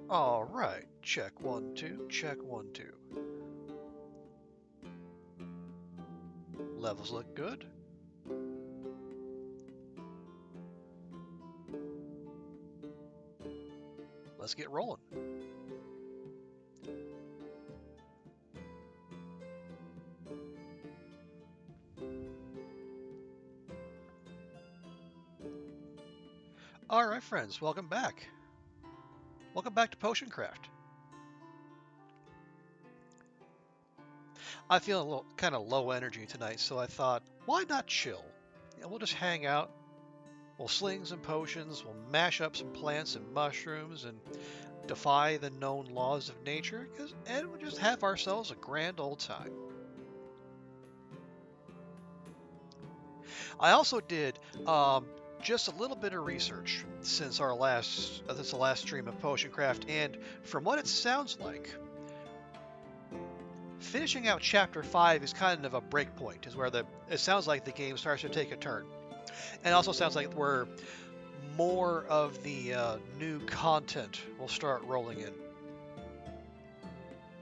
All right, check 1 2, check 1 2. Levels look good. Let's get rolling. All right, friends, welcome back. Welcome back to Potion Craft. I feel a little kind of low energy tonight, so I thought, why not chill? We'll just hang out. We'll sling some potions, we'll mash up some plants and mushrooms, and defy the known laws of nature, and we'll just have ourselves a grand old time. I also did just a little bit of research since our last the last stream of Potion Craft, and from what it sounds like, finishing out Chapter 5 is kind of a break point, is where it sounds like the game starts to take a turn. And it also sounds like where more of the new content will start rolling in.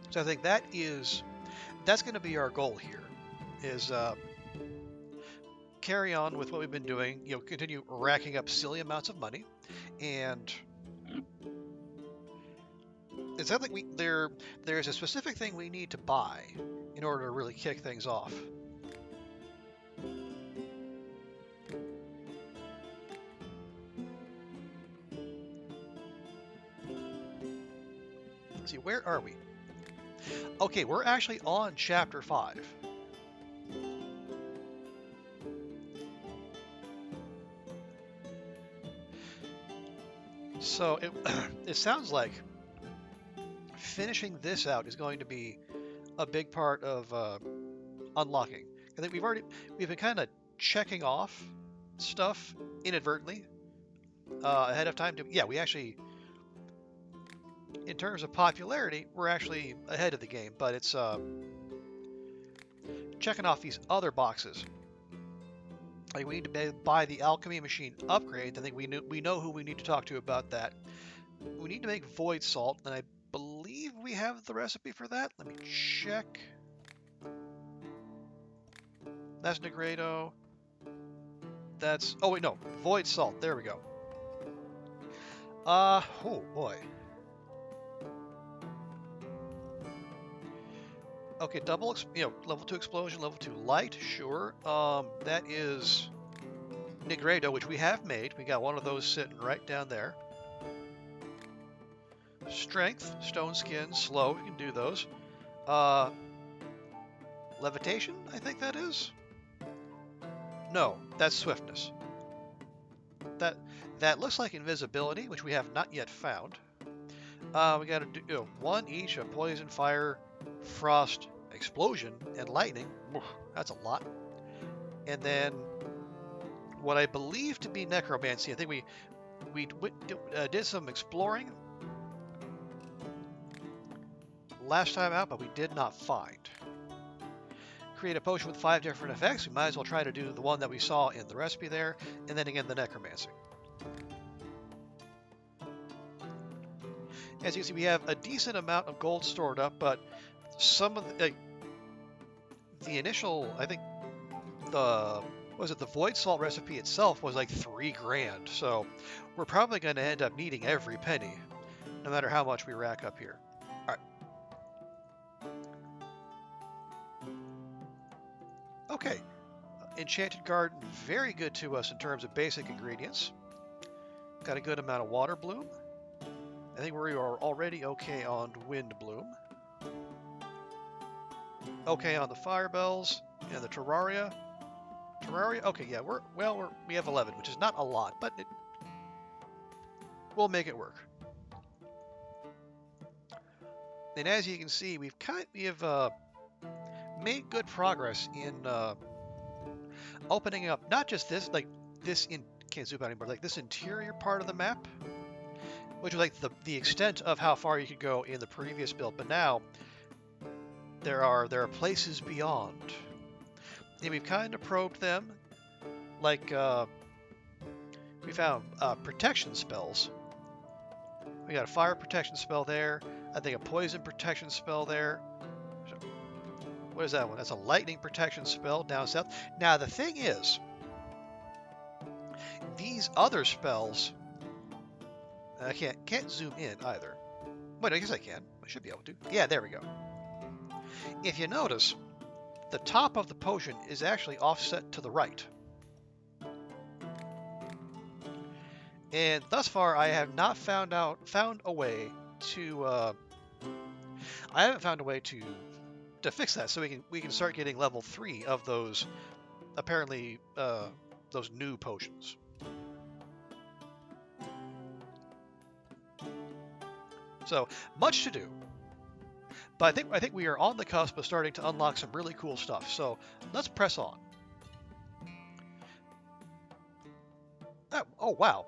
So I think that's going to be our goal here, is carry on with what we've been doing, continue racking up silly amounts of money, and it sounds like there's a specific thing we need to buy in order to really kick things off. Let's see, where are we? Okay, we're actually on Chapter 5. So it sounds like finishing this out is going to be a big part of unlocking. I think we've been kind of checking off stuff inadvertently ahead of time. We actually, in terms of popularity, we're actually ahead of the game, but it's checking off these other boxes. Like we need to buy the alchemy machine upgrade. I think we know who we need to talk to about that. We need to make void salt, and I believe we have the recipe for that. Let me check. That's Negredo. Oh wait, no, void salt. There we go. Oh boy. Okay, level 2 explosion, level 2 light, sure. That is Negredo, which we have made. We got one of those sitting right down there. Strength, stone skin, slow, we can do those. Levitation, I think that is. No, that's swiftness. That looks like invisibility, which we have not yet found. We got to do one each of poison, fire, frost, explosion, and lightning. That's a lot. And then what I believe to be necromancy. I think we did some exploring last time out, but we did not find. Create a potion with 5 different effects. We might as well try to do the one that we saw in the recipe there, and then again the necromancy. As you can see, we have a decent amount of gold stored up, but some of the initial, I think the void salt recipe itself was like $3,000. So we're probably going to end up needing every penny, no matter how much we rack up here. All right. Okay. Enchanted Garden, very good to us in terms of basic ingredients. Got a good amount of water bloom. I think we are already okay on wind bloom. Okay on the fire bells and the terraria. Okay, yeah, we have 11, which is not a lot, but we'll make it work. And as you can see, we have made good progress in opening up not just can't zoom out anymore, like this interior part of the map, which was like the extent of how far you could go in the previous build, but now there are places beyond. And we've kind of probed them, like we found protection spells We got a fire protection spell there. I think a poison protection spell there. What is that one? That's a lightning protection spell down south. Now the thing is, these other spells, I can't zoom in either. Wait, I guess I can. I should be able to. Yeah, there we go. If you notice, the top of the potion is actually offset to the right. And thus far, I have not found a way to. I haven't found a way to fix that, so we can start getting level 3 of those apparently those new potions. So much to do, but I think we are on the cusp of starting to unlock some really cool stuff. So let's press on. Oh wow,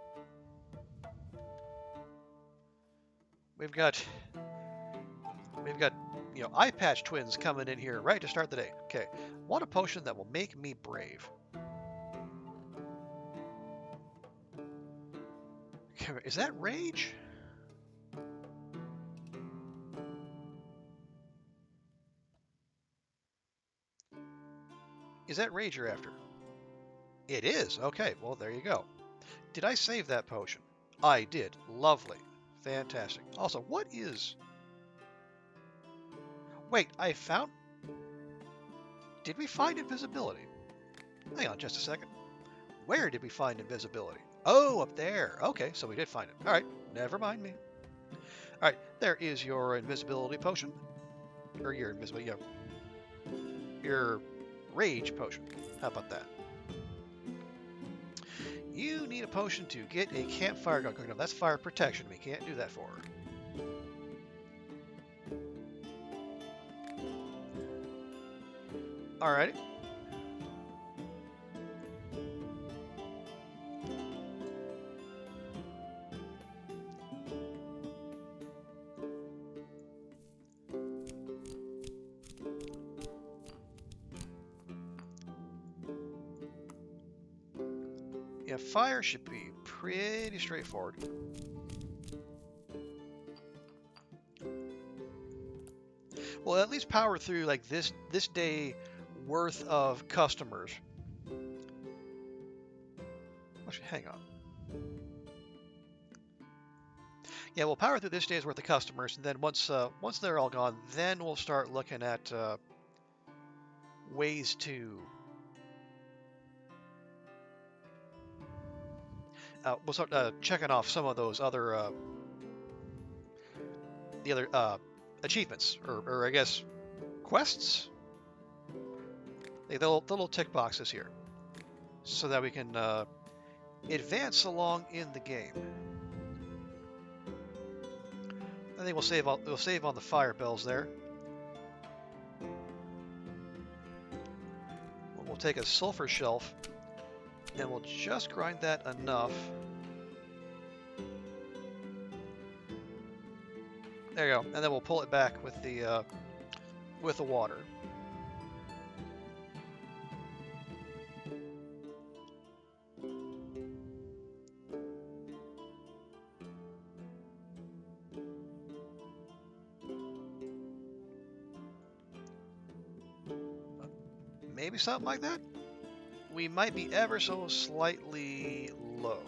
we've got eye patch twins coming in here right to start the day. Okay, want a potion that will make me brave. Is that rage? Is that rage you're after? It is. Okay, well, there you go. Did I save that potion? I did. Lovely. Fantastic. Also, what is... Wait, I found... Did we find invisibility? Hang on just a second. Where did we find invisibility? Oh, up there. Okay, so we did find it. All right, never mind me. All right, there is your invisibility potion. Or your invisibility, your rage potion. How about that? You need a potion to get a campfire going. No, that's fire protection. We can't do that for her. Alrighty. Yeah, fire should be pretty straightforward. Well, at least power through like this day worth of customers. Actually, hang on. Yeah, we'll power through this day's worth of customers, and then once they're all gone, then we'll start looking at ways to. We'll start checking off some of those other the other achievements, or I guess quests. The little tick boxes here, so that we can advance along in the game. I think we'll save on the fire bells there. We'll take a sulfur shelf, and we'll just grind that enough. There you go, and then we'll pull it back with the water. Maybe something like that? We might be ever so slightly low.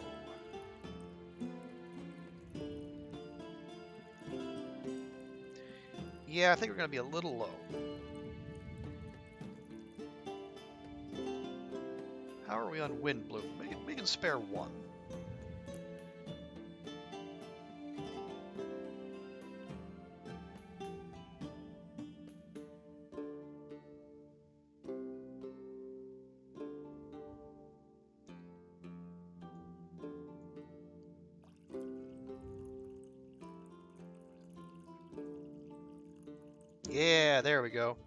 Yeah, I think we're going to be a little low. How are we on wind bloom? We can spare one. Yeah, there we go.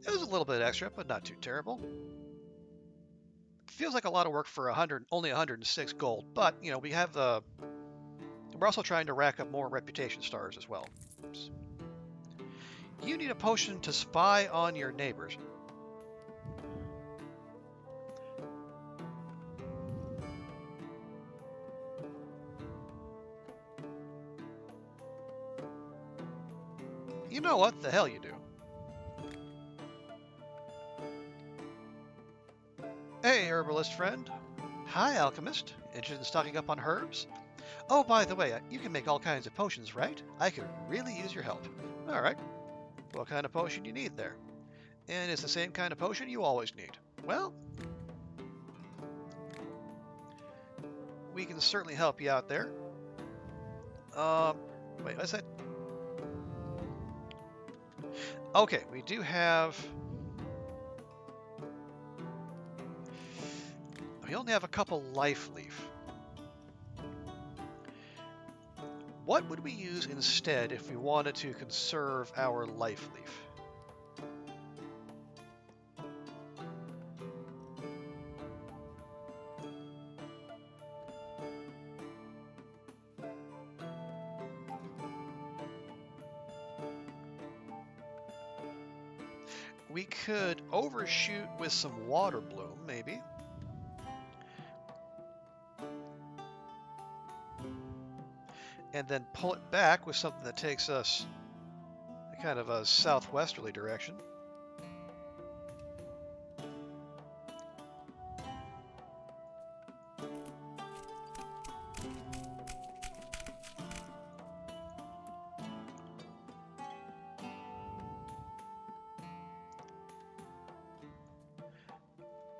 It was a little bit extra, but not too terrible. Feels like a lot of work for only 106 gold, but you know we have the. We're also trying to rack up more reputation stars as well. You need a potion to spy on your neighbors. You know what the hell you do. Hey, herbalist friend. Hi, alchemist. Interested in stocking up on herbs? Oh, by the way, you can make all kinds of potions, right? I could really use your help. All right. What kind of potion you need there? And it's the same kind of potion you always need. Well, we can certainly help you out there. Wait, what's that? Okay, we do have... We only have a couple life leaf. What would we use instead if we wanted to conserve our life leaf? We could overshoot with some water bloom, maybe. And then pull it back with something that takes us kind of a southwesterly direction.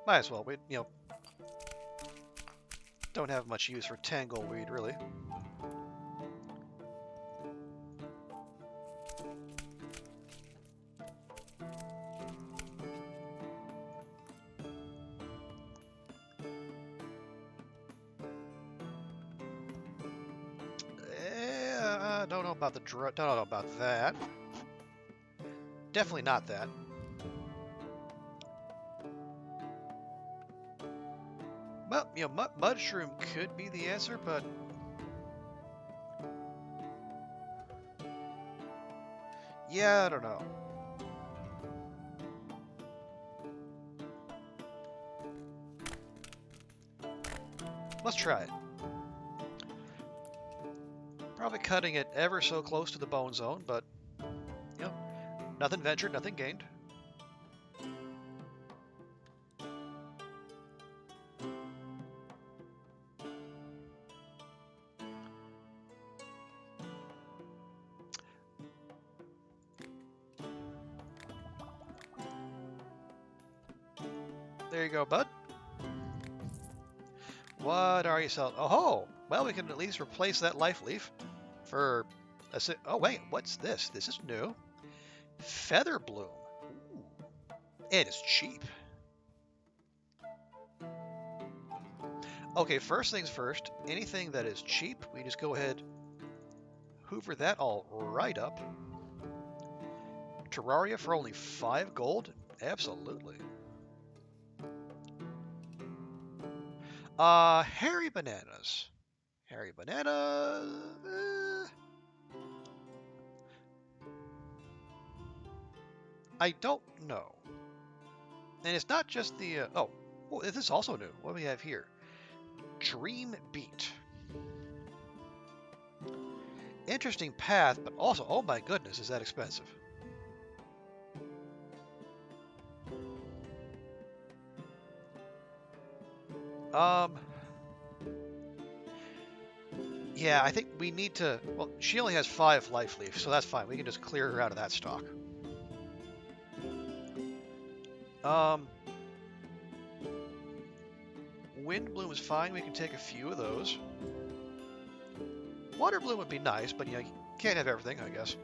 Might as well. We, don't have much use for tangleweed, really. Don't know about the don't know about that. Definitely not that. Well, mushroom could be the answer, but yeah, I don't know. Let's try it. Probably cutting it ever so close to the bone zone, but nothing ventured, nothing gained. There you go, bud. What are you selling? Oh, well, we can at least replace that life leaf for a... Oh, wait, what's this? This is new. Feather bloom. Ooh. It is cheap. Okay, first things first, anything that is cheap, we just go ahead, hoover that all right up. Terraria for only 5 gold? Absolutely. Hairy bananas. Hairy banana. I don't know. And it's not just the... oh, this is also new. What do we have here? Dream Beat. Interesting path, but also, oh my goodness, is that expensive. Yeah, I think we need to... Well, she only has 5 life leaves, so that's fine. We can just clear her out of that stock. Wind Bloom is fine. We can take a few of those. Water Bloom would be nice, but you can't have everything, I guess.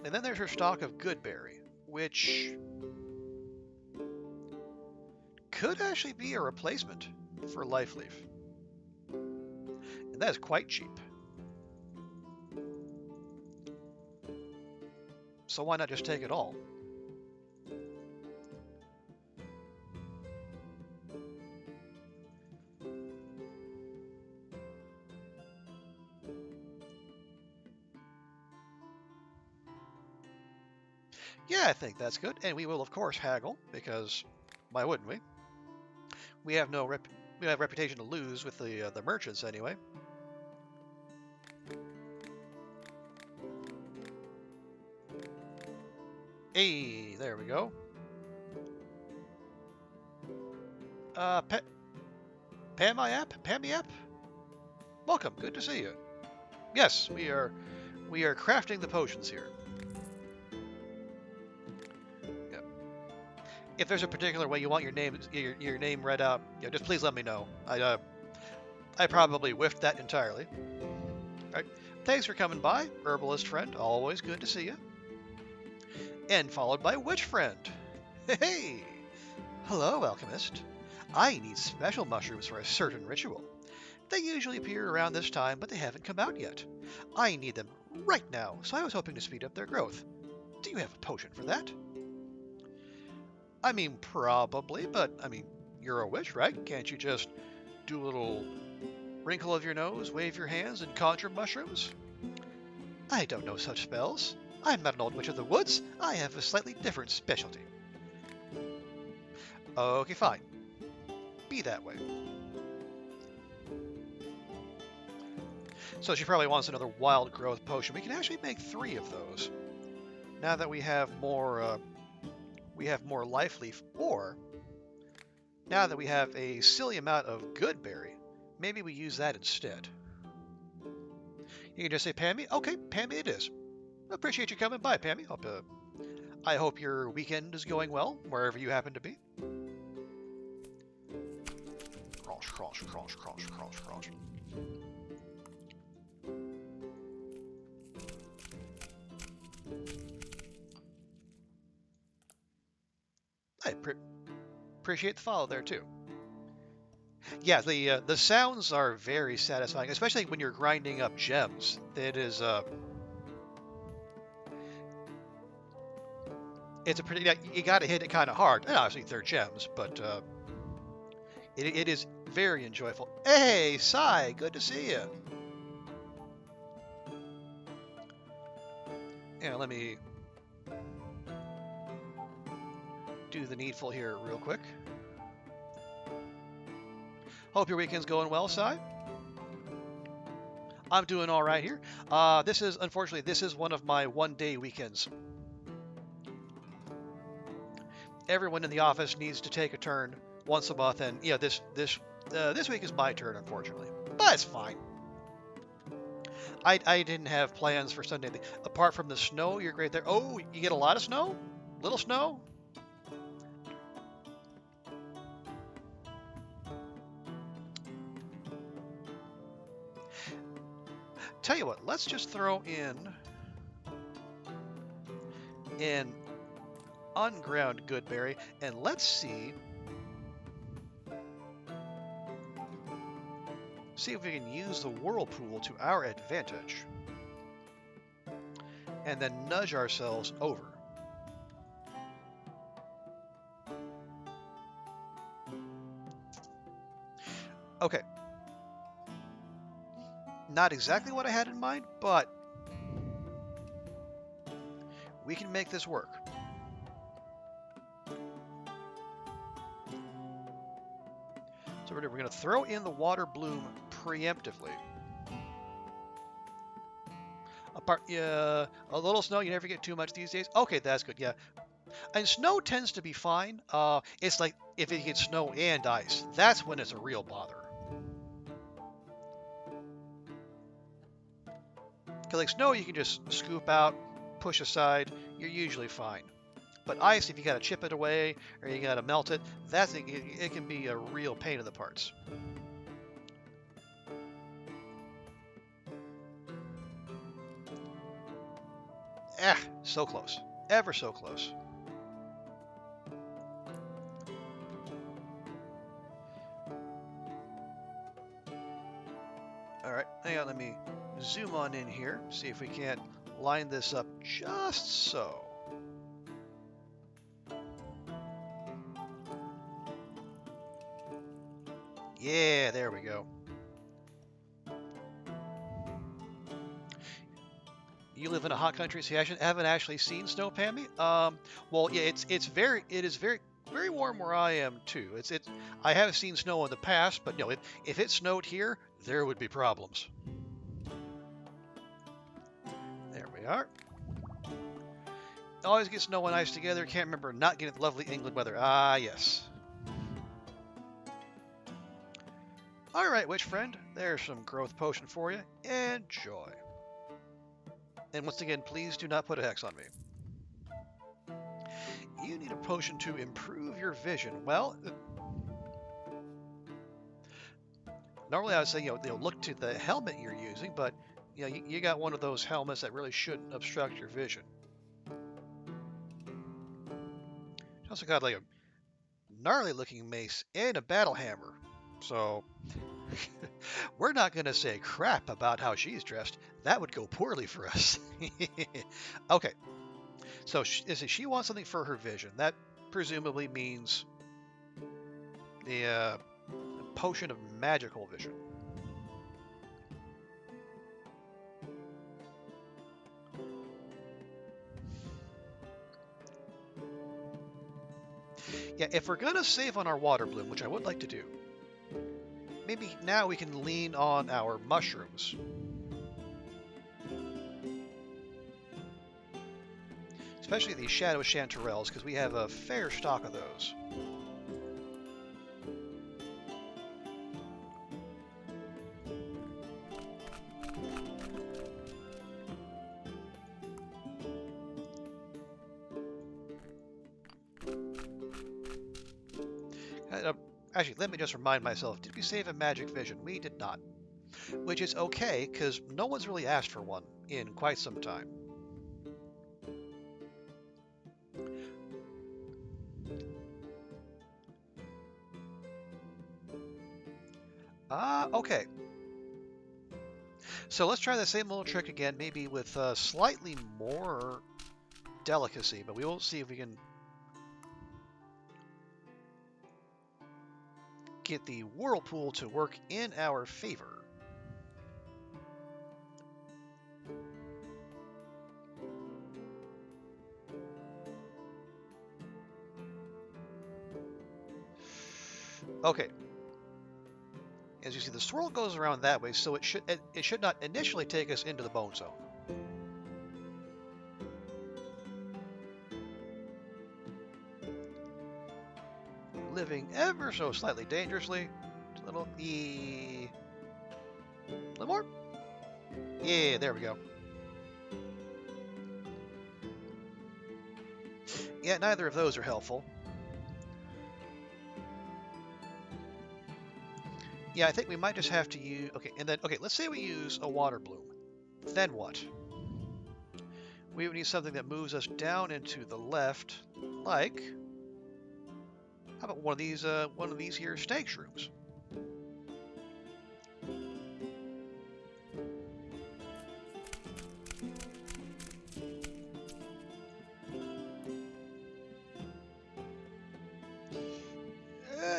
And then there's her stock of Goodberry, which could actually be a replacement for Life Leaf. And that is quite cheap. So why not just take it all? Yeah, I think that's good. And we will, of course, haggle, because why wouldn't we? We have no We have a reputation to lose with the merchants anyway. Hey, there we go. Pamiap? Welcome, good to see you. Yes, we are crafting the potions here. Yep. If there's a particular way you want your name read out, just please let me know. I probably whiffed that entirely. All right. Thanks for coming by, herbalist friend. Always good to see you. And followed by witch friend. Hey! Hello, alchemist. I need special mushrooms for a certain ritual. They usually appear around this time, but they haven't come out yet. I need them right now, so I was hoping to speed up their growth. Do you have a potion for that? I mean, probably, but, you're a witch, right? Can't you just do a little wrinkle of your nose, wave your hands, and conjure mushrooms? I don't know such spells. I'm not an old witch of the woods. I have a slightly different specialty. Okay, fine. Be that way. So she probably wants another wild growth potion. We can actually make 3 of those. Now that we have more life leaf, or now that we have a silly amount of good berry, maybe we use that instead. You can just say, Pammy? Okay, Pammy it is. Appreciate you coming by, Pammy. I hope your weekend is going well, wherever you happen to be. Cross. I appreciate the follow there, too. Yeah, the sounds are very satisfying, especially when you're grinding up gems. It is it's a pretty, you got to hit it kind of hard. And obviously they're gems, but it is very enjoyable. Hey, Sai, good to see you. Yeah, let me do the needful here real quick. Hope your weekend's going well, Sai. I'm doing all right here. Unfortunately, this is one of my one-day weekends. Everyone in the office needs to take a turn once a month, and this week is my turn, unfortunately. But it's fine. I didn't have plans for Sunday. Apart from the snow, you're great there. Oh, you get a lot of snow? Little snow? Tell you what, let's just throw in an unground goodberry, and let's see if we can use the whirlpool to our advantage, and then nudge ourselves over. Okay. Not exactly what I had in mind, but we can make this work. So we're going to throw in the water bloom preemptively. A little snow, you never get too much these days. Okay, that's good, yeah. And snow tends to be fine. It's like if it gets snow and ice, that's when it's a real bother. Because like snow, you can just scoop out, push aside, you're usually fine. But ice, if you got to chip it away or you got to melt it, it can be a real pain in the parts. So close. Ever so close. All right, hang on, let me zoom on in here, see if we can't line this up just so. Yeah, there we go. You live in a hot country, so you haven't actually seen snow, Pammy? Well, yeah, it is very very warm where I am too. I have seen snow in the past, but if it snowed here, there would be problems. There we are. Always get snow and ice together. Can't remember not getting the lovely England weather. Ah, yes. All right, witch friend. There's some growth potion for you. Enjoy. And once again, please do not put a hex on me. You need a potion to improve your vision. Well, normally I would say, look to the helmet you're using, but you got one of those helmets that really shouldn't obstruct your vision. It's also got like a gnarly looking mace and a battle hammer. So we're not going to say crap about how she's dressed. That would go poorly for us. Okay. So she wants something for her vision. That presumably means the potion of magical vision. Yeah, if we're going to save on our water bloom, which I would like to do, maybe now we can lean on our mushrooms. Especially these shadow chanterelles, because we have a fair stock of those. Actually, let me just remind myself, did we save a magic vision? We did not. Which is okay, because no one's really asked for one in quite some time. Okay. So let's try the same little trick again, maybe with slightly more delicacy, but we will see if we can get the whirlpool to work in our favor. Okay. As you see, the swirl goes around that way, so it should not initially take us into the bone zone. Living ever so slightly dangerously. A little more. Yeah, there we go. Yeah, neither of those are helpful. Yeah, I think we might just have to use... Okay, let's say we use a water bloom. Then what? We would need something that moves us down into the left, like... How about one of these here snake shrooms?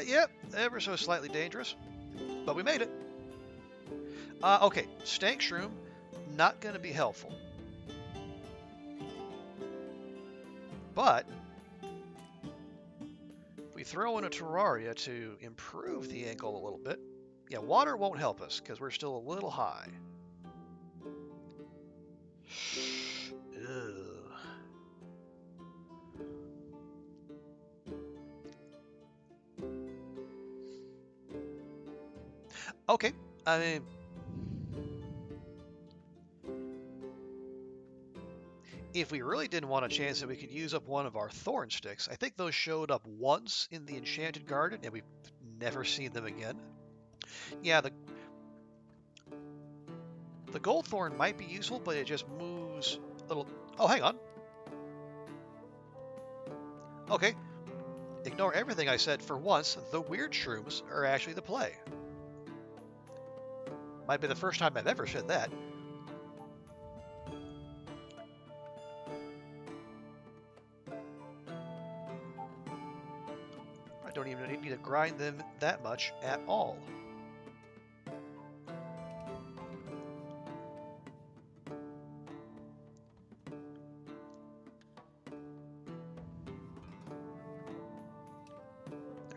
Yep, ever so slightly dangerous. But we made it. Okay, stank shroom, not going to be helpful. But if we throw in a Terraria to improve the angle a little bit, yeah, water won't help us because we're still a little high. Ugh. Okay, I mean... If we really didn't want a chance that we could use up one of our thorn sticks, I think those showed up once in the Enchanted Garden, and we've never seen them again. Yeah, the gold thorn might be useful, but it just moves a little... Oh, hang on. Okay. Ignore everything I said. For once, the weird shrooms are actually the play. Might be the first time I've ever said that. I don't even need to grind them that much at all.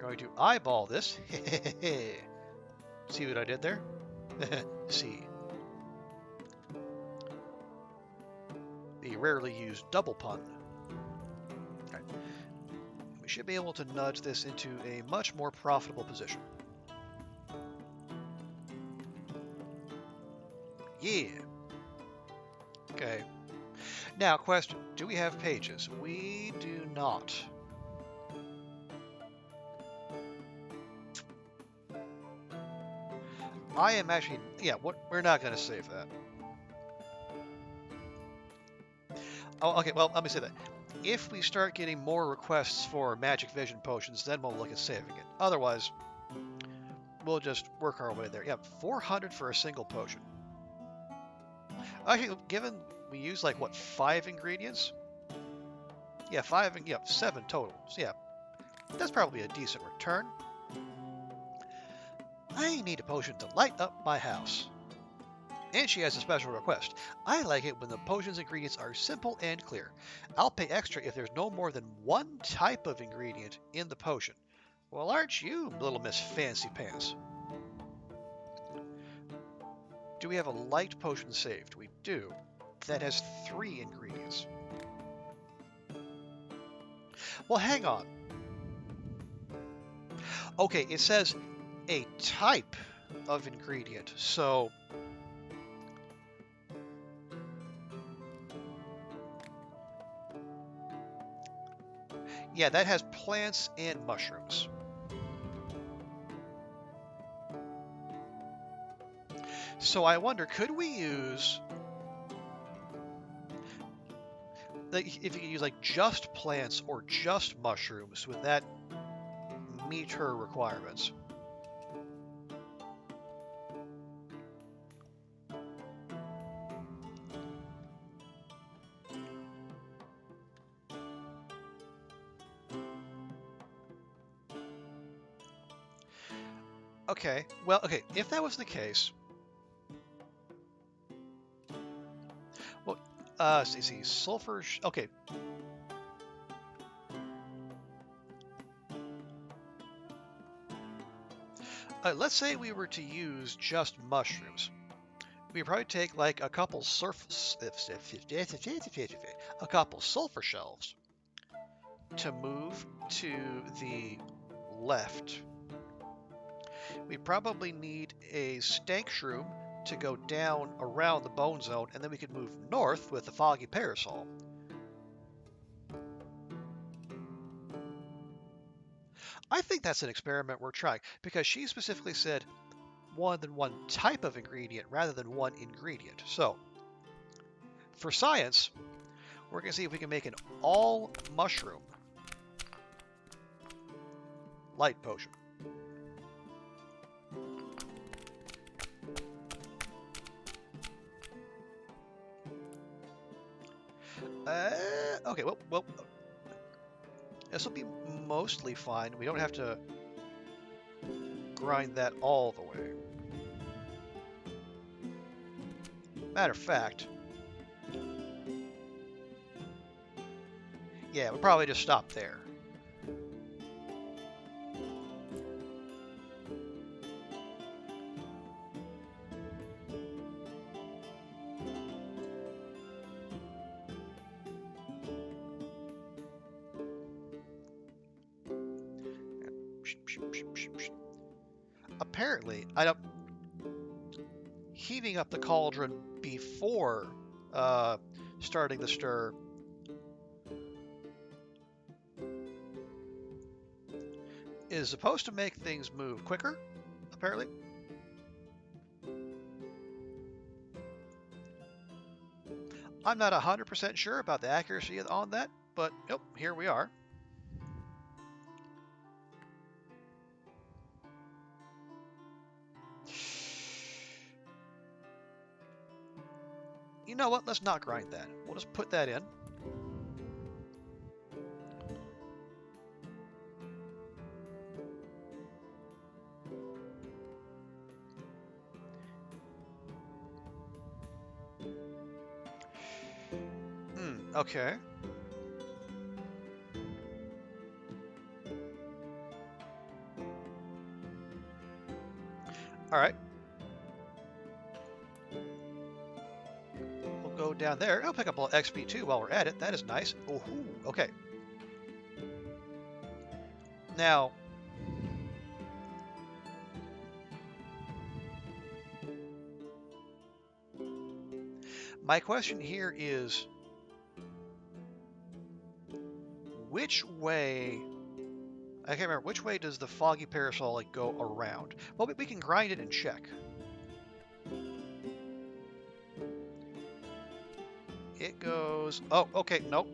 going to eyeball this. See what I did there? See. The rarely used double pun. Right. We should be able to nudge this into a much more profitable position. Yeah. Okay. Now, question. Do we have pages? We do not. I am actually... Yeah, we're not going to save that. Oh, okay, well, let me say that. If we start getting more requests for magic vision potions, then we'll look at saving it. Otherwise, we'll just work our way there. Yeah, 400 for a single potion. Actually, given we use, like, what, 5 ingredients? Yeah, 7 total. So, yeah, that's probably a decent return. I need a potion to light up my house. And she has a special request. I like it when the potion's ingredients are simple and clear. I'll pay extra if there's no more than one type of ingredient in the potion. Well, aren't you, little Miss Fancy Pants? Do we have a light potion saved? We do. That has 3 ingredients. Well, hang on. Okay, it says a type of ingredient, so... Yeah, that has plants and mushrooms. So I wonder, could we use... Like, if you could use like just plants or just mushrooms, would that meet her requirements? Okay, well, okay, if that was the case, well, let's see, sulfur, okay. Let's say we were to use just mushrooms. We'd probably take like a couple sulfur shells to move to the left. We probably need a stank shroom to go down around the bone zone, and then we could move north with the foggy parasol. I think that's an experiment we're trying, because she specifically said more than one type of ingredient rather than one ingredient. So, for science, we're going to see if we can make an all mushroom light potion. Okay, well, this will be mostly fine. We don't have to grind that all the way. Matter of fact, yeah, we'll probably just stop there. Apparently, heating up the cauldron before starting the stir is supposed to make things move quicker, apparently. I'm not 100% sure about the accuracy on that, but nope, here we are. You know what? Let's not grind that. We'll just put that in. Okay. All right. We'll go down there. I'll pick up a little XP too while we're at it. That is nice. Oh, okay. Now, my question here is, which way, I can't remember, which way does the foggy parasol like go around? Well, we can grind it and check. It goes, oh, okay, nope.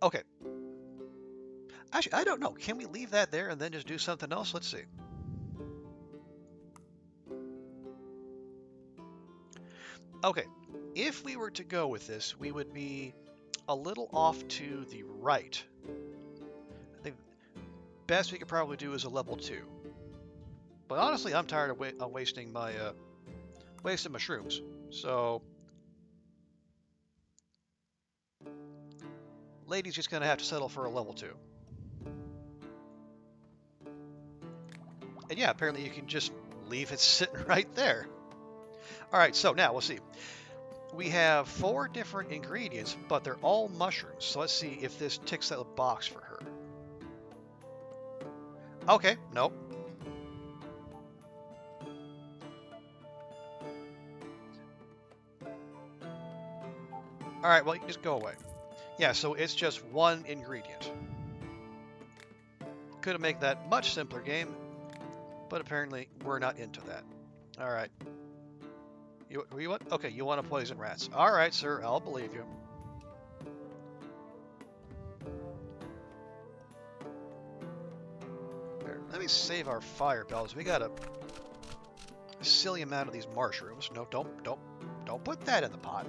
Okay. Actually, I don't know. Can we leave that there and then just do something else? Let's see. Okay. If we were to go with this, we would be a little off to the right. I think best we could probably do is a level 2. But honestly, I'm tired of wasting my wasting mushrooms. So, lady's just gonna have to settle for a level 2. And yeah, apparently you can just leave it sitting right there. All right, so now we'll see. We have 4 different ingredients, but they're all mushrooms. So let's see if this ticks that box for her. Okay, nope. All right, well, you just go away. Yeah, so it's just 1 ingredient. Could have made that much simpler game, but apparently we're not into that. All right. You want? Okay, you want to poison rats. All right, sir, I'll believe you. Here, let me save our fire bells. We got a silly amount of these mushrooms. No, don't put that in the pot.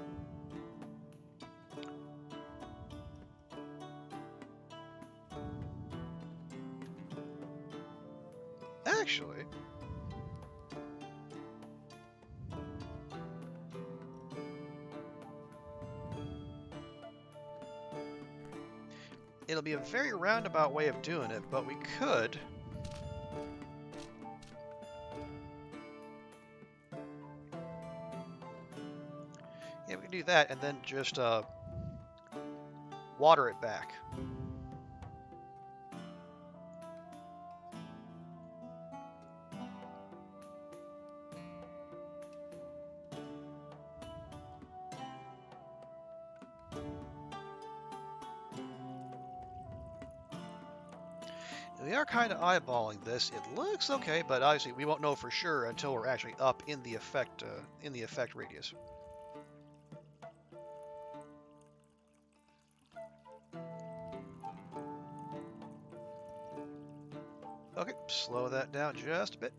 Actually, it'll be a very roundabout way of doing it, but we could. Yeah, we can do that and then just water it back. We are kind of eyeballing this. It looks okay, but obviously we won't know for sure until we're actually up in the effect radius. Okay, slow that down just a bit.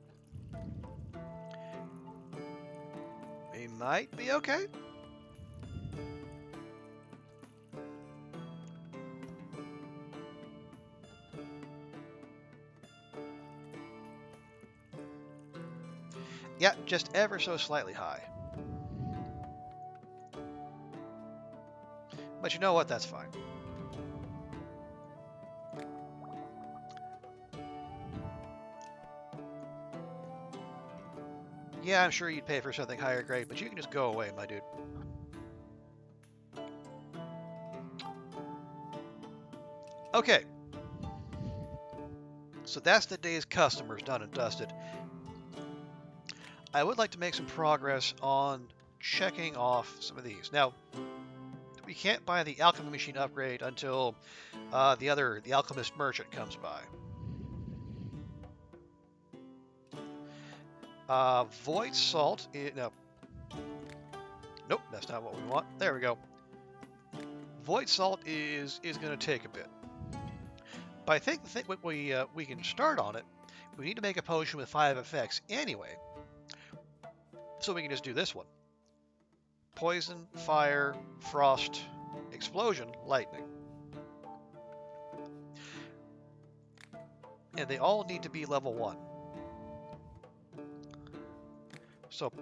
We might be okay. Yeah, just ever so slightly high. But you know what? That's fine. Yeah, I'm sure you'd pay for something higher grade, but you can just go away, my dude. Okay. So that's the day's customers done and dusted. I would like to make some progress on checking off some of these. Now, we can't buy the alchemy machine upgrade until the alchemist merchant comes by. Void salt. No. Nope, that's not what we want. There we go. Void salt is going to take a bit. But I think we can start on it. We need to make a potion with 5 effects anyway. So we can just do this one. Poison, fire, frost, explosion, lightning. and they all need to be level 1. So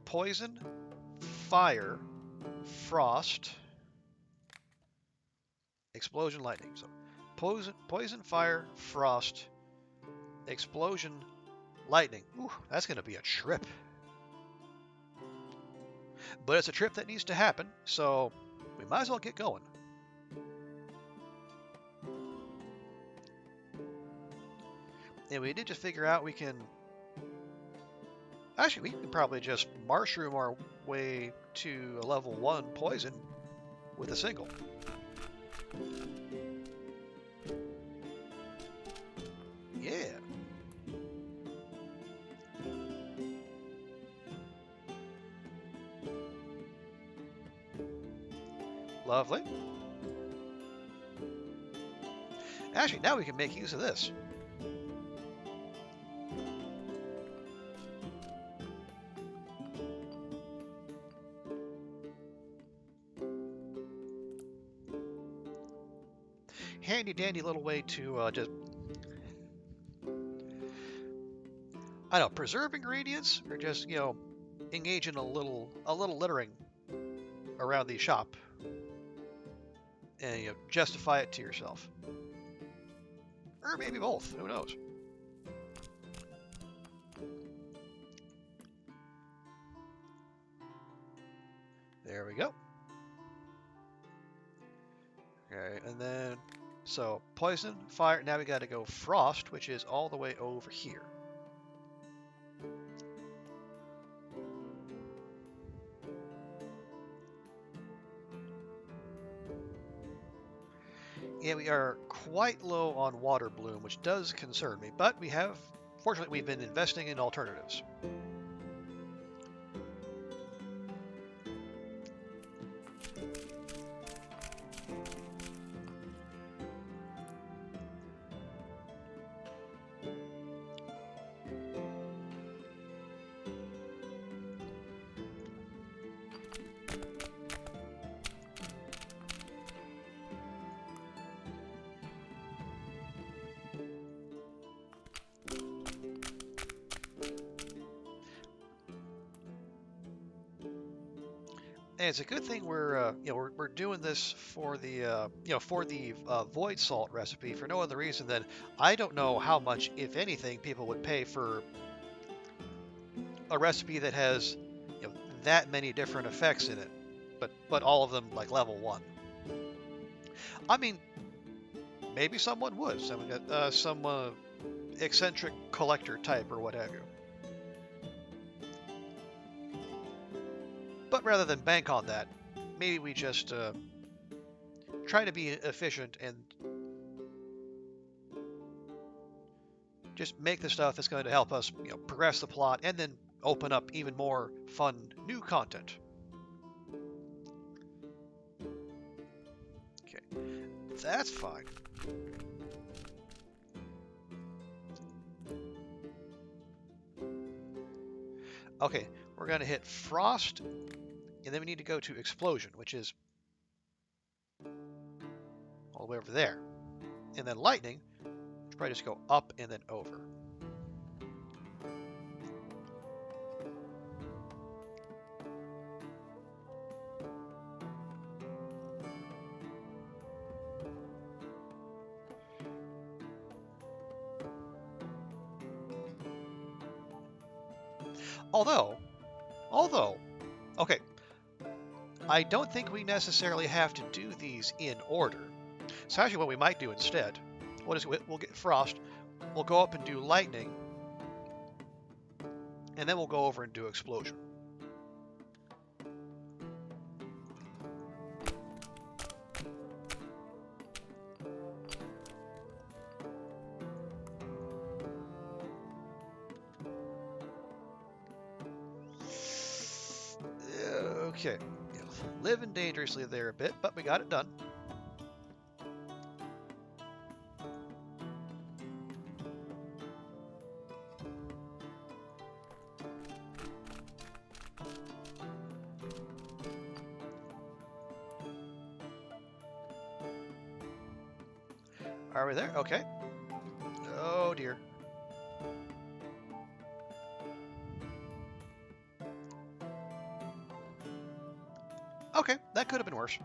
poison, fire, frost, explosion, lightning. So poison, fire, frost, explosion, lightning. Ooh, that's going to be a trip. But it's a trip that needs to happen, so we might as well get going. And we did just figure out we can... Actually, we can probably just mushroom our way to a level 1 poison with a single. Yeah. Lovely. Actually, now we can make use of this. Handy dandy little way to just, I don't know, preserve ingredients or just, engage in a little littering around the shop and justify it to yourself. Or maybe both, who knows? There we go. Okay, and then, so poison, fire, now we got to go frost, which is all the way over here. Yeah, we are quite low on water bloom, which does concern me, but fortunately, we've been investing in alternatives. And it's a good thing we're doing this for the void salt recipe for no other reason than I don't know how much, if anything, people would pay for a recipe that has that many different effects in it, but all of them like level 1. I mean, maybe someone would. Some eccentric collector type or what have you. But rather than bank on that, maybe we just try to be efficient and just make the stuff that's going to help us progress the plot and then open up even more fun new content. Okay, that's fine. Okay, we're going to hit frost, and then we need to go to explosion, which is all the way over there. And then lightning, which probably just go up and then over. Although, okay, I don't think we necessarily have to do these in order. So actually what we might do instead, we'll get frost, we'll go up and do lightning, and then we'll go over and do explosion. Okay, living dangerously there a bit, but we got it done. Are we there? Okay. Oh dear. Okay, that could have been worse.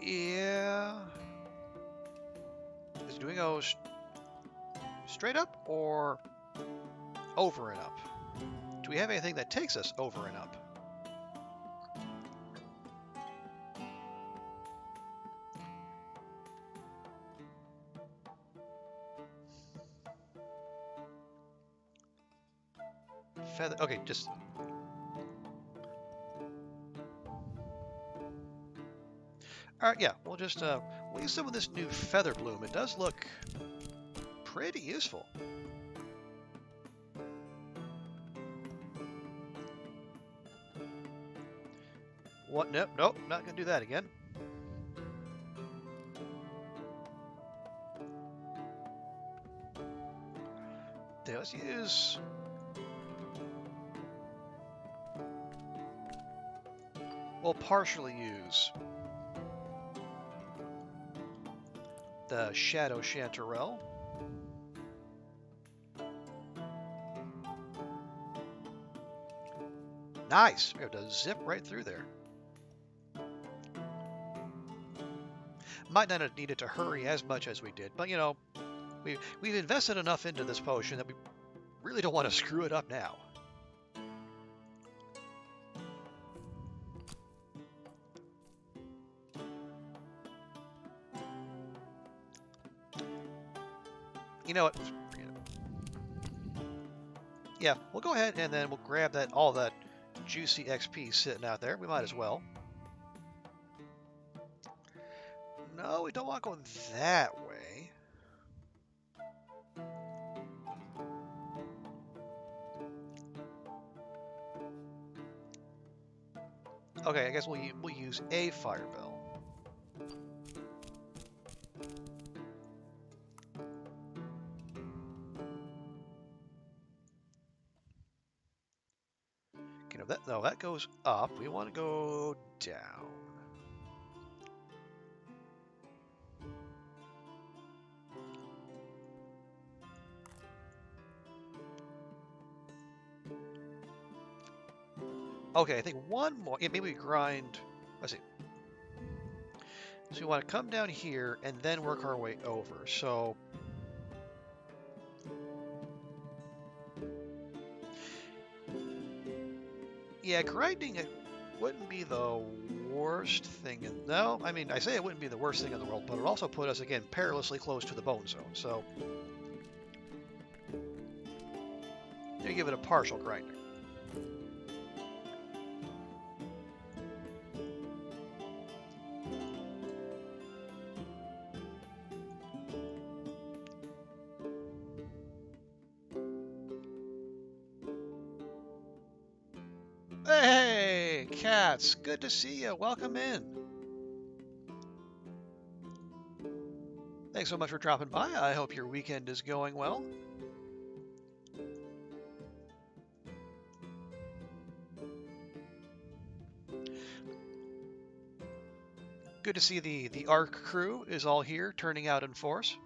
Yeah. Is it doing those straight up or over and up? Do we have anything that takes us over and up? Feather. Okay, just. All right, yeah, we'll just we'll use some of this new feather bloom. It does look pretty useful. What? Nope, nope, not gonna do that again. Okay, let's use. We'll partially use the Shadow Chanterelle. Nice. We have to zip right through there. Might not have needed to hurry as much as we did, but you know, we've invested enough into this potion that we really don't want to screw it up now. You know what? Yeah, we'll go ahead and then we'll grab that all that juicy XP sitting out there. We might as well. No, we don't want to go that way. Okay, I guess we'll use a fire bell. Okay, no, that goes up. We want to go down. Okay, I think one more. Yeah, maybe we grind. Let's see. So we want to come down here and then work our way over. So yeah, grinding it wouldn't be the worst thing. No, I mean, I say it wouldn't be the worst thing in the world, but it would also put us, again, perilously close to the bone zone. So you give it a partial grinding. Hey, cats, good to see you. Welcome in. Thanks so much for dropping by. I hope your weekend is going well. Good to see the ARC crew is all here, turning out in force.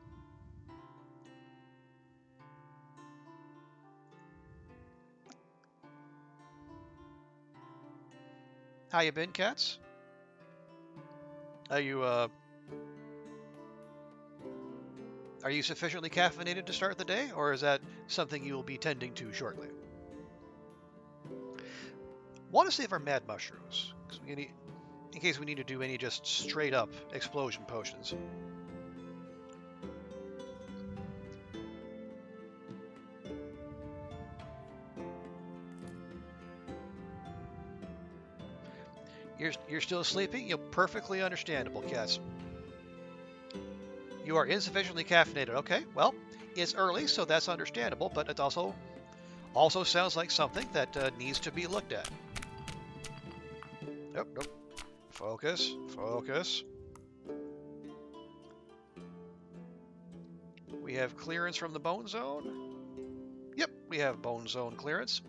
How you been, cats? Are you sufficiently caffeinated to start the day, or is that something you will be tending to shortly? Want to save our mad mushrooms, in case we need to do any just straight up explosion potions. You're still sleeping? You're perfectly understandable, cats. You are insufficiently caffeinated. Okay, well, it's early, so that's understandable, but it also sounds like something that needs to be looked at. Nope, nope. Focus, focus. We have clearance from the bone zone. Yep, we have bone zone clearance.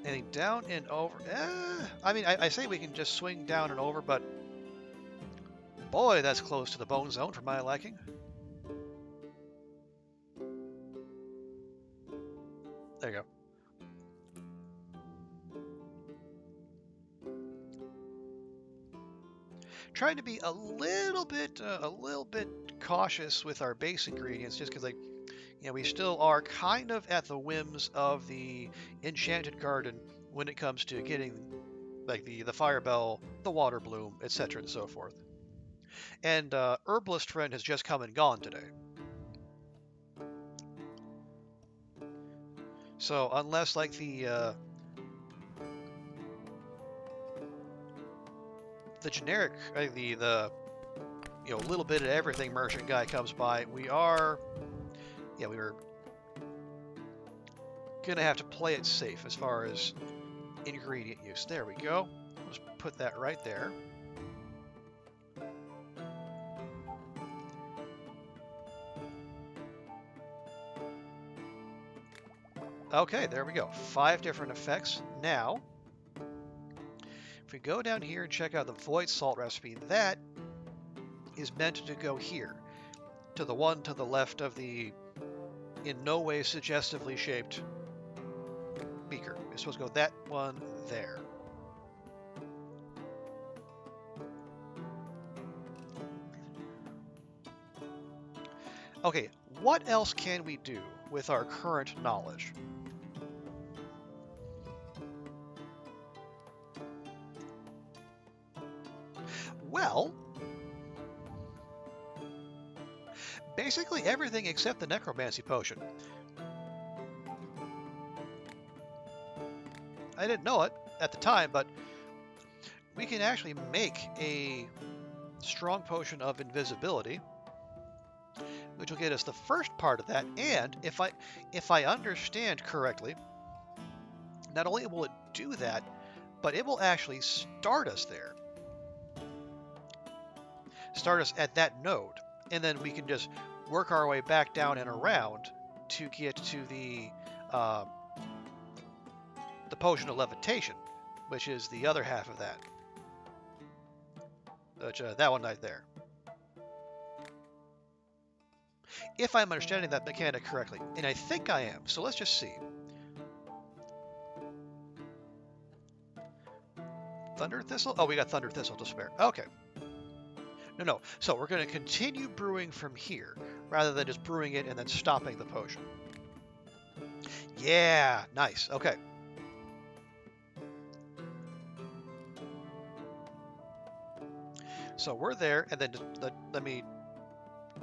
Anything down and over? I mean, I say we can just swing down and over, but boy, that's close to the bone zone for my liking. There you go. Trying to be a little bit cautious with our base ingredients, just because, like, you know, we still are kind of at the whims of the Enchanted Garden when it comes to getting, like, the fire bell, the water bloom, etc., and so forth. And herbalist friend has just come and gone today. So unless, like, the generic, the you know, little bit of everything merchant guy comes by, we were gonna have to play it safe as far as ingredient use. There we go. Let's put that right there. Okay, there we go. 5 different effects. Now, if we go down here and check out the void salt recipe, that is meant to go here, to the one to the left of the in no way suggestively shaped beaker. It's supposed to go that one there. Okay, what else can we do with our current knowledge? Well, basically everything except the necromancy potion. I didn't know it at the time, but we can actually make a strong potion of invisibility, which will get us the first part of that. And if I understand correctly, not only will it do that, but it will actually start us there. Start us at that node, and then we can just work our way back down and around to get to the potion of levitation, which is the other half of that. Which, that one right there. If I'm understanding that mechanic correctly, and I think I am, so let's just see. Thunder Thistle? Oh, we got Thunder Thistle to spare. Okay. No. So we're going to continue brewing from here, rather than just brewing it and then stopping the potion. Yeah, nice. Okay. So we're there, and then just let me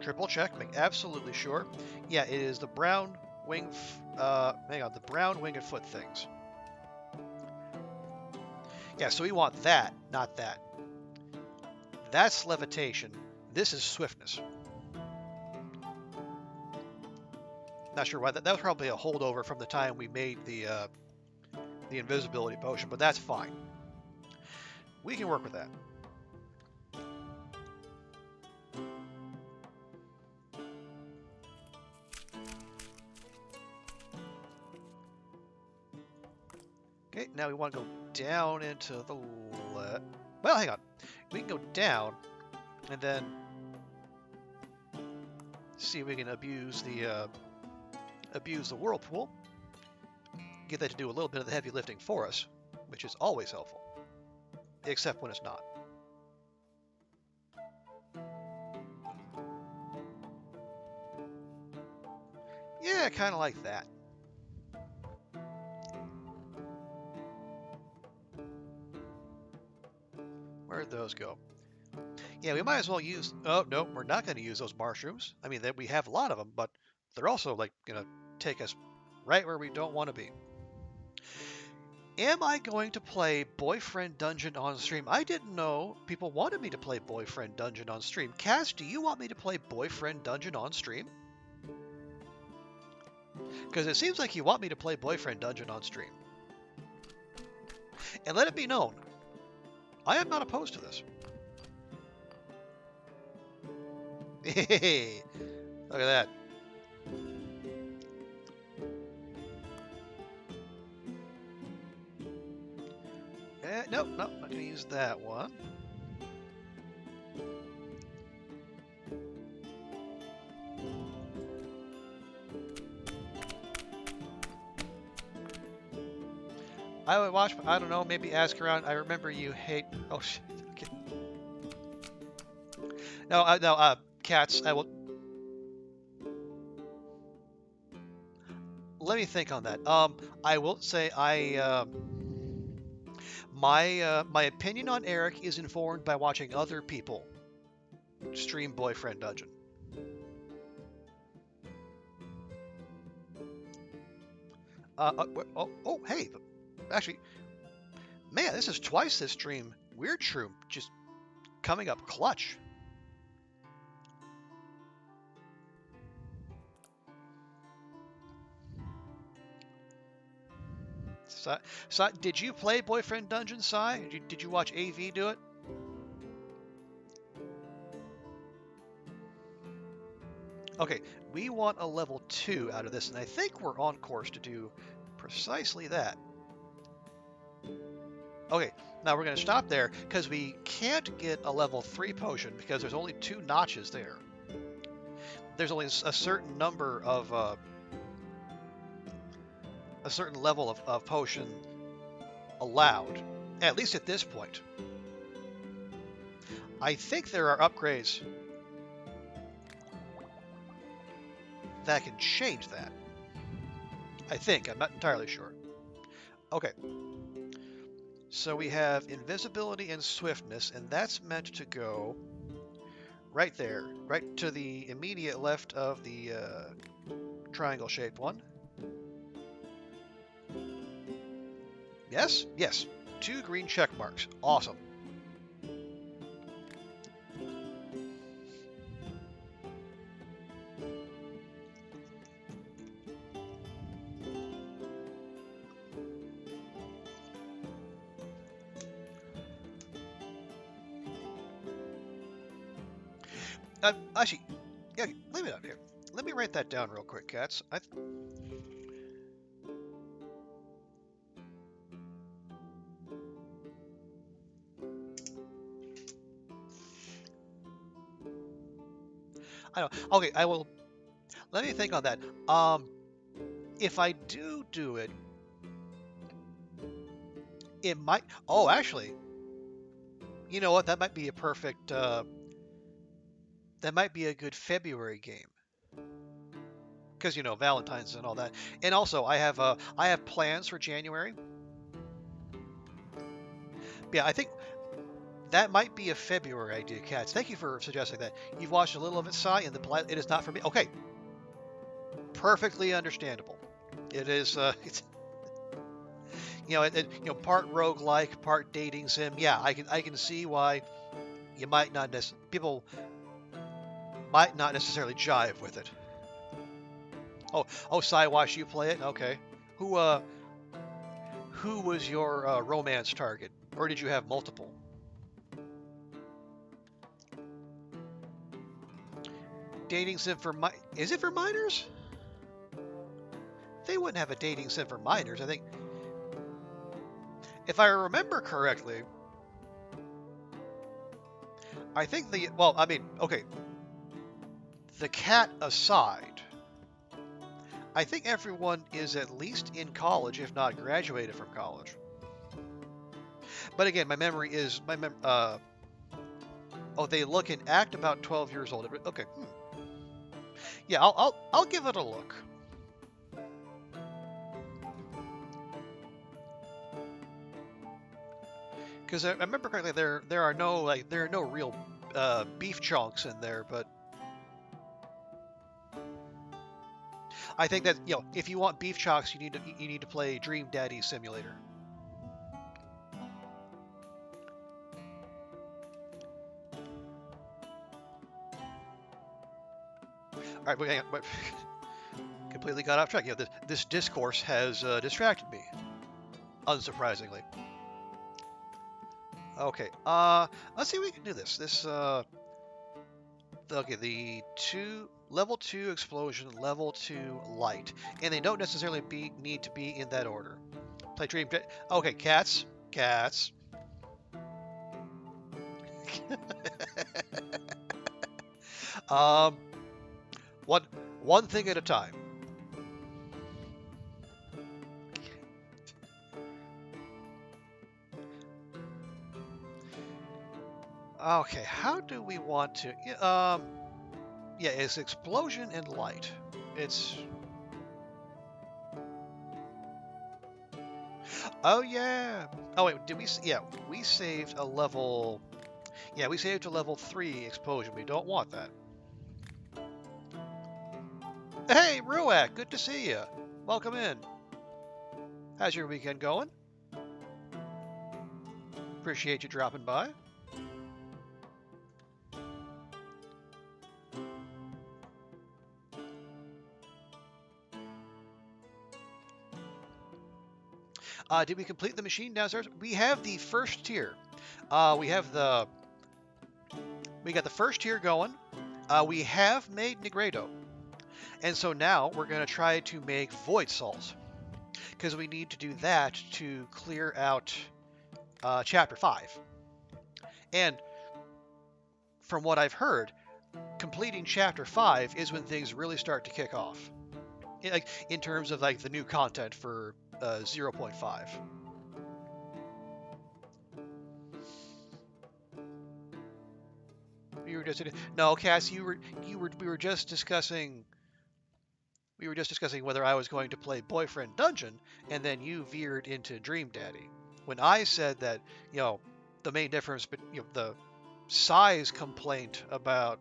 triple check, make absolutely sure. Yeah, it is the brown wing, the brown winged foot things. Yeah, so we want that, not that. That's levitation. This is swiftness. Not sure why. That was probably a holdover from the time we made the invisibility potion, but that's fine. We can work with that. Okay, now we want to go down into the left. Well, hang on. We can go down and then see if we can abuse the whirlpool. Get that to do a little bit of the heavy lifting for us, which is always helpful, except when it's not. Yeah, kind of like that. Where'd those go? Yeah, we might as well use... Oh, no, we're not going to use those mushrooms. I mean, we have a lot of them, but they're also, like, going to take us right where we don't want to be. Am I going to play Boyfriend Dungeon on stream? I didn't know people wanted me to play Boyfriend Dungeon on stream. Cass, do you want me to play Boyfriend Dungeon on stream? Because it seems like you want me to play Boyfriend Dungeon on stream. And let it be known, I am not opposed to this. Hey, look at that. Nope, nope, not gonna use that one. I would watch, I don't know, maybe ask around. I remember you hate. Oh, shit. Okay. No, no, cats. I will. Let me think on that. I will say my opinion on Eric is informed by watching other people stream Boyfriend Dungeon. Oh, hey, actually, man, this is twice this stream. Weird Shroom just coming up clutch. Did you play Boyfriend Dungeon, Sai? Did you watch AV do it? Okay, we want a level 2 out of this, and I think we're on course to do precisely that. Okay, now we're going to stop there because we can't get a level 3 potion because there's only 2 notches there. There's only a certain number of a certain level of potion allowed, at least at this point. I think there are upgrades that can change that. I think, I'm not entirely sure. Okay. So we have invisibility and swiftness, and that's meant to go right there, right to the immediate left of the triangle-shaped one. Yes? Yes. 2 green check marks. Awesome. Actually, yeah, leave it out here. Let me write that down real quick, cats. I don't. Okay, I will. Let me think on that. If I do it, it might. Oh, actually, you know what? That might be a perfect. That might be a good February game. Because you know Valentine's and all that, and also I have plans for January. Yeah, I think that might be a February idea, Cats. Thank you for suggesting that. You've watched a little of it, Sai, and it is not for me. Okay, perfectly understandable. It is. It's part roguelike, part dating sim. Yeah, I can see why you might not people might not necessarily jive with it. Oh, Sai watched you play it. Okay, who was your romance target, or did you have multiple? Dating sim for is it for minors? They wouldn't have a dating sim for minors. I think, if I remember correctly, I think okay, the cat aside, I think everyone is at least in college, if not graduated from college. But again, my memory is oh, they look and act about 12 years old. Okay. Yeah, I'll give it a look. Because I remember correctly, there are no real beef chunks in there, but I think that if you want beef chunks, you need to play Dream Daddy Simulator. All right, hang on. Completely got off track. This discourse has distracted me, unsurprisingly. Okay, let's see if we can do this. Okay, the level 2 explosion, level 2 light, and they don't necessarily need to be in that order. Play Dream. Okay, cats. um, one one thing at a time. Okay, how do we want to? Yeah, it's explosion and light. It's. Oh yeah. Oh wait, did we? Yeah, we saved a level. Yeah, we saved a level 3 explosion. We don't want that. Hey, Ruak, good to see you. Welcome in. How's your weekend going? Appreciate you dropping by. Did we complete the machine downstairs? We have the first tier. We have the. We got the first tier going. We have made Negredo. And so now we're going to try to make Void Salt. Because we need to do that to clear out Chapter 5. And from what I've heard, completing Chapter 5 is when things really start to kick off. In terms of like the new content for 0.5. We were just no, Cass. We were just discussing. We were just discussing whether I was going to play Boyfriend Dungeon, and then you veered into Dream Daddy. When I said that, the main difference, but the size complaint about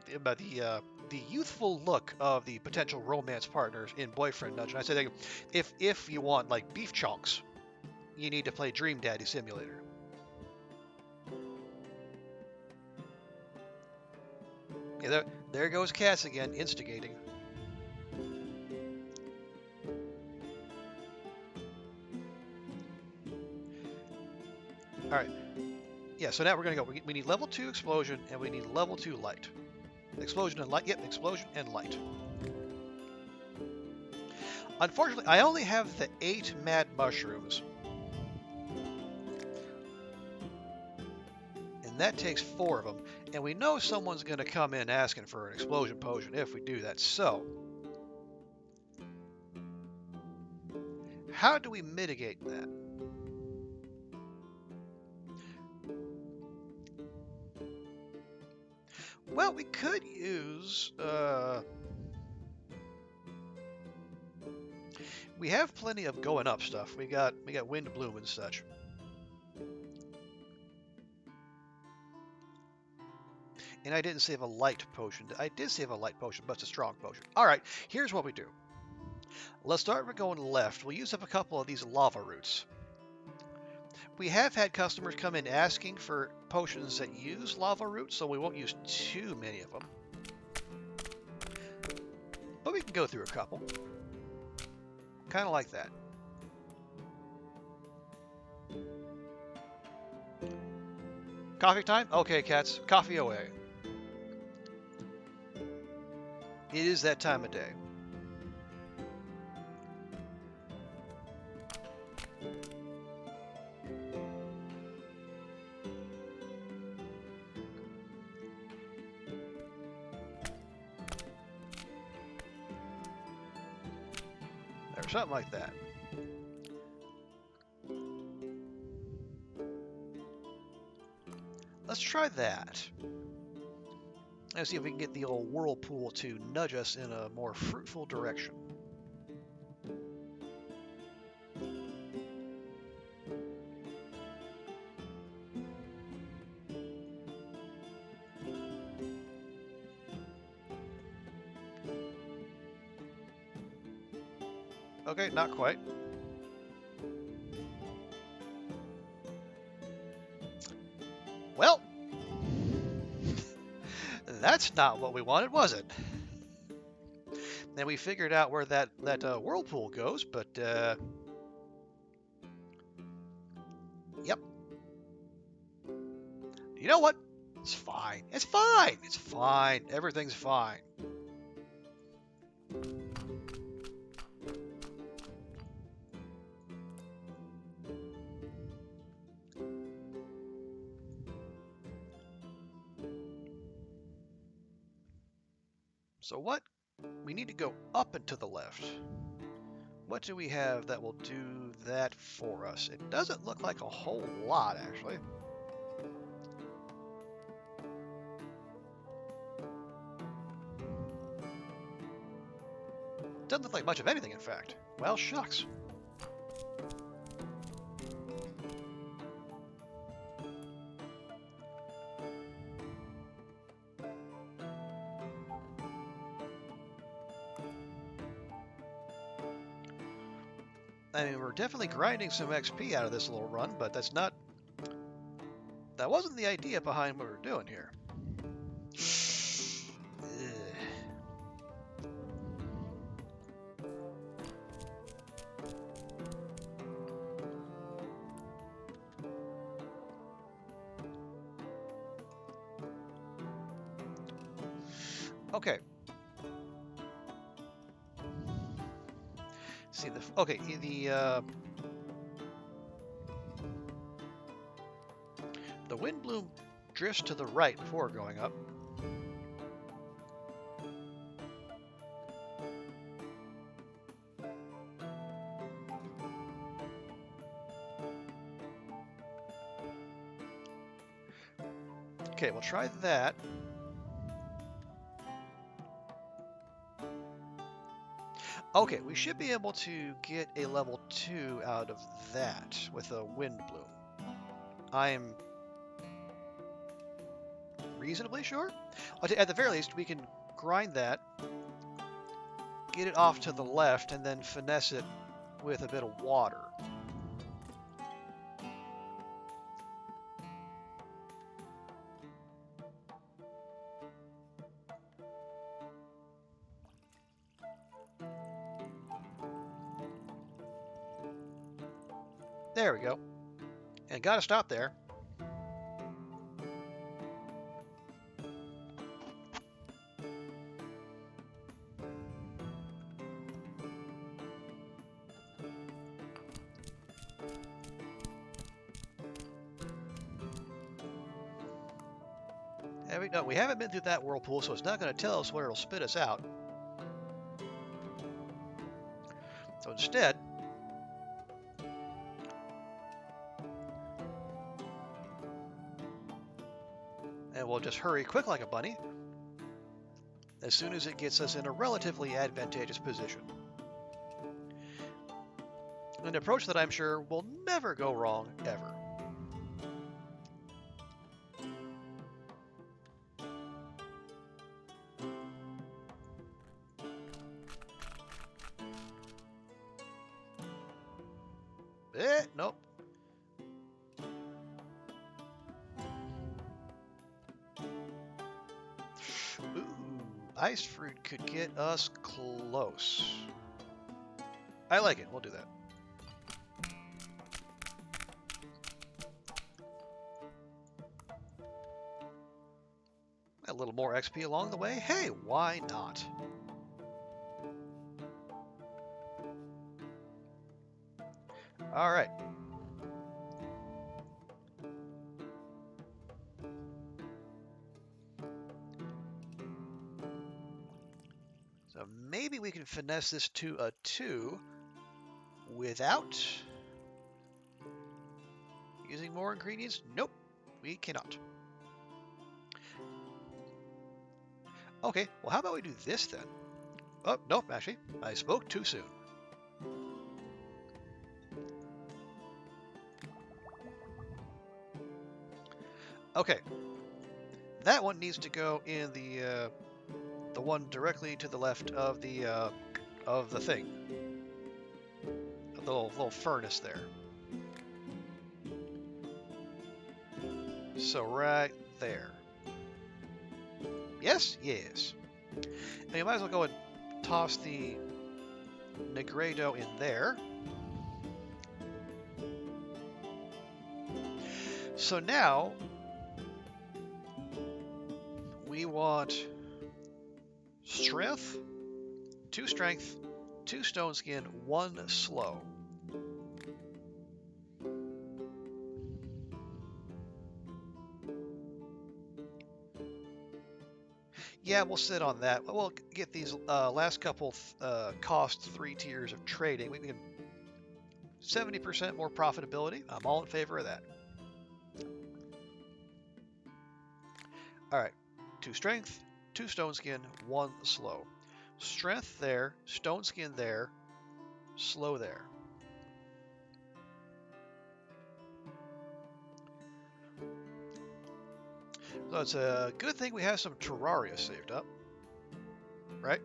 the youthful look of the potential romance partners in Boyfriend Dungeon. I said that if you want like beef chunks, you need to play Dream Daddy Simulator. Yeah, there goes Cass again, instigating. All right. Yeah, so now we're going to go. We need level 2 explosion, and we need level 2 light. Explosion and light. Yep, explosion and light. Unfortunately, I only have the 8 mad mushrooms. And that takes 4 of them. And we know someone's going to come in asking for an explosion potion if we do that. So, how do we mitigate that? Well, we could use... we have plenty of going up stuff. We got wind bloom and such. And I didn't save a light potion. I did save a light potion, but it's a strong potion. All right, here's what we do. Let's start with going left. We'll use up a couple of these lava roots. We have had customers come in asking for potions that use lava roots, so we won't use too many of them. But we can go through a couple. Kind of like that. Coffee time? Okay, cats. Coffee away. It is that time of day. Or something like that. Let's try that. Let's see if we can get the old whirlpool to nudge us in a more fruitful direction. Okay, not quite. Well, that's not what we wanted, was it? Then we figured out where that whirlpool goes, but yep. You know what? It's fine. It's fine. It's fine. Everything's fine. So what? We need to go up and to the left. What do we have that will do that for us? It doesn't look like a whole lot, actually. Doesn't look like much of anything, in fact. Well, shucks. I mean, we're definitely grinding some XP out of this little run, but that's not... That wasn't the idea behind what we're doing here. Okay. See the... Okay, the wind bloom drifts to the right before going up. Okay, we'll try that. Okay, we should be able to get a level 2 out of that with a wind bloom. I'm reasonably sure. At the very least, we can grind that, get it off to the left, and then finesse it with a bit of water. There we go. And gotta stop there. No, we haven't been through that whirlpool, so it's not going to tell us where it'll spit us out. So instead, and we'll just hurry quick like a bunny as soon as it gets us in a relatively advantageous position. An approach that I'm sure will never go wrong, ever. Nope. Ooh, ice fruit could get us close. I like it. We'll do that. A little more XP along the way. Hey, why not? All right. So maybe we can finesse this to a 2 without using more ingredients. Nope, we cannot. Okay, well, how about we do this then? Oh, nope, actually, I spoke too soon. Okay, that one needs to go in the one directly to the left of the thing, the little furnace there. So right there. Yes, yes. And you might as well go and toss the Negredo in there. So now we want strength, 2 strength, 2 stone skin, 1 slow. Yeah, we'll sit on that. We'll get these last couple cost 3 tiers of trading. We can 70% more profitability. I'm all in favor of that. All right, 2 strength, 2 stone skin, 1 slow. Strength there, stone skin there, slow there. So it's a good thing we have some Terraria saved up, right?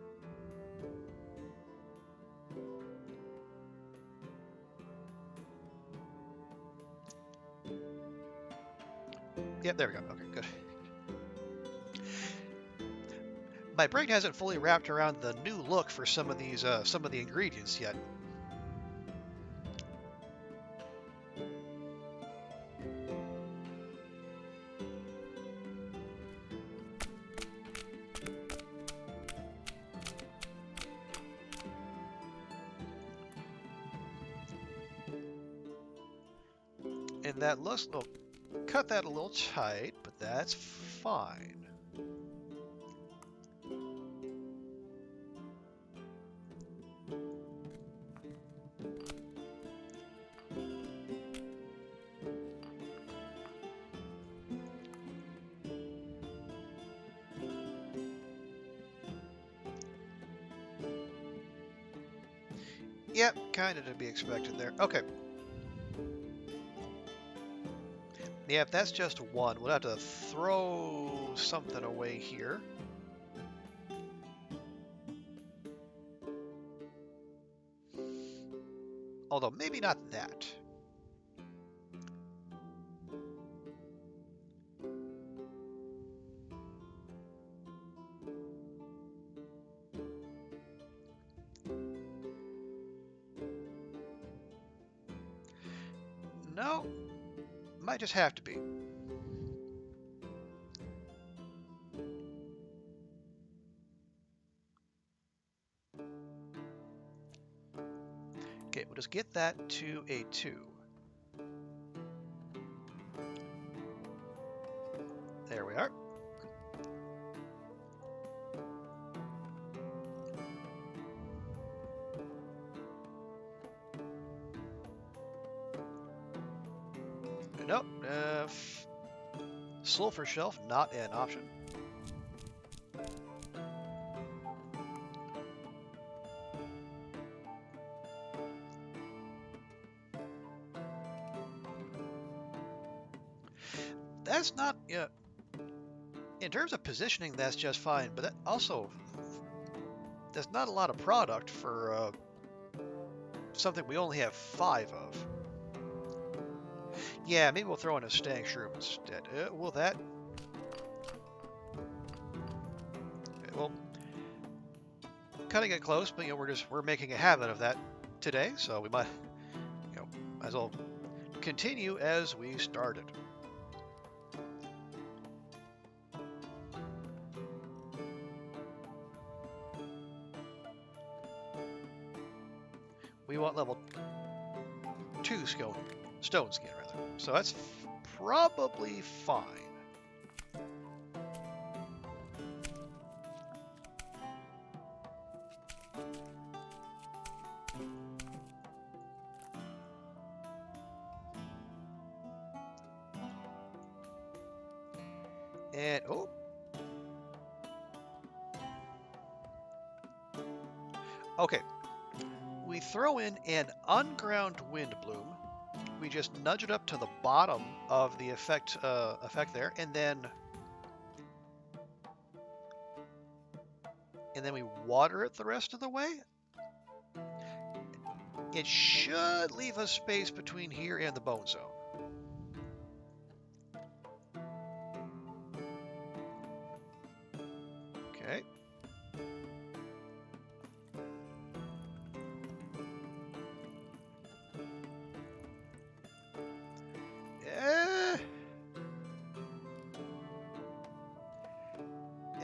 Yep, there we go. Okay, good. My brain hasn't fully wrapped around the new look for some of the ingredients yet. And that looks, we'll cut that a little tight, but that's fine. Yep, kind of to be expected there. Okay. Yep, that's just 1. We'll have to throw something away here. Although, maybe not that. No, might just have to be. Okay, we'll just get that to a 2. There we are. Nope. Sulfur shelf, not an option. That's not, in terms of positioning, that's just fine, but that also, there's not a lot of product for something we only have 5 of. Yeah, maybe we'll throw in a stang shroom instead. Will that? Okay, well, cutting it close, but we're making a habit of that today, so we might, might as well continue as we started. We want level 2 stone skin rather. So that's probably fine. And oh. Okay. We throw in an unground wind bloom. We just nudge it up to the bottom of the effect there, and then we water it the rest of the way. It should leave a space between here and the bone zone. Okay.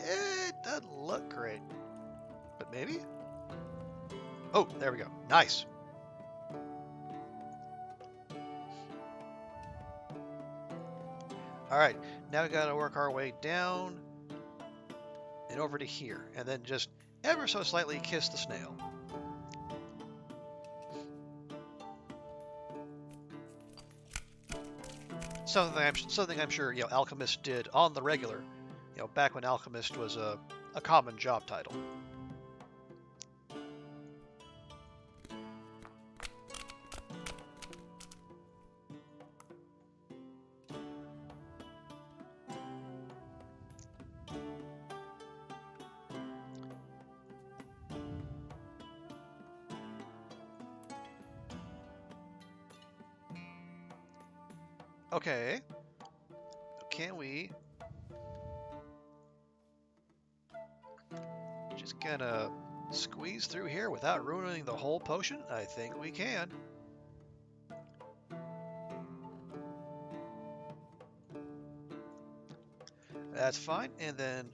It doesn't look great, but maybe. Oh, there we go. Nice. All right, now we got to work our way down and over to here, and then just ever so slightly kiss the snail. Something I'm sure Alchemist did on the regular, back when Alchemist was a common job title. Okay, can we just gonna squeeze through here without ruining the whole potion? I think we can. That's fine, and then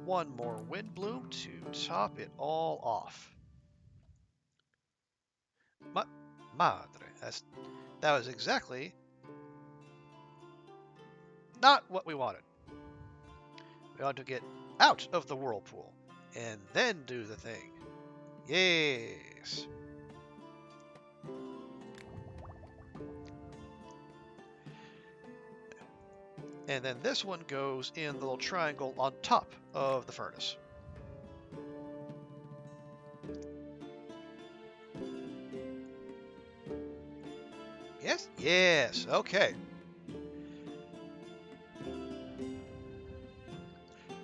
one more wind bloom to top it all off. Madre, that was exactly not what we wanted. We want to get out of the whirlpool and then do the thing. Yes. And then this one goes in the little triangle on top of the furnace. Yes? Yes. Okay.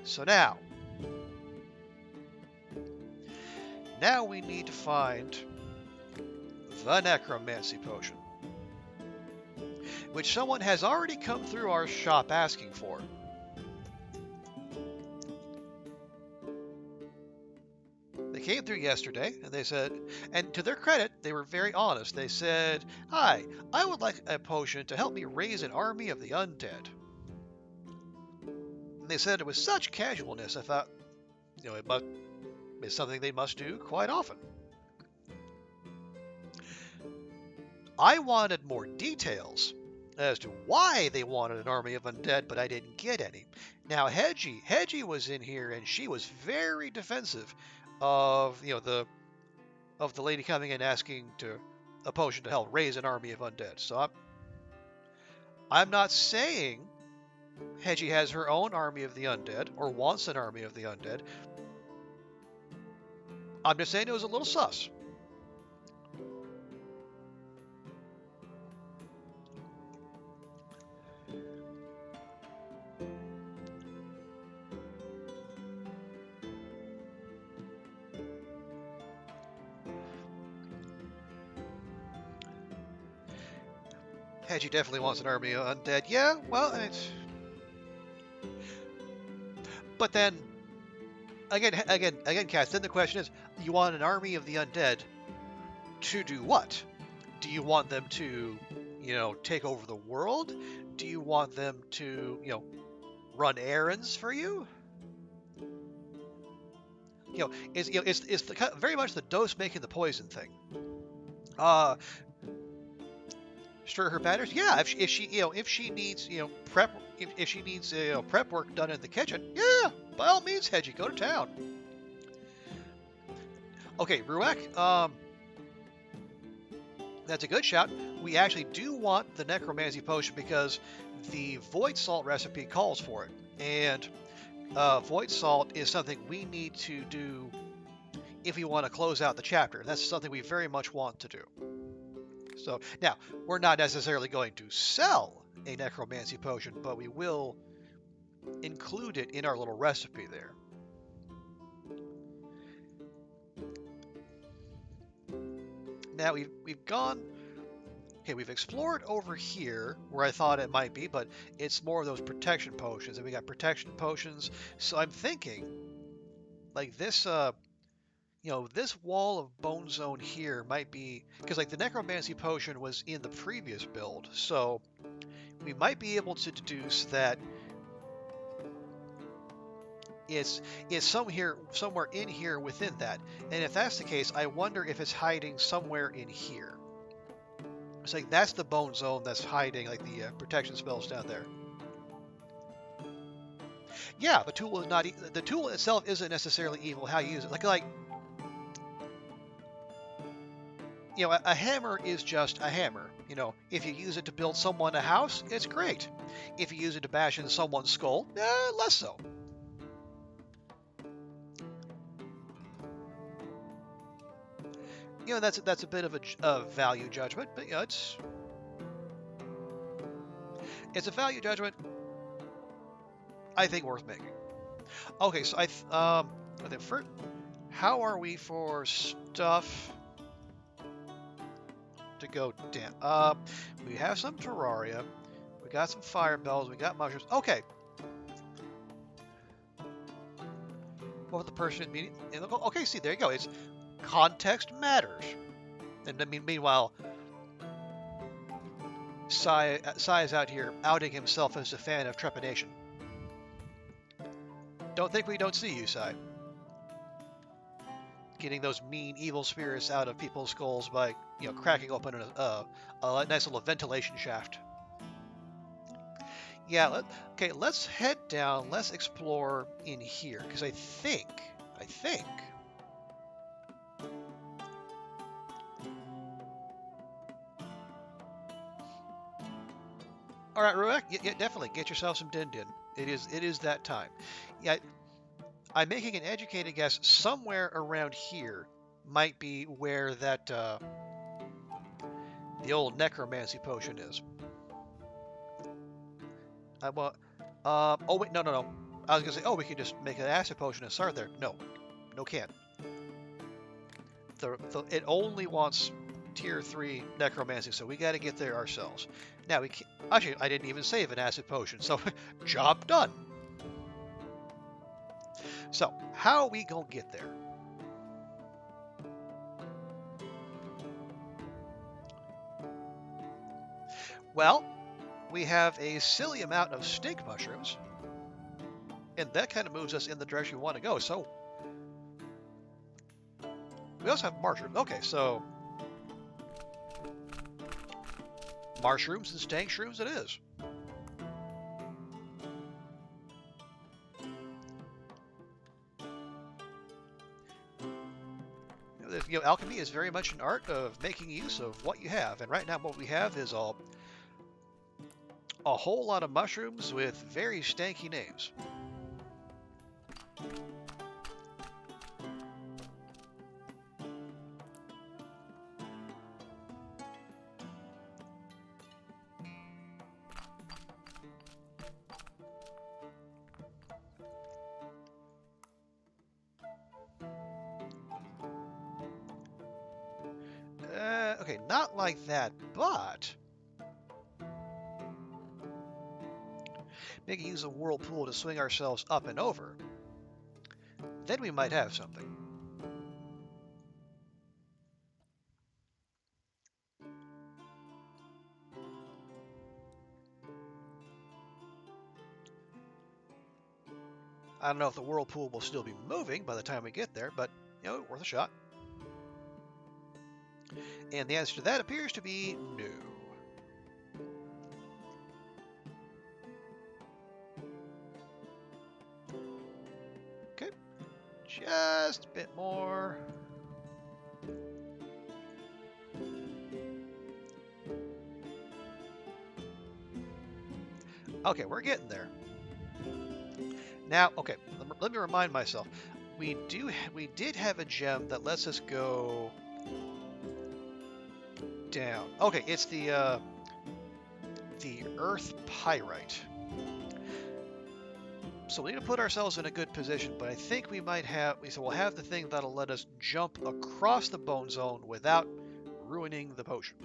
So now we need to find the necromancy potion, which someone has already come through our shop asking for. They came through yesterday, and they said, and to their credit, they were very honest. They said, "Hi, I would like a potion to help me raise an army of the undead." And they said it with such casualness, I thought, it's something they must do quite often. I wanted more details as to why they wanted an army of undead, but I didn't get any. Now, Hedgie was in here, and she was very defensive of the lady coming in asking to a potion to help raise an army of undead. So I'm not saying Hedgie has her own army of the undead or wants an army of the undead. I'm just saying it was a little sus. Hedgie definitely wants an army of undead. Yeah, well, but then again, Cass. Then the question is, you want an army of the undead to do what? Do you want them to, take over the world? Do you want them to, run errands for you? It's very much the dose making the poison thing. Stir her batters. Yeah, if she needs prep, if she needs prep work done in the kitchen, yeah, by all means, Hedgie, go to town. Okay, Ruak, that's a good shout. We actually do want the necromancy potion because the void salt recipe calls for it, and void salt is something we need to do if we want to close out the chapter. That's something we very much want to do. So now, we're not necessarily going to sell a necromancy potion, but we will include it in our little recipe there. Now we've gone. Okay, we've explored over here where I thought it might be, but it's more of those protection potions, and we got protection potions. So I'm thinking, like this, this wall of bone zone here might be because like the necromancy potion was in the previous build, so we might be able to deduce that it's somewhere in here within that. And if that's the case, I wonder if it's hiding somewhere in here. It's like that's the bone zone that's hiding like the protection spells down there. Yeah, the tool is not. The tool itself isn't necessarily evil. How you use it, like you know, a hammer is just a hammer. You know, if you use it to build someone a house, it's great. If you use it to bash in someone's skull, less so. You know, that's a bit of a value judgment, but you know, it's a value judgment I think worth making. Okay, so I think first, how are we for stuff to go down? We have some terraria, we got some fire bells, we got mushrooms. Okay, what the person meaning? Okay, see, there you go. It's context matters. And I mean, meanwhile, Sai is out here outing himself as a fan of trepidation. Don't think we don't see you, Sai. Getting those mean, evil spirits out of people's skulls by, you know, cracking open a nice little ventilation shaft. Yeah, okay, let's head down. Let's explore in here, because I think. All right, Ruek, yeah, definitely get yourself some din din. It is that time. Yeah, I'm making an educated guess. Somewhere around here might be where that the old necromancy potion is. Well, oh wait, no. I was gonna say, oh, we can just make an acid potion and start there. No, can't. It only wants tier 3 necromancy, so we got to get there ourselves. Now we can't, actually, I didn't even save an acid potion, so job done. So how are we gonna get there? Well, we have a silly amount of stink mushrooms, and that kind of moves us in the direction we want to go. So we also have mushrooms. Okay, so mushrooms and stank shrooms it is. You know, alchemy is very much an art of making use of what you have, and right now what we have is a whole lot of mushrooms with very stanky names. Okay, not like that, but maybe use a whirlpool to swing ourselves up and over. Then we might have something. I don't know if the whirlpool will still be moving by the time we get there, but, you know, worth a shot. And the answer to that appears to be no. Okay, just a bit more. Okay, we're getting there. Now, okay, let me remind myself. We did have a gem that lets us go down. Okay, it's the earth pyrite. So we need to put ourselves in a good position, but I think we might have, so we'll have the thing that'll let us jump across the bone zone without ruining the potion.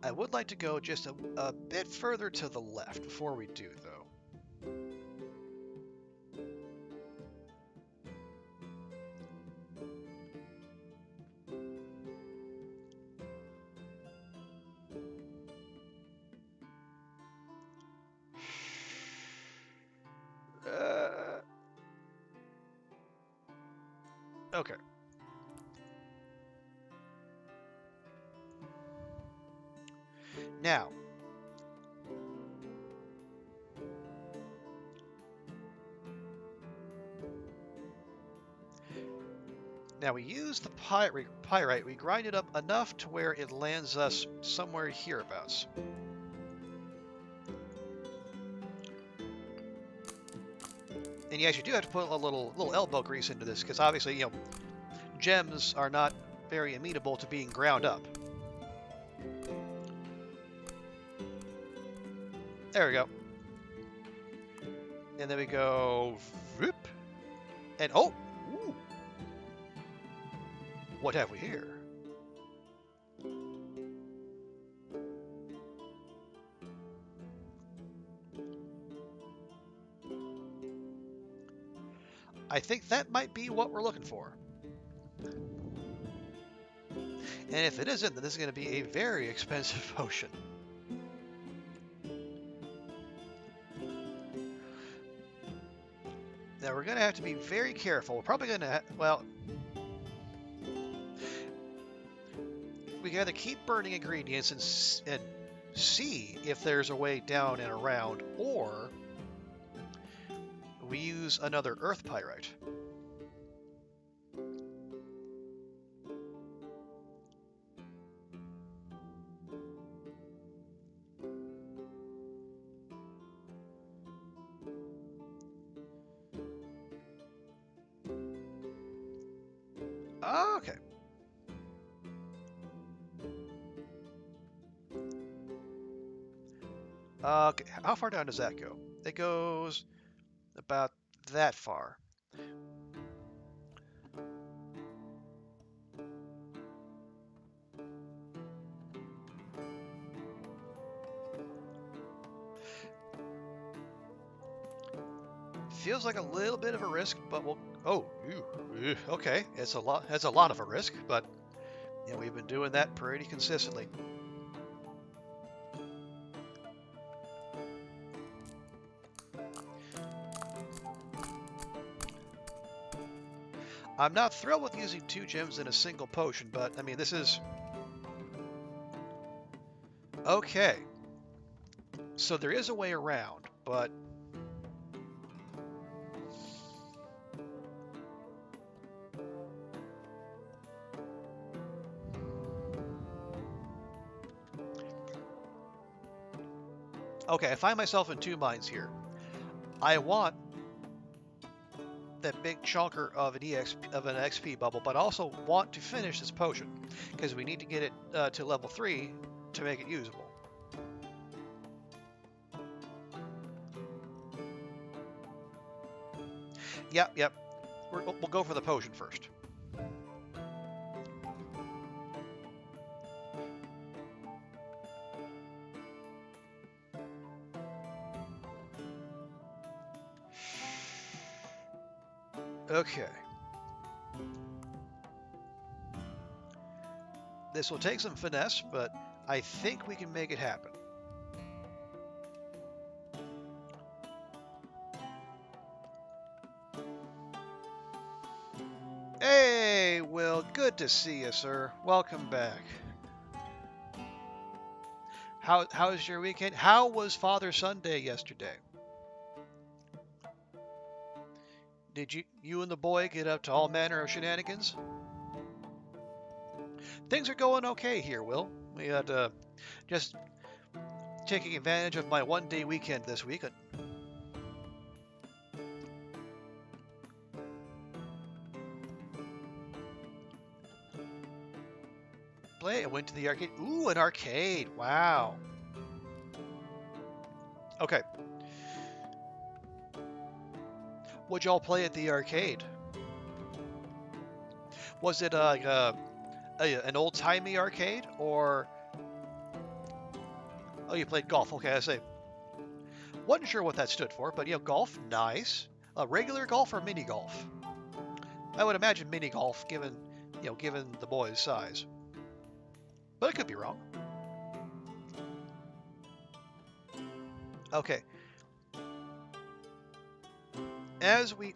I would like to go just a bit further to the left before we do, though. Okay. Now, Now we use the pyrite. We grind it up enough to where it lands us somewhere hereabouts. And yes, you do have to put a little elbow grease into this because obviously, you know, gems are not very amenable to being ground up. There we go. And then we go, whoop, and oh, ooh, what have we here? I think that might be what we're looking for. And if it isn't, then this is going to be a very expensive potion. Now we're going to have to be very careful. We're probably going to, well, we got to keep burning ingredients and see if there's a way down and around, or we use another earth pyrite. Okay. Okay, how far down does that go? It goes about that far. Feels like a little bit of a risk, but we'll. Oh, okay. It's a lot. It's a lot of a risk, but you know, we've been doing that pretty consistently. I'm not thrilled with using 2 gems in a single potion, but I mean, this is okay. So there is a way around, but okay, I find myself in 2 minds here. I want that big chunker of an XP bubble, but I also want to finish this potion because we need to get it to level 3 to make it usable. Yep. We'll go for the potion first. Okay. This will take some finesse, but I think we can make it happen. Hey, Will, good to see you, sir. Welcome back. How's your weekend? How was Father Sunday yesterday? Did you and the boy get up to all manner of shenanigans? Things are going okay here, Will. We had just taking advantage of my 1-day weekend this week. I went to the arcade. Ooh, an arcade. Wow. Okay. What'd y'all play at the arcade? Was it an old-timey arcade, or... Oh, you played golf. Okay, I say. Wasn't sure what that stood for, but, you know, golf, nice. Regular golf or mini golf? I would imagine mini golf, given the boy's size. But I could be wrong. Okay. As we're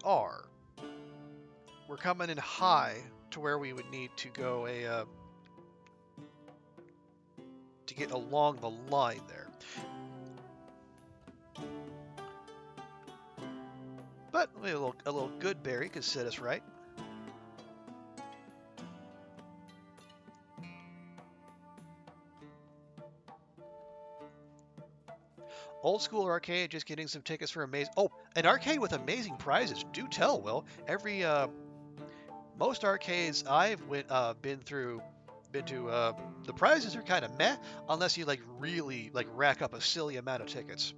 coming in high to where we would need to go to get along the line there. But a little good berry could set us right. Old school arcade, just getting some tickets for amazing. Oh, an arcade with amazing prizes. Do tell, Will. Every most arcades been to, the prizes are kind of meh, unless you like really like rack up a silly amount of tickets.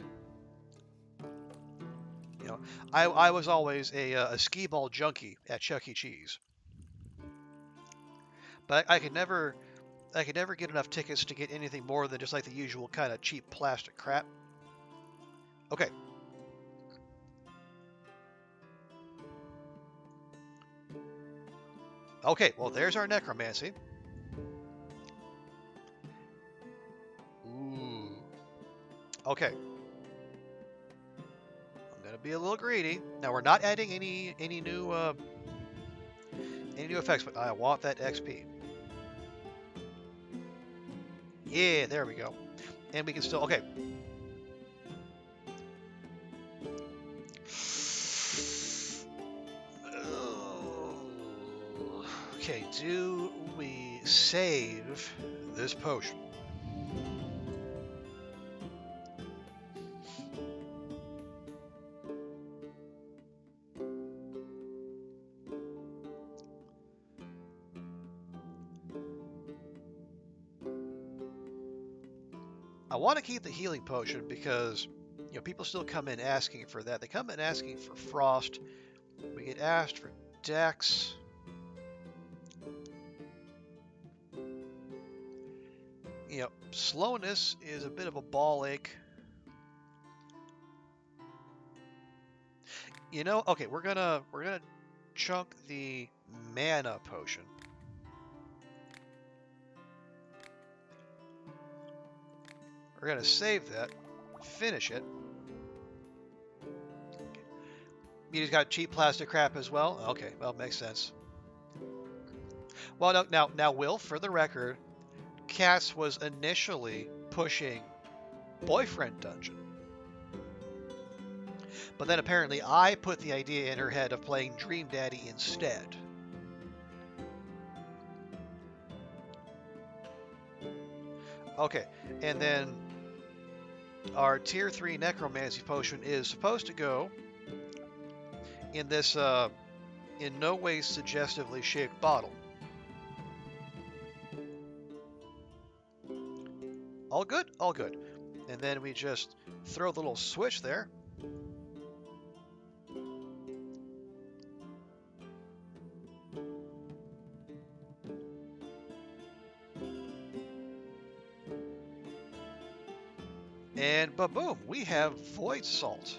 You know, I was always a skee ball junkie at Chuck E. Cheese, but I could never get enough tickets to get anything more than just like the usual kind of cheap plastic crap. Okay. Okay, well, there's our necromancy. Ooh. Okay. I'm gonna be a little greedy. Now we're not adding any new effects, but I want that XP. Yeah, there we go. And we can still okay. Okay, do we save this potion? I want to keep the healing potion because people still come in asking for that. They come in asking for frost. We get asked for dex. Slowness is a bit of a ball ache. Okay, we're gonna chunk the mana potion. We're gonna save that, finish it. He's got cheap plastic crap as well. Okay, well, makes sense. Well, now, Will, for the record, Cass was initially pushing Boyfriend Dungeon. But then apparently I put the idea in her head of playing Dream Daddy instead. Okay, and then our Tier 3 Necromancy Potion is supposed to go in this, in no way suggestively shaped bottle. All good? All good. And then we just throw the little switch there. And ba-boom, we have Void Salt.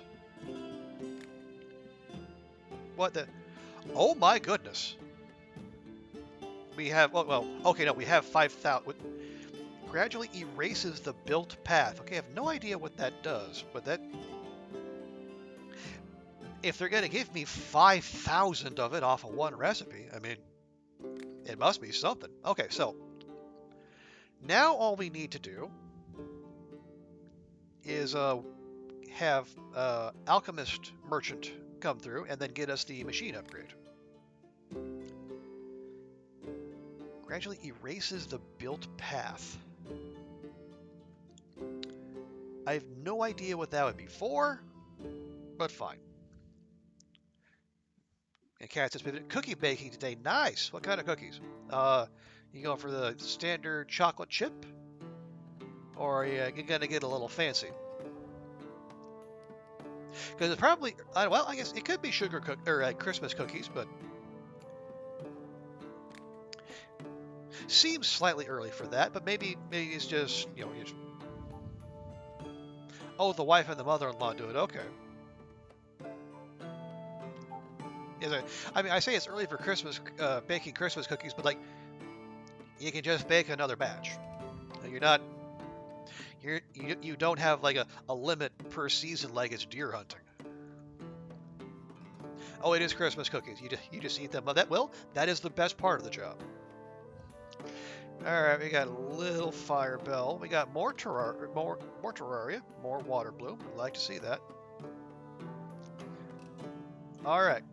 What the? Oh my goodness. We have, well, okay, no, we have 5,000. Gradually erases the built path. Okay, I have no idea what that does, but that... If they're going to give me 5,000 of it off of one recipe, I mean, it must be something. Okay, so now all we need to do is have alchemist merchant come through and then get us the machine upgrade. Gradually erases the built path. I have no idea what that would be for, but fine. And Kat says, cookie baking today. Nice. What kind of cookies? You going for the standard chocolate chip? Or are you going to get a little fancy? Because it's probably, well, I guess it could be sugar or Christmas cookies, but seems slightly early for that. But maybe it's just, oh, the wife and the mother-in-law do it. Okay. I mean, I say it's early for Christmas, baking Christmas cookies, but like, you can just bake another batch. You're not, you don't have like a limit per season like it's deer hunting. Oh, it is Christmas cookies. You just eat them. That is the best part of the job. All right, we got a little fire bell. We got more terraria, more water bloom. I'd like to see that. All right.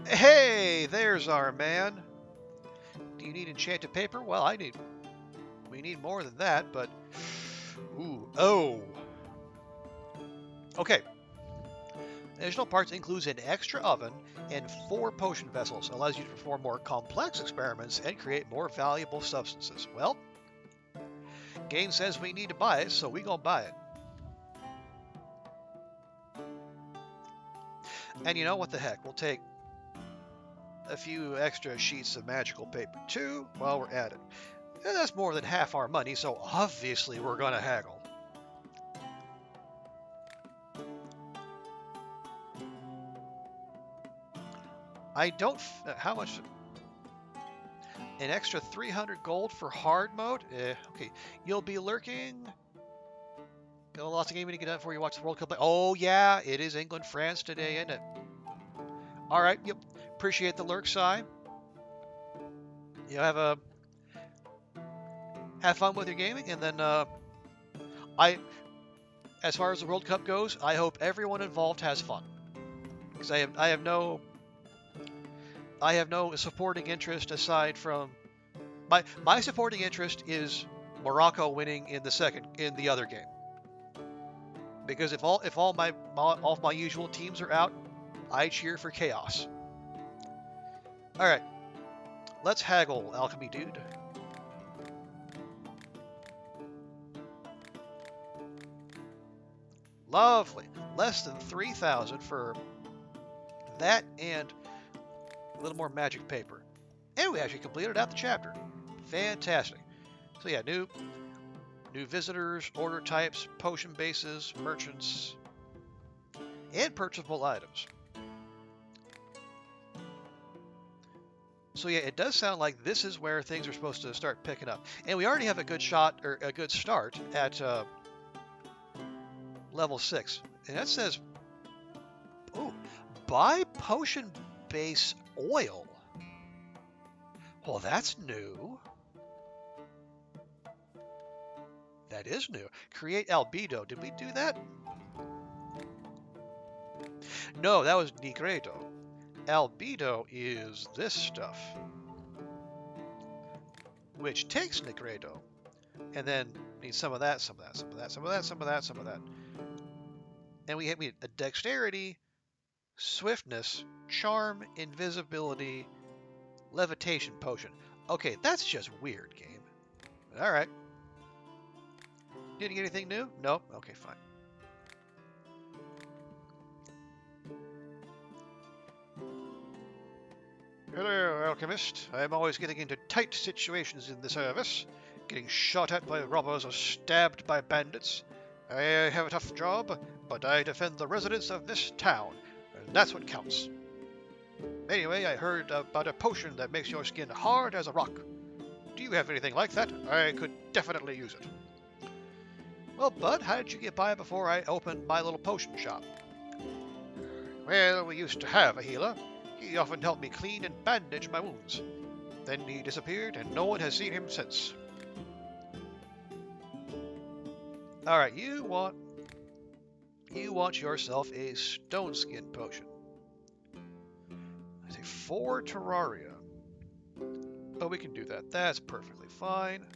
Hey, there's our man. Do you need enchanted paper? Well, we need more than that, but... Ooh, oh. Okay. Additional parts includes an extra oven and 4 potion vessels. Allows you to perform more complex experiments and create more valuable substances. Well, game says we need to buy it, so we gonna buy it. And you know what the heck? We'll take a few extra sheets of magical paper too while we're at it. And that's more than half our money, so obviously we're gonna haggle. I don't... how much? An extra 300 gold for hard mode? Okay. You'll be lurking. Got lots of gaming to get done before you watch the World Cup. Oh, yeah. It is England-France today, isn't it? All right. Yep. Appreciate the lurk, Si. You have fun with your gaming, and then as far as the World Cup goes, I hope everyone involved has fun, because I have no supporting interest aside from my supporting interest is Morocco winning in the other game. Because if all my usual teams are out, I cheer for chaos. All right, let's haggle, alchemy dude. Lovely, less than 3,000 for that and a little more magic paper. And we actually completed out the chapter. Fantastic. So yeah, new visitors, order types, potion bases, merchants, and purchasable items. So yeah, it does sound like this is where things are supposed to start picking up. And we already have a good shot, or a good start at level 6. And that says, oh, buy potion base oil. Well, that's new. That is new. Create albedo. Did we do that? No, that was Negredo. Albedo is this stuff, which takes Negredo, and then needs some of that, some of that, some of that, some of that, some of that, some of that. And we have a dexterity, swiftness, charm, invisibility, levitation potion. Okay, that's just weird, game. All right. Didn't get anything new? Nope. Okay, fine. Hello, alchemist. I'm always getting into tight situations in the service. Getting shot at by robbers or stabbed by bandits. I have a tough job, but I defend the residents of this town, and that's what counts. Anyway, I heard about a potion that makes your skin hard as a rock. Do you have anything like that? I could definitely use it. Well, bud, how did you get by before I opened my little potion shop? Well, we used to have a healer. He often helped me clean and bandage my wounds. Then he disappeared, and no one has seen him since. Alright, you want yourself a stone skin potion. I say 4 terraria. But we can do that. That's perfectly fine.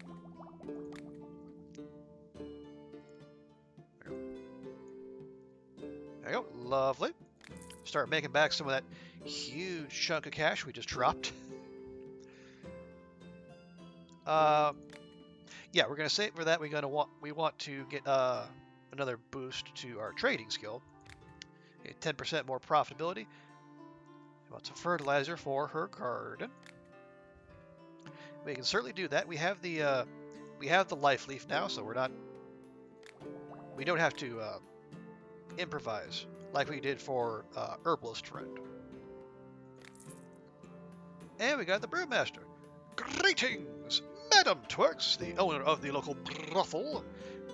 There you go. Lovely. Start making back some of that huge chunk of cash we just dropped. Yeah, we're gonna save for that. We want to get another boost to our trading skill. Get 10% more profitability. We want some fertilizer for her garden. We can certainly do that. We have the life leaf now, so we don't have to improvise like we did for herbalist friend. And we got the brewmaster. Greetings! Madam Twerks, the owner of the local brothel,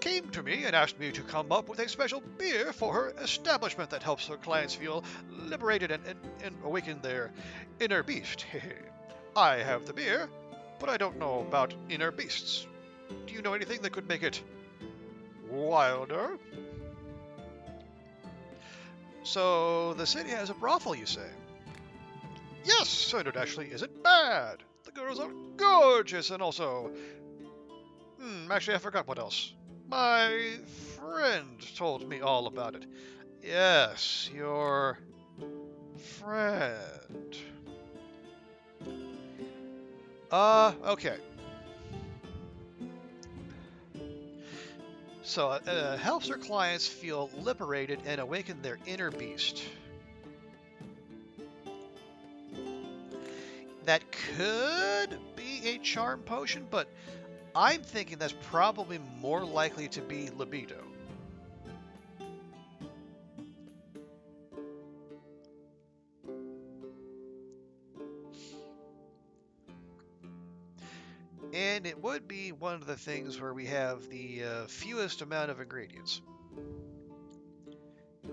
came to me and asked me to come up with a special beer for her establishment that helps her clients feel liberated and awaken their inner beast. I have the beer, but I don't know about inner beasts. Do you know anything that could make it wilder? So, the city has a brothel, you say? Yes, and it actually isn't bad. The girls are gorgeous and also Actually, I forgot what else. My friend told me all about it. Yes, your friend. Okay. So, helps her clients feel liberated and awaken their inner beast. That could be a charm potion, but I'm thinking that's probably more likely to be libido. And it would be one of the things where we have the fewest amount of ingredients.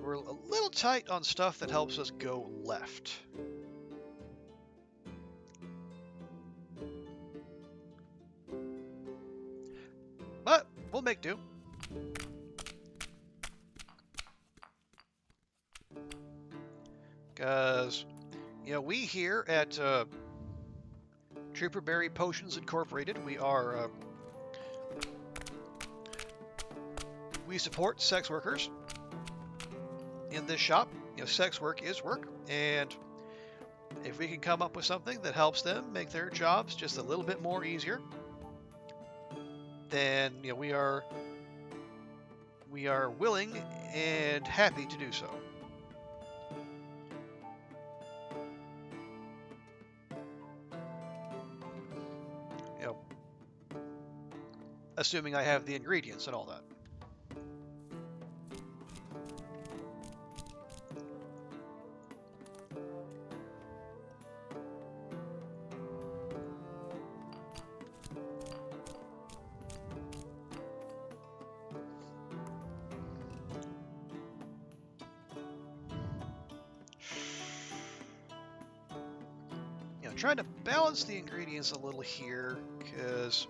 We're a little tight on stuff that helps us go left. But we'll make do. Because, we here at Trooperberry Potions Incorporated, we support sex workers in this shop. Sex work is work, and if we can come up with something that helps them make their jobs just a little bit more easier, then we are willing and happy to do so. Assuming I have the ingredients and all that. Trying to balance the ingredients a little here, because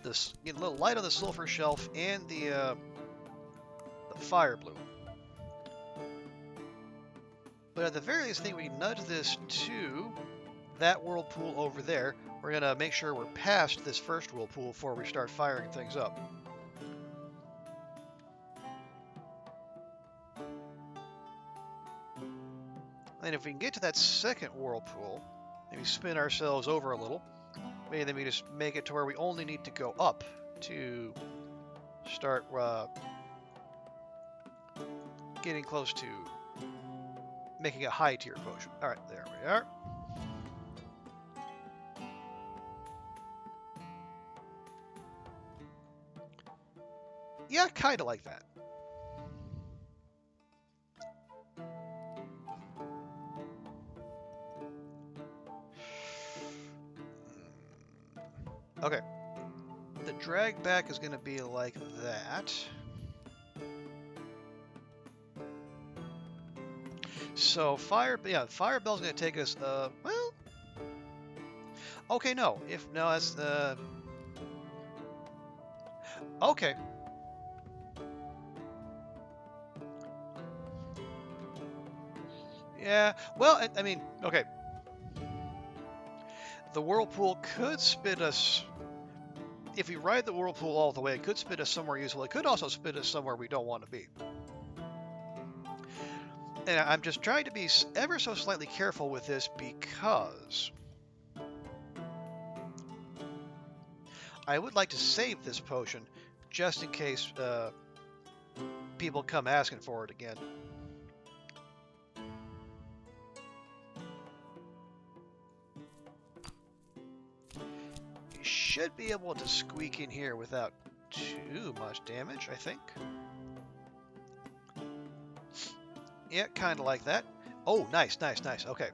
this getting a little light on the sulfur shelf and the fire blue. But at the very least, I think we can nudge this to that whirlpool over there. We're gonna make sure we're past this first whirlpool before we start firing things up. And if we can get to that second whirlpool, maybe spin ourselves over a little, maybe then we just make it to where we only need to go up to start getting close to making a high tier potion. All right, there we are. Yeah, kind of like that. Okay. The drag back is going to be like that. So Firebell's going to take us, well, okay, no. That's, okay. Yeah, well, I mean, okay. The whirlpool could spit us, if we ride the whirlpool all the way, it could spit us somewhere useful. It could also spit us somewhere we don't want to be. And I'm just trying to be ever so slightly careful with this because I would like to save this potion just in case people come asking for it again. You should be able to squeak in here without too much damage, I think. Yeah, kind of like that. Oh, nice, nice, nice. Okay.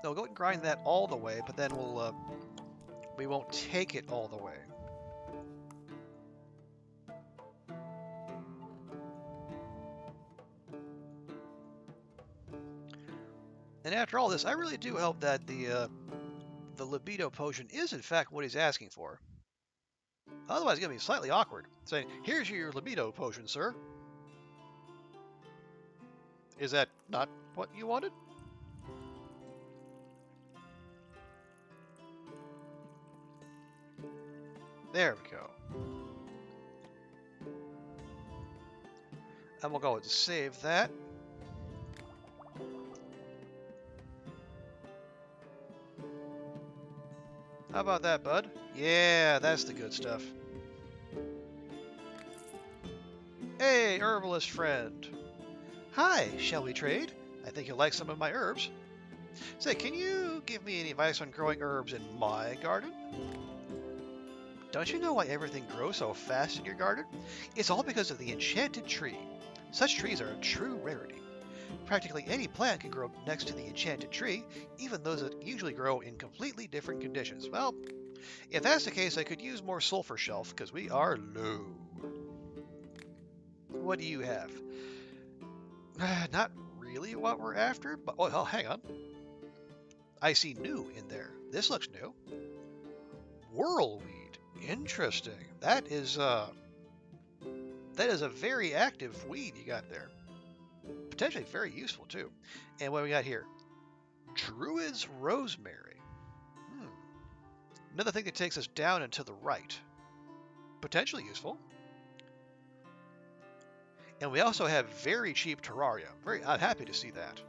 No, go and grind that all the way, but then we won't take it all the way. And after all this, I really do hope that the libido potion is in fact what he's asking for. Otherwise, it's going to be slightly awkward. Saying, here's your libido potion, sir. Is that not what you wanted? There we go. And we'll go ahead and save that. How about that, bud? Yeah, that's the good stuff. Hey, herbalist friend. Hi, shall we trade? I think you'll like some of my herbs. Say, can you give me any advice on growing herbs in my garden? Don't you know why everything grows so fast in your garden? It's all because of the enchanted tree. Such trees are a true rarity. Practically any plant can grow next to the enchanted tree, even those that usually grow in completely different conditions. Well, if that's the case, I could use more sulfur shelf, because we are low. What do you have? Not really what we're after, but oh, hang on. I see new in there. This looks new. Whirlweed. Interesting. That is a very active weed you got there. Potentially very useful too. And what we got here? Druid's rosemary. Another thing that takes us down and to the right. Potentially useful. And we also have very cheap terraria. I'm happy to see that.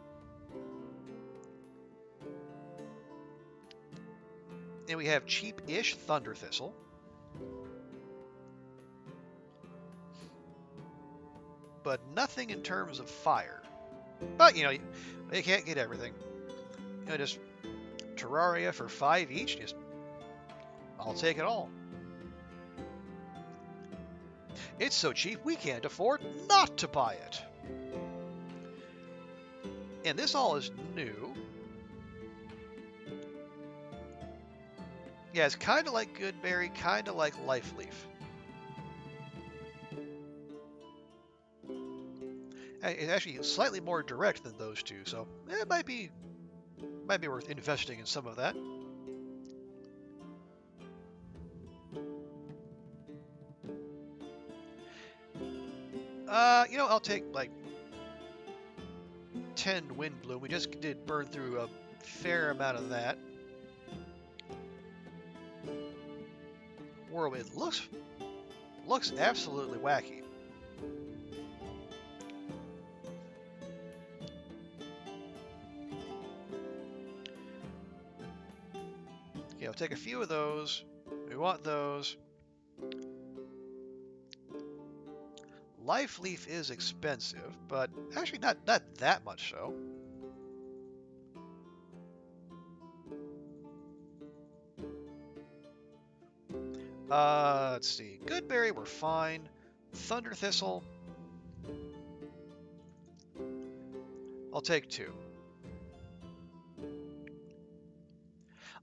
And we have cheap-ish thunder thistle. But nothing in terms of fire. But, you know, you can't get everything. You know, just terraria for 5 each, just I'll take it all. It's so cheap we can't afford not to buy it. And this all is new. Yeah, it's kind of like Goodberry, kind of like Life Leaf. It's actually slightly more direct than those two, so it might be worth investing in some of that. You know, I'll take like 10 wind bloom. We just did burn through a fair amount of that. Whirlwind looks absolutely wacky. Okay, I'll take a few of those. We want those. Life Leaf is expensive, but actually not that much so. Let's see. Goodberry, we're fine. Thunder Thistle, I'll take 2.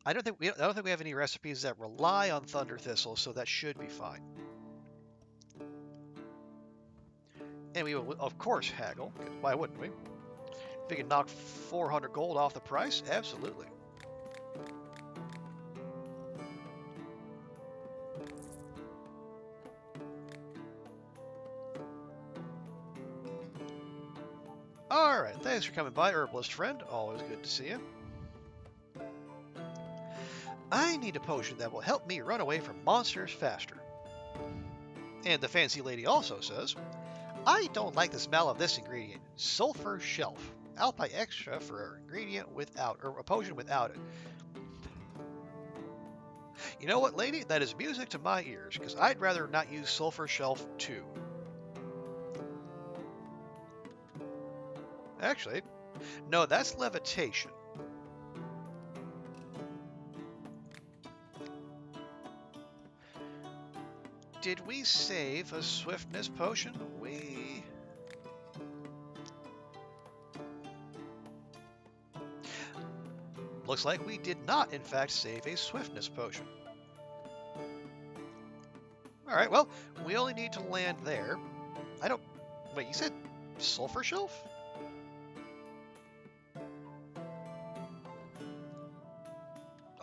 I don't think we have any recipes that rely on Thunder Thistle, so that should be fine. And we will, of course, haggle. Why wouldn't we? If we can knock 400 gold off the price, absolutely. Alright, thanks for coming by, herbalist friend. Always good to see you. I need a potion that will help me run away from monsters faster. And the fancy lady also says, I don't like the smell of this ingredient, sulfur shelf. I'll pay extra for an ingredient without, or a potion without it. You know what, lady? That is music to my ears, because I'd rather not use sulfur shelf too. Actually, no, that's levitation. Did we save a swiftness potion? Looks like we did not, in fact, save a swiftness potion. Alright, well, we only need to land there. Wait, you said sulfur shelf?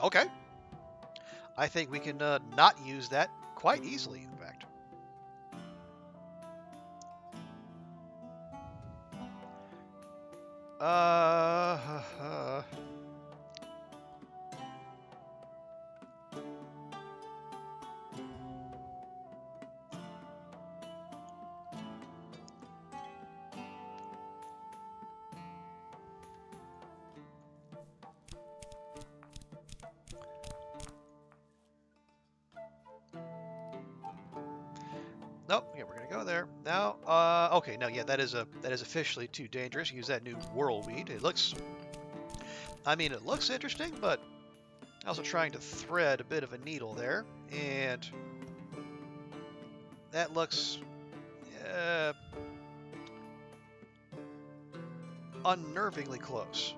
Okay. I think we can not use that quite easily, in fact. Uh, Nope. Okay, we're gonna go there now. Okay. No, yeah, that is officially too dangerous. Use that new whirlweed. It looks. I mean, it looks interesting, but also trying to thread a bit of a needle there, and that looks uh, unnervingly close.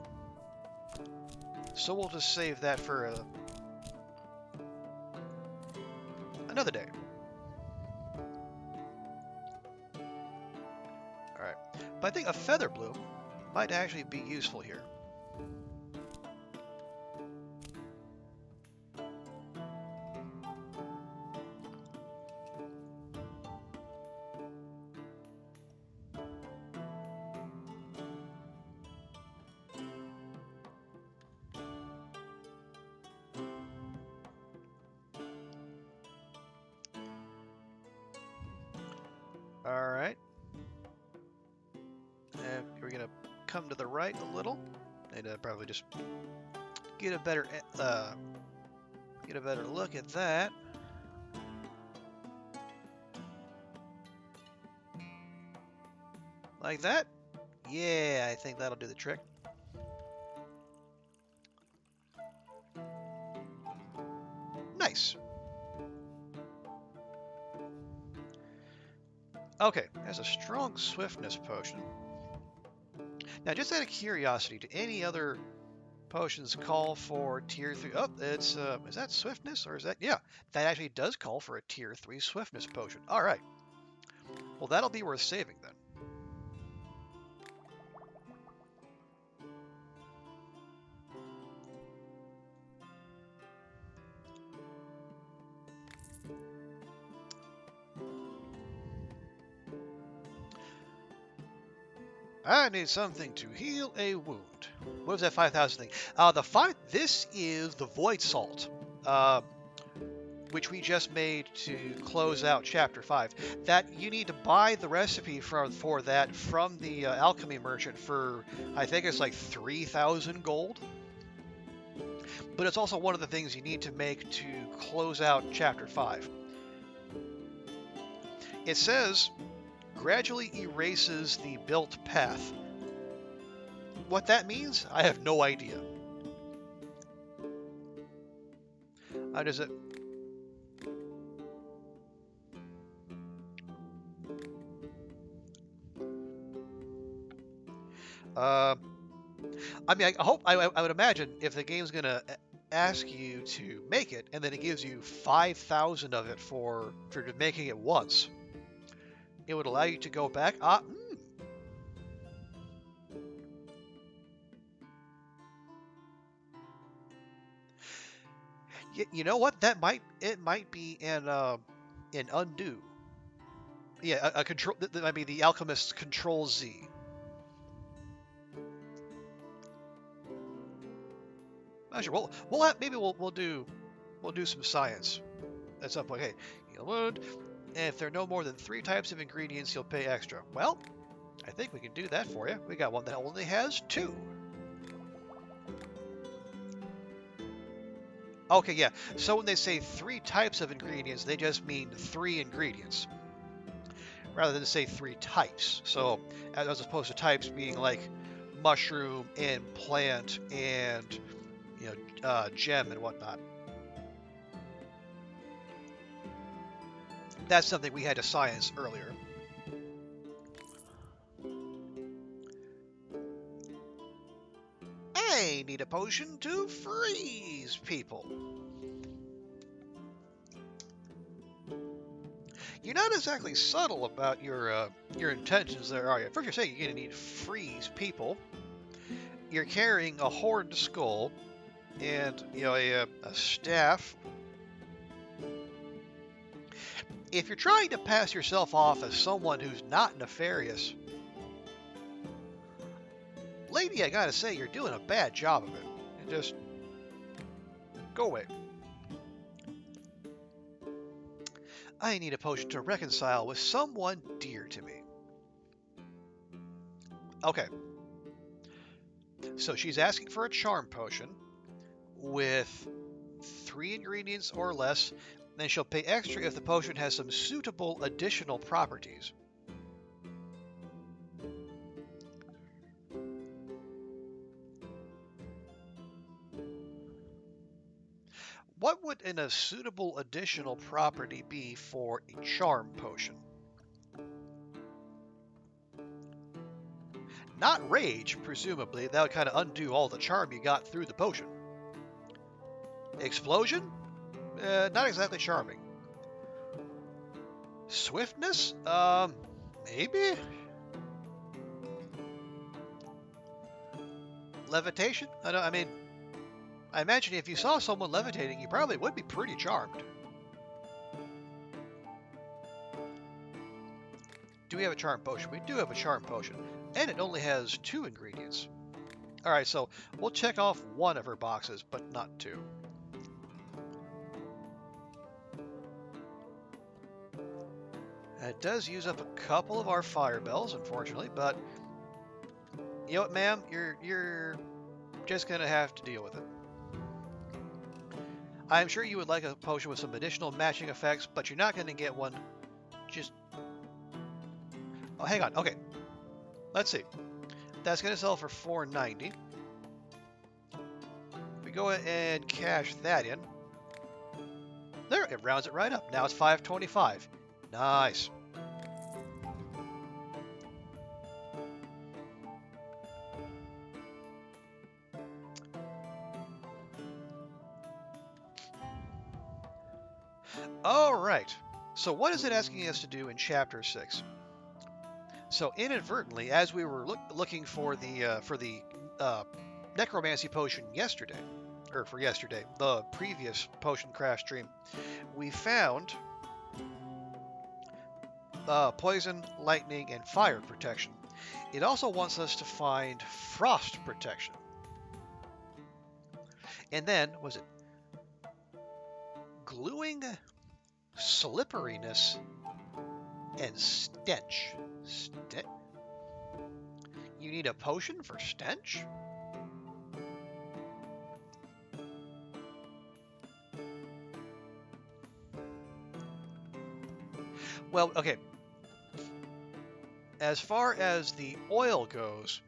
So we'll just save that for another day. All right, but I think a feather bloom might actually be useful here. All right, and we're gonna come to the right a little, and probably just get a better look at that. Like that? Yeah, I think that'll do the trick. Nice. Okay, there's a strong swiftness potion. Now, just out of curiosity, do any other potions call for tier 3? Oh, it's, is that swiftness or is that? Yeah, that actually does call for a tier 3 swiftness potion. All right. Well, that'll be worth saving then. I need something to heal a wound. What was that 5,000 thing? This is the Void Salt, which we just made to close out Chapter 5. That you need to buy the recipe for that from the alchemy merchant for, I think it's like 3,000 gold. But it's also one of the things you need to make to close out Chapter 5. It says, gradually erases the built path. What that means, I have no idea. How does it... I mean, I would imagine if the game's gonna ask you to make it, and then it gives you 5,000 of it for making it once, it would allow you to go back. You know what? It might be an undo. Yeah, a control. That might be the alchemist's Control Z. Sure. Maybe we'll do some science at some point. Hey, heal wound. And if there are no more than 3 types of ingredients, you'll pay extra. Well, I think we can do that for you. We got one that only has 2. Okay, yeah. So when they say 3 types of ingredients, they just mean 3 ingredients, rather than say 3 types. So as opposed to types being like mushroom and plant and gem and whatnot. That's something we had to science earlier. I need a potion to freeze people. You're not exactly subtle about your intentions there, are you? First, you're saying you're going to need freeze people. You're carrying a horned skull and a staff. If you're trying to pass yourself off as someone who's not nefarious, Lady, I gotta say, you're doing a bad job of it. And just go away. I need a potion to reconcile with someone dear to me. Okay. So she's asking for a charm potion with 3 ingredients or less. Then she'll pay extra if the potion has some suitable additional properties. What would a suitable additional property be for a charm potion? Not rage, presumably. That would kind of undo all the charm you got through the potion. Explosion? Not exactly charming. Swiftness? Maybe? Levitation? I imagine if you saw someone levitating, you probably would be pretty charmed. Do we have a charm potion? We do have a charm potion, and it only has 2 ingredients. Alright, so we'll check off one of her boxes, but not 2. It does use up a couple of our fire bells, unfortunately, but you know what, ma'am? You're just gonna have to deal with it. I'm sure you would like a potion with some additional matching effects, but you're not gonna get one. Just... Oh, hang on. Okay. Let's see. That's gonna sell for $4.90. If we go ahead and cash that in. There, it rounds it right up. Now it's $5.25. Nice. All right. So what is it asking us to do in Chapter 6? So inadvertently, as we were looking for the necromancy potion yesterday, the previous potion craft stream, we found poison, lightning, and fire protection. It also wants us to find frost protection. And then, was it gluing, slipperiness, and stench? You need a potion for stench? Well, okay. As far as the oil goes,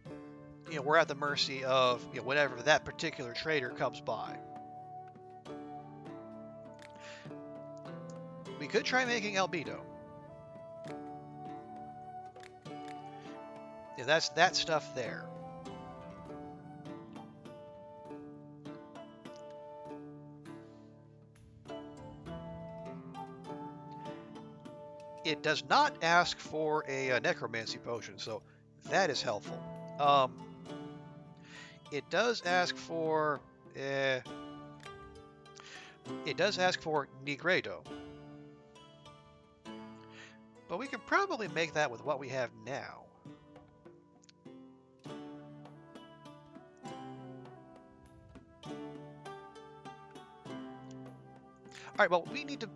we're at the mercy of whatever that particular trader comes by. We could try making albedo. Yeah, that's that stuff there. It does not ask for a necromancy potion, so that is helpful. It does ask for Nigredo, but we can probably make that with what we have now. All right, well, we need to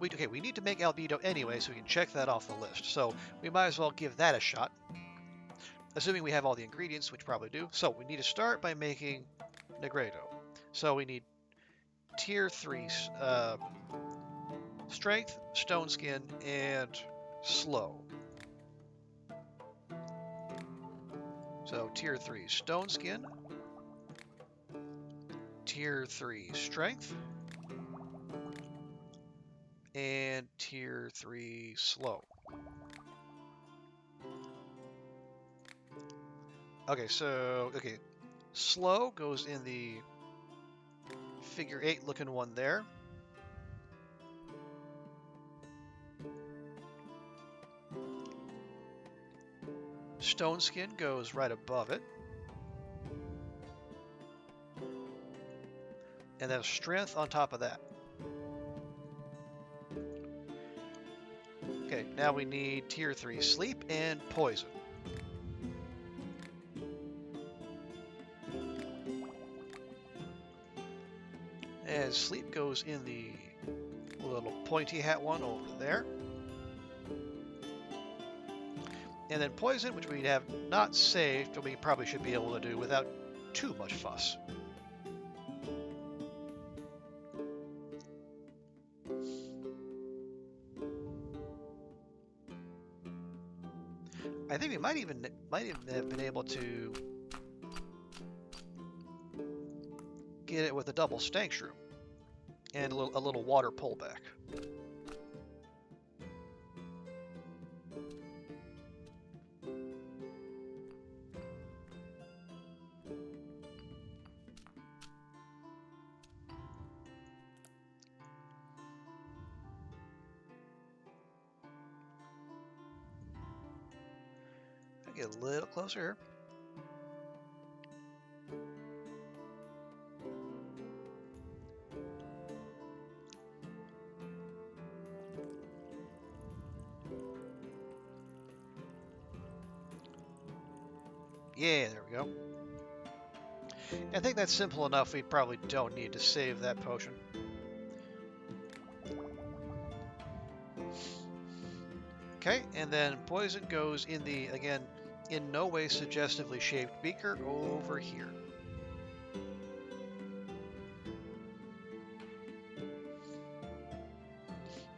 make albedo anyway, so we can check that off the list. So we might as well give that a shot, assuming we have all the ingredients, which probably do. So we need to start by making Negredo. So we need tier 3 strength, stone skin, and slow. So tier 3 stone skin, tier 3 strength, and tier 3 slow. Okay, slow goes in the figure 8 looking one there. Stone skin goes right above it. And then strength on top of that. Okay, now we need tier 3 sleep and poison. And sleep goes in the little pointy hat one over there. And then poison, which we have not saved, but we probably should be able to do without too much fuss. I think we might even have been able to get it with a double stank shroom and a little water pullback. Get a little closer here. Yeah, there we go. I think that's simple enough. We probably don't need to save that potion. Okay, and then poison goes in the, again, in no way suggestively shaped beaker over here.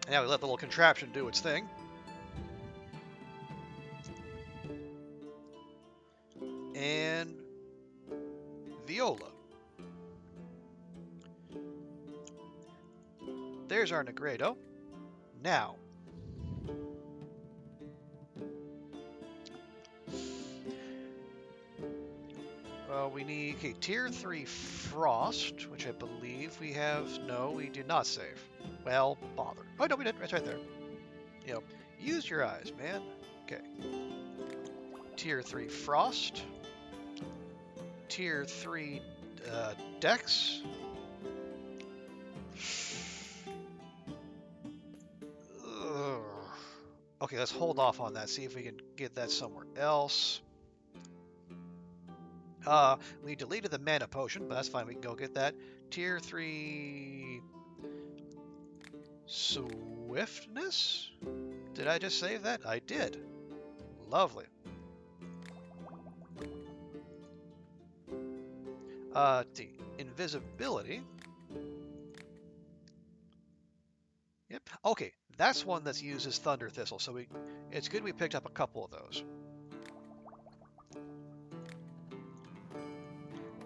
And now we let the little contraption do its thing. And viola. There's our Negredo. Now, we need, okay, tier 3 frost, which I believe we have. No, we did not save. Well, bother. Oh, no, we did. It's right there. You know, use your eyes, man. Okay. Tier 3 frost. Tier 3 dex. Ugh. Okay, let's hold off on that. See if we can get that somewhere else. We deleted the mana potion, but that's fine. We can go get that. Tier 3 swiftness? Did I just save that? I did. Lovely. The invisibility. Yep. Okay, that's one that uses Thunder Thistle, so it's good we picked up a couple of those.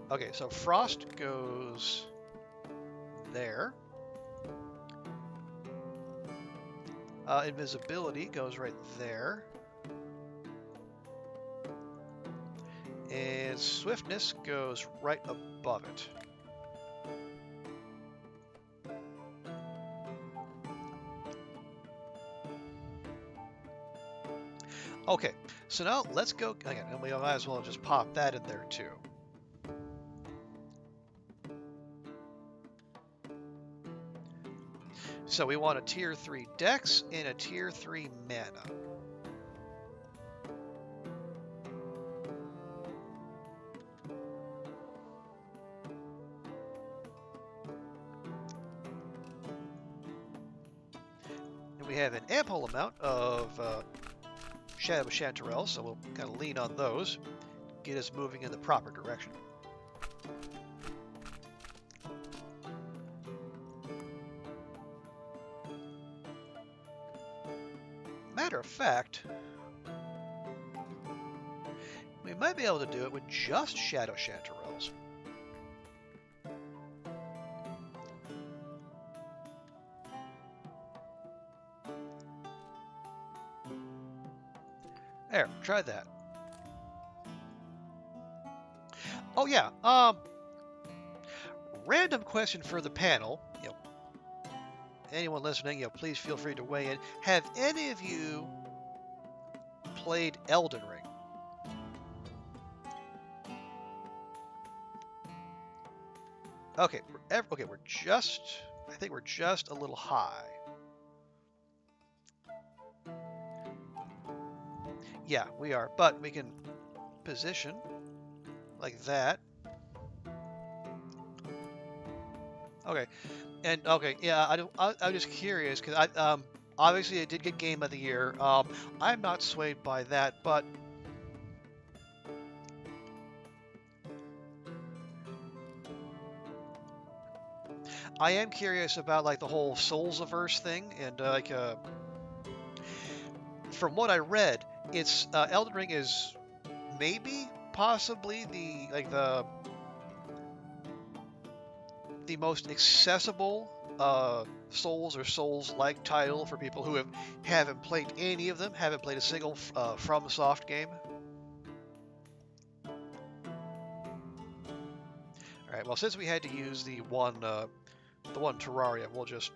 Okay, so frost goes there. Invisibility goes right there. And swiftness goes right above it. Okay, so now let's go again, and we might as well just pop that in there too. So we want a tier 3 dex and a tier 3 mana. And we have an ample amount of Shadow Chanterelles, so we'll kind of lean on those, get us moving in the proper direction. Matter of fact, we might be able to do it with just Shadow Chanterelles. There, try that. Oh yeah, random question for the panel. You know, anyone listening, please feel free to weigh in. Have any of you played Elden Ring? Okay, I think we're just a little high. Yeah, we are, but we can position like that. Okay, and okay, yeah, I'm just curious because obviously it did get Game of the Year. I'm not swayed by that, but I am curious about like the whole Souls-averse thing, and from what I read, it's Elden Ring is maybe possibly the most accessible Souls or Souls-like title for people who haven't played any of them, haven't played a single FromSoft game. All right. Well, since we had to use the one Terraria, we'll just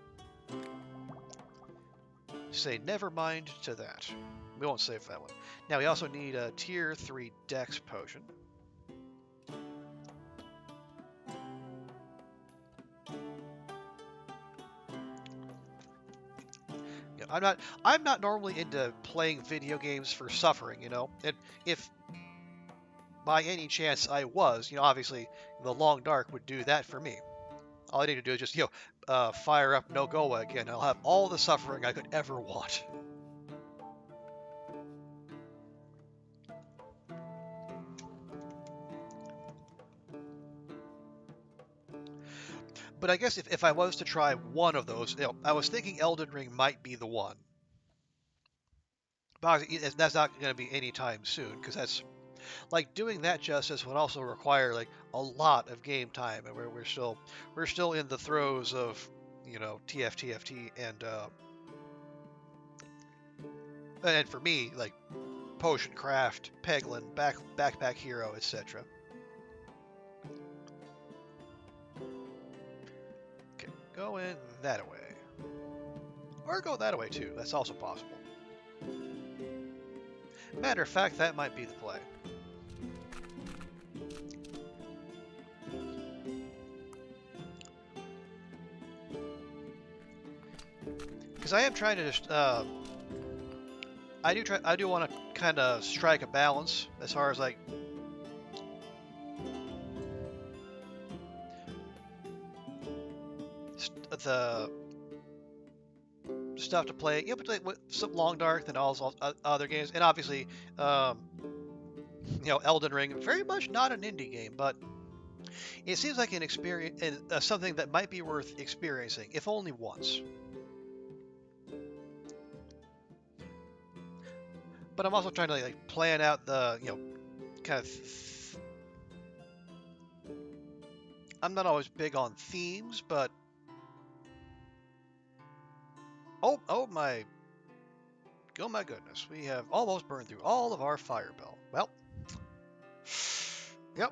say never mind to that. We won't save that one. Now we also need a tier 3 Dex potion. Yeah, I'm not normally into playing video games for suffering, you know. And if by any chance I was, you know, obviously the Long Dark would do that for me. All I need to do is just, fire up Nogoa again. I'll have all the suffering I could ever want. But I guess if I was to try one of those, you know, I was thinking Elden Ring might be the one. But that's not going to be anytime soon, because that's like doing that justice would also require like a lot of game time, and we're still in the throes of TFTFT and for me like potion craft, Peglin, backpack hero, etc. Okay, go in that way, or go that way too. That's also possible. Matter of fact, that might be the play. Because I am trying to just, I do want to kind of strike a balance as far as like the stuff to play, but like with some Long Dark and all other games, and obviously, um, Elden Ring, very much not an indie game, but it seems like an experience, something that might be worth experiencing, if only once. But I'm also trying to like plan out the, kind of. I'm not always big on themes, but oh my goodness, we have almost burned through all of our fire bell. Well, yep.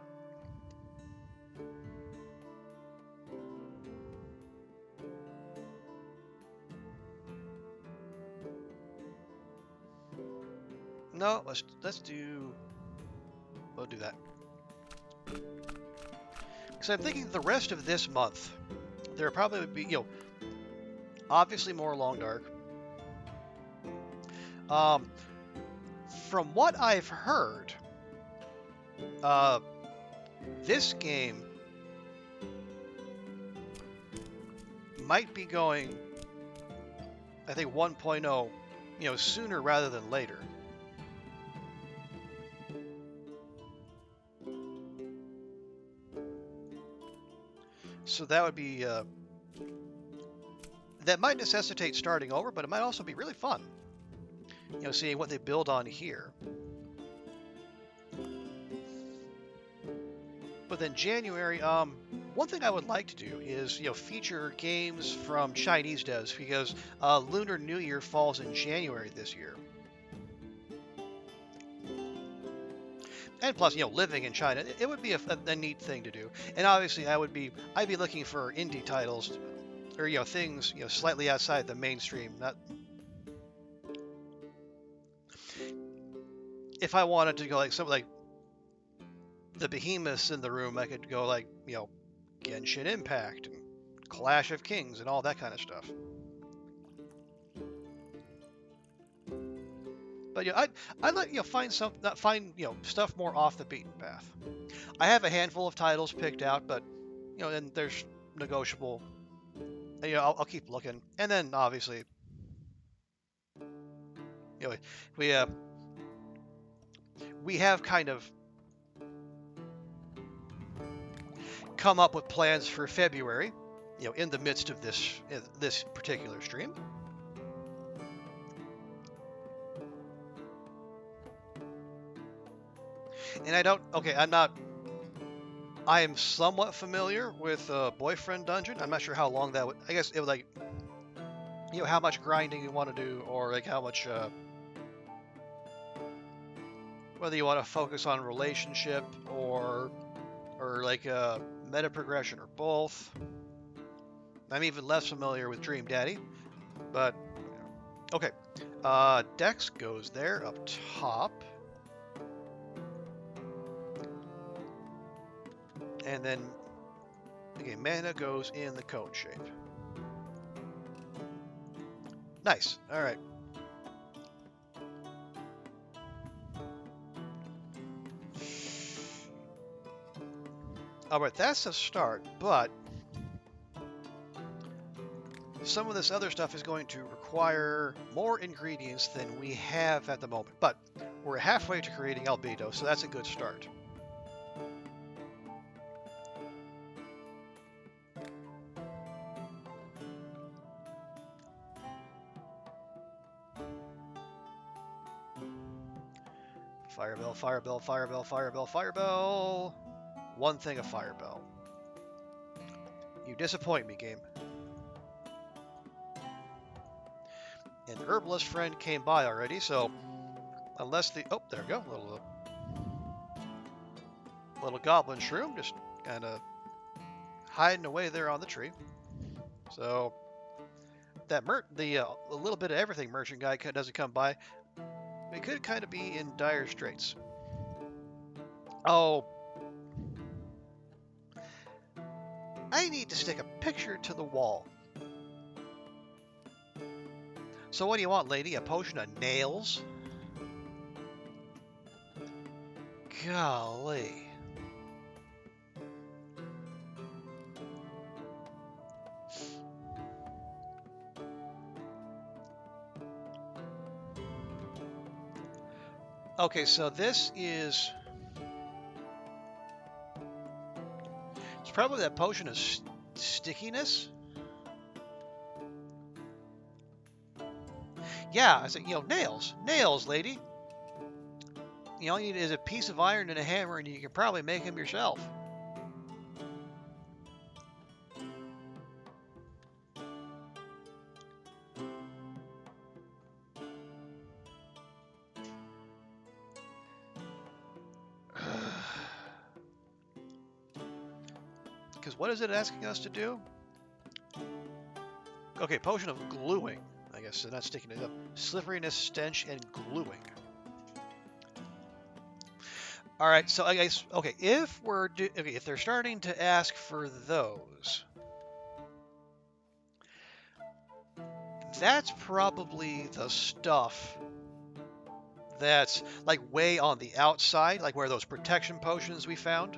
No, we'll do that. Because I'm thinking the rest of this month, there probably would be, obviously more Long Dark. From what I've heard, this game might be going, I think 1.0, sooner rather than later. So that would be, that might necessitate starting over, but it might also be really fun, seeing what they build on here. But then January, one thing I would like to do is, feature games from Chinese devs, because Lunar New Year falls in January this year. And plus, living in China, it would be a neat thing to do. And obviously, I'd be looking for indie titles, or things slightly outside the mainstream. Not if I wanted to go like something like the behemoths in the room, I could go like Genshin Impact and Clash of Kings and all that kind of stuff. But I'd like find stuff more off the beaten path. I have a handful of titles picked out, but and there's negotiable. You know, I'll keep looking, and then obviously, you know, we we have kind of come up with plans for February, you know, in the midst of this particular stream. And I don't. Okay, I am somewhat familiar with Boyfriend Dungeon. I'm not sure how long that would. I guess it would like, you know, how much grinding you want to do, or like how much, whether you want to focus on relationship or like meta progression or both. I'm even less familiar with Dream Daddy, but okay. Dex goes there up top, and then okay, mana goes in the cone shape. Nice. All right. All right, that's a start, but some of this other stuff is going to require more ingredients than we have at the moment. But we're halfway to creating albedo, so that's a good start. Firebell, firebell, firebell, firebell, firebell. One thing of firebell. You disappoint me, game. An herbalist friend came by already, so unless the... Oh, there we go. Little goblin shroom just kind of hiding away there on the tree. So that the little bit of everything merchant guy doesn't come by. We could kind of be in dire straits. Oh, I need to stick a picture to the wall. So what do you want, lady? A potion of nails? Golly. Okay, so this is... It's probably that potion of stickiness. Yeah, I said, you know, nails. Nails, lady. You know, all you need is a piece of iron and a hammer, and you can probably make them yourself. Because what is it asking us to do? Okay, potion of gluing. I guess so, not sticking it up. Slipperiness, stench, and gluing. All right, so I guess okay. If they're starting to ask for those, that's probably the stuff that's like way on the outside, like where those protection potions we found.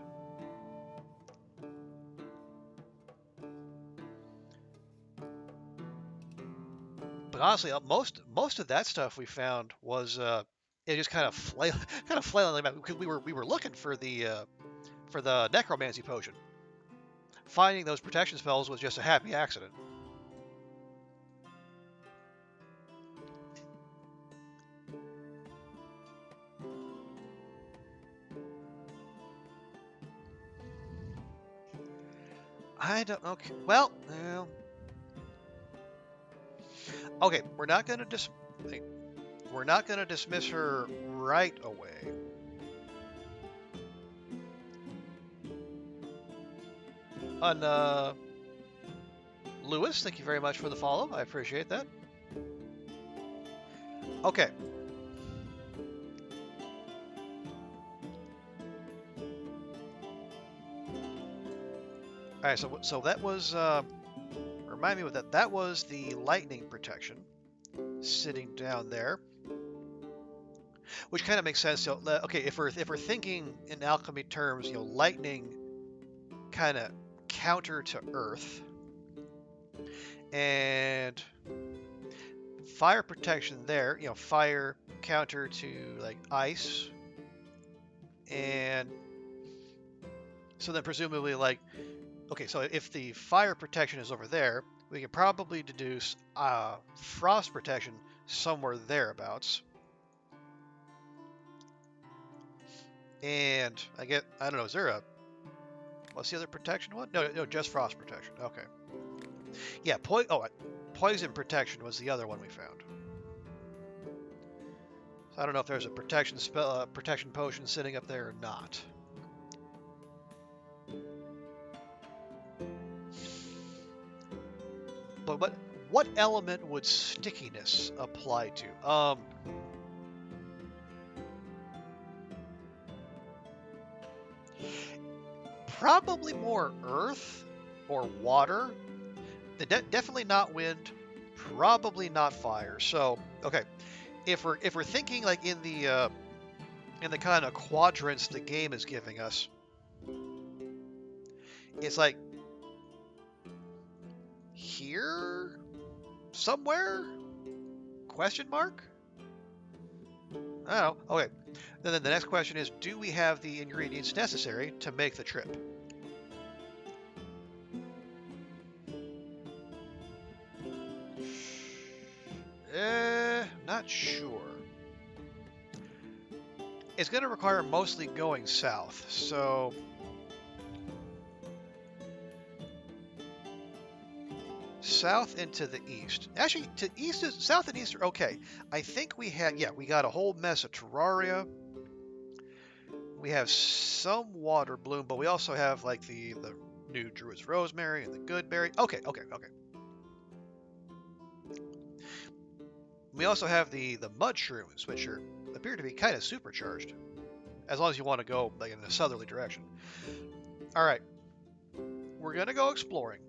But honestly, most of that stuff we found was it just kind of flailing about because we were looking for the necromancy potion. Finding those protection spells was just a happy accident. I don't. Okay. Well. Okay. We're not gonna dismiss her right away. Lewis, thank you very much for the follow. I appreciate that. Okay. All right. So that was. Remind me what that was the lightning protection sitting down there, which kind of makes sense. So okay, if we're thinking in alchemy terms, you know, lightning kind of counter to earth, and fire protection there. You know, fire counter to like ice, and so then presumably like, okay, so if the fire protection is over there, we can probably deduce frost protection somewhere thereabouts. And I don't know, is there a, what's the other protection one? No, just frost protection. Okay. Yeah, poison protection was the other one we found. So I don't know if there's a protection spell, protection potion sitting up there or not. But what element would stickiness apply to? Probably more earth or water. Definitely not wind. Probably not fire. So okay, if we're thinking like in the kind of quadrants the game is giving us, it's like here somewhere? Question mark? I don't know. Okay. Then the next question is, do we have the ingredients necessary to make the trip? Not sure. It's going to require mostly going south, so south into the east. Actually, south and east are okay. I think we got a whole mess of terraria. We have some water bloom, but we also have like the new Druid's Rosemary and the Goodberry. Okay. We also have the mud shrooms, which appear to be kind of supercharged, as long as you want to go like in a southerly direction. All right, we're gonna go exploring,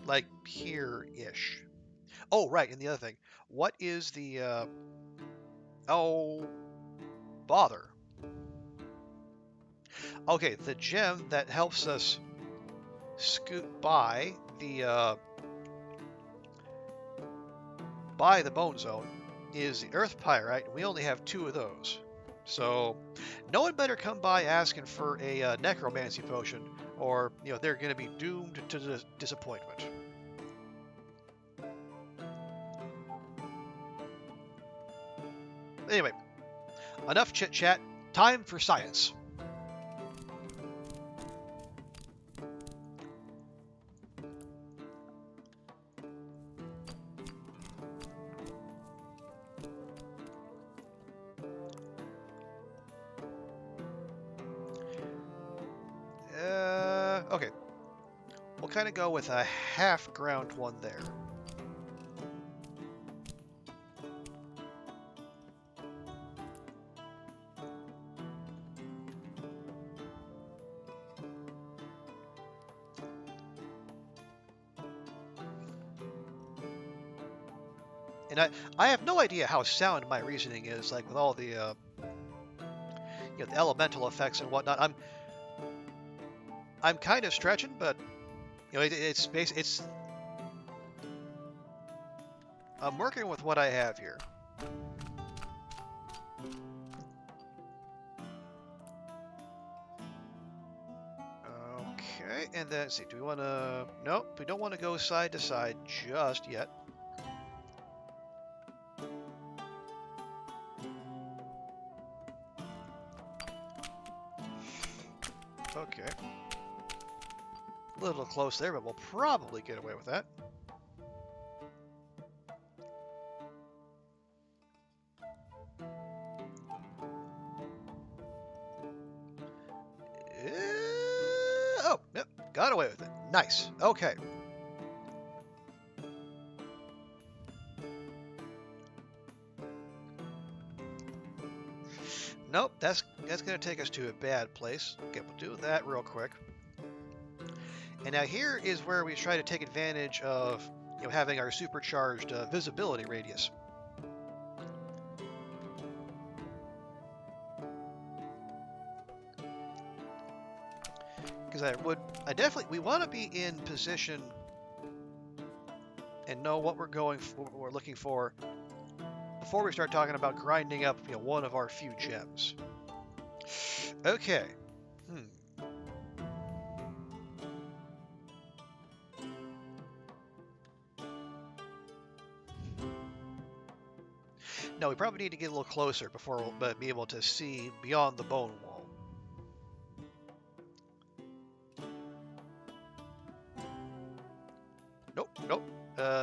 like here-ish. Oh, right, and the other thing, what is the oh bother? Okay, the gem that helps us scoot by the bone zone is the earth pyrite. We only have 2 of those. So no one better come by asking for a necromancy potion, or they're going to be doomed to disappointment. Anyway, enough chit chat. Time for science. Okay. We'll kind of go with a half-ground one there. And I have no idea how sound my reasoning is, like with all the the elemental effects and whatnot. I'm kind of stretching, but it's I'm working with what I have here. Okay, and then let's see. Do we want to? Nope, we don't want to go side to side just yet. Okay. A little close there, but we'll probably get away with that. Oh, yep, got away with it. Nice. Okay. Nope, that's going to take us to a bad place. Okay, we'll do that real quick. And now here is where we try to take advantage of having our supercharged visibility radius. Because because we want to be in position and know what we're looking for before we start talking about grinding up, one of our few gems. Okay. No, we probably need to get a little closer before we'll be able to see beyond the bone wall. Nope.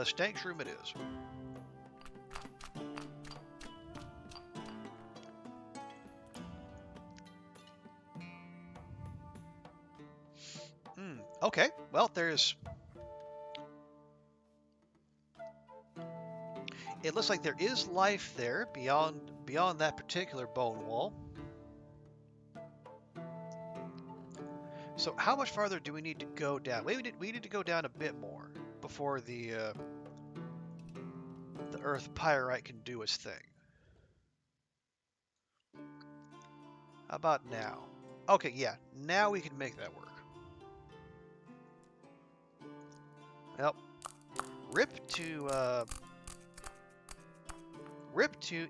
Stank's room it is. Okay, well, it looks like there is life there beyond that particular bone wall. So how much farther do we need to go down? We need to go down a bit more before the earth pyrite can do its thing. How about now? Okay, yeah, now we can make that work. Well, rip to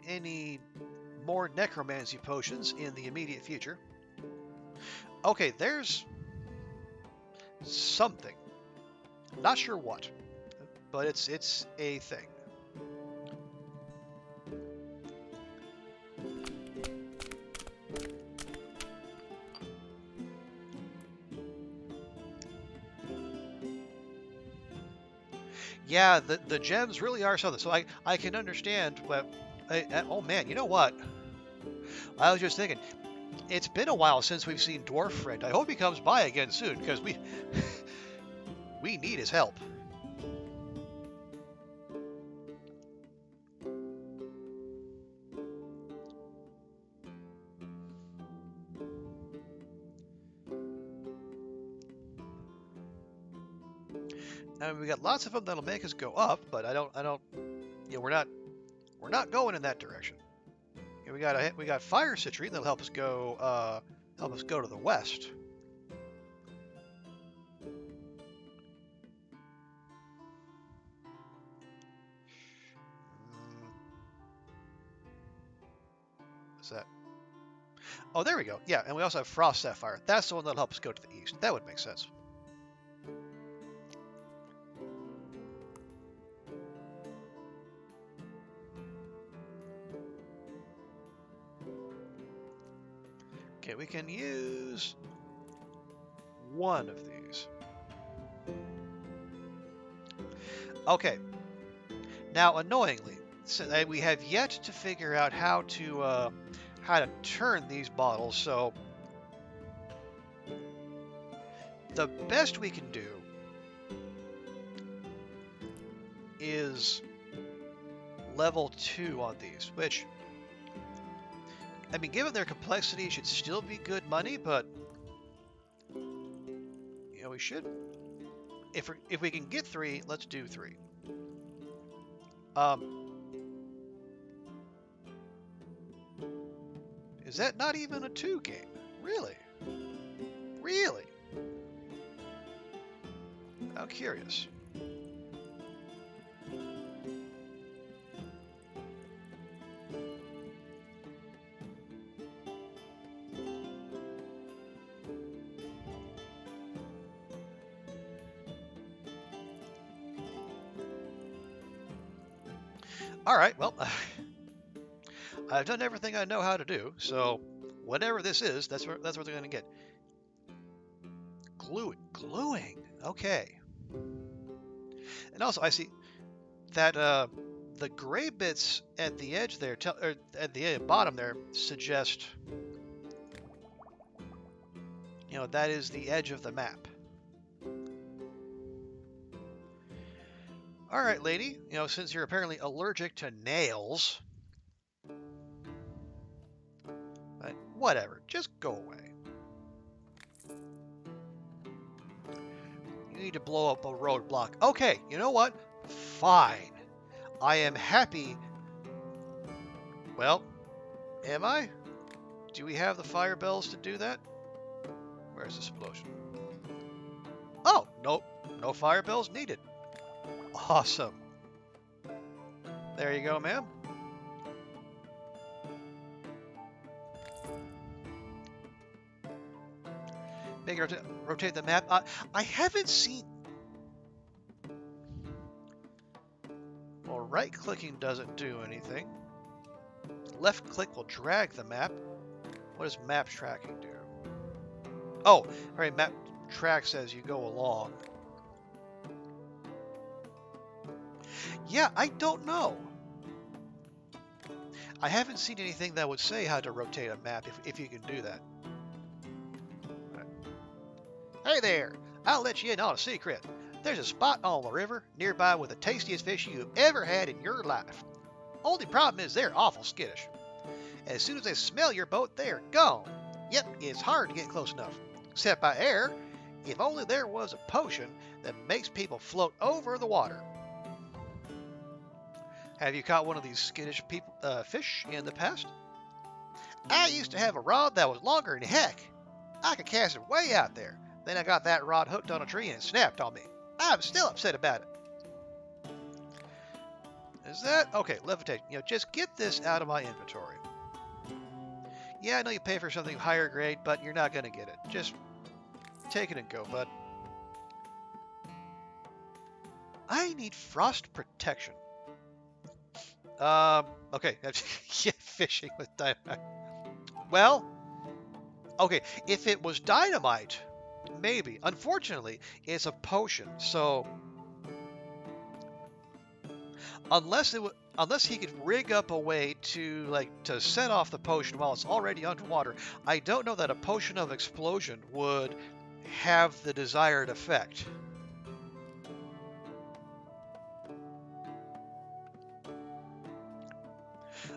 any more necromancy potions in the immediate future. Okay, there's something. Not sure what, but it's a thing. Yeah, the gems really are something. So I can understand what. Oh man, you know what? I was just thinking, it's been a while since we've seen Dwarf Friend. I hope he comes by again soon because we we need his help. I mean, we got lots of them that'll make us go up, but I don't. We're not going in that direction. We got fire citrine that'll help us go to the west. What's that? Oh, there we go. Yeah, and we also have frost sapphire. That's the one that'll help us go to the east. That would make sense. Okay, we can use one of these. Okay. Now, annoyingly, we have yet to figure out how to turn these bottles. So the best we can do is level 2 on these, which, I mean, given their complexity, should still be good money, but we should. If we can get 3, let's do 3. Is that not even a 2 game? Really? Really? How curious. All right, well, I've done everything I know how to do, so whatever this is, that's what they're going to get. Gluing. Okay. And also, I see that the gray bits at the edge there, or at the bottom there, suggest, that is the edge of the map. All right, lady, since you're apparently allergic to nails, whatever, just go away. You need to blow up a roadblock. Okay, you know what? Fine. I am happy. Well, am I? Do we have the fire bells to do that? Where's this explosion? Oh, nope, no fire bells needed. Awesome. There you go, ma'am. Make it rotate the map. I haven't seen. Well, right-clicking doesn't do anything. Left-click will drag the map. What does map tracking do? Oh, all right, map tracks as you go along. Yeah, I don't know. I haven't seen anything that would say how to rotate a map if you can do that. Hey there, I'll let you in on a secret. There's a spot on the river nearby with the tastiest fish you've ever had in your life. Only problem is they're awful skittish. As soon as they smell your boat, they're gone. Yep, it's hard to get close enough. Except by air. If only there was a potion that makes people float over the water. Have you caught one of these skittish fish in the past? I used to have a rod that was longer than heck. I could cast it way out there. Then I got that rod hooked on a tree and it snapped on me. I'm still upset about it. Is that? Okay, levitation. Just get this out of my inventory. Yeah, I know you pay for something higher grade, but you're not going to get it. Just take it and go, bud. I need frost protection. Okay. Yeah, fishing with dynamite. Well, okay, if it was dynamite, maybe. Unfortunately, it's a potion, so unless he could rig up a way to set off the potion while it's already underwater, I don't know that a potion of explosion would have the desired effect.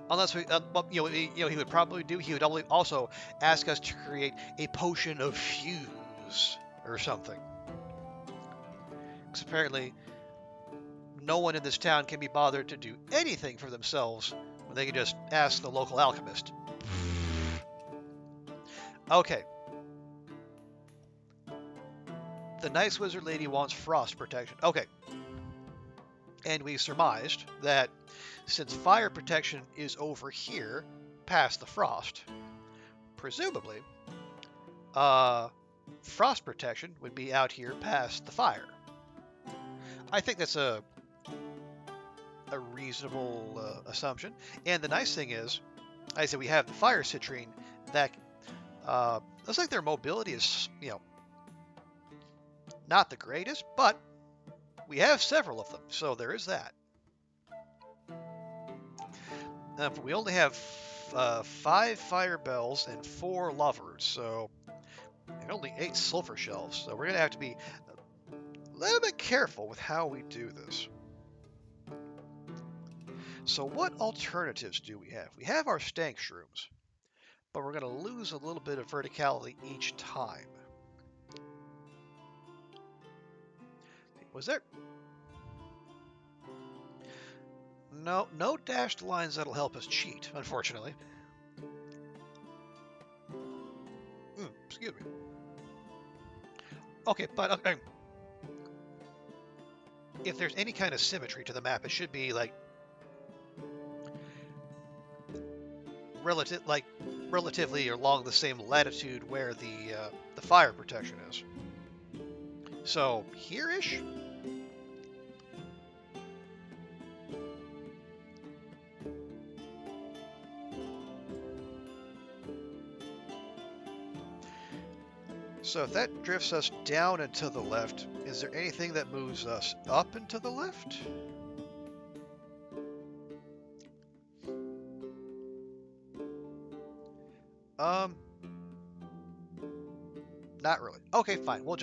Unless we, he would probably do. He would also ask us to create a potion of fuse or something. Because apparently, no one in this town can be bothered to do anything for themselves when they can just ask the local alchemist. Okay. The nice wizard lady wants frost protection. Okay. And we surmised that since fire protection is over here, past the frost, presumably, frost protection would be out here past the fire. I think that's a reasonable assumption. And the nice thing is, I said we have the fire citrine that looks like their mobility is, not the greatest, but we have several of them, so there is that. We only have 5 fire bells and 4 lovers, so and only 8 sulfur shelves. So we're going to have to be a little bit careful with how we do this. So what alternatives do we have? We have our stank shrooms, but we're going to lose a little bit of verticality each time. Was there? No dashed lines that'll help us cheat, unfortunately. Excuse me. Okay, but okay. If there's any kind of symmetry to the map, it should be relatively along the same latitude where the fire protection is. So here-ish. So if that drifts us down and to the left, is there anything that moves us up and to the left? Not really. Okay, fine. We'll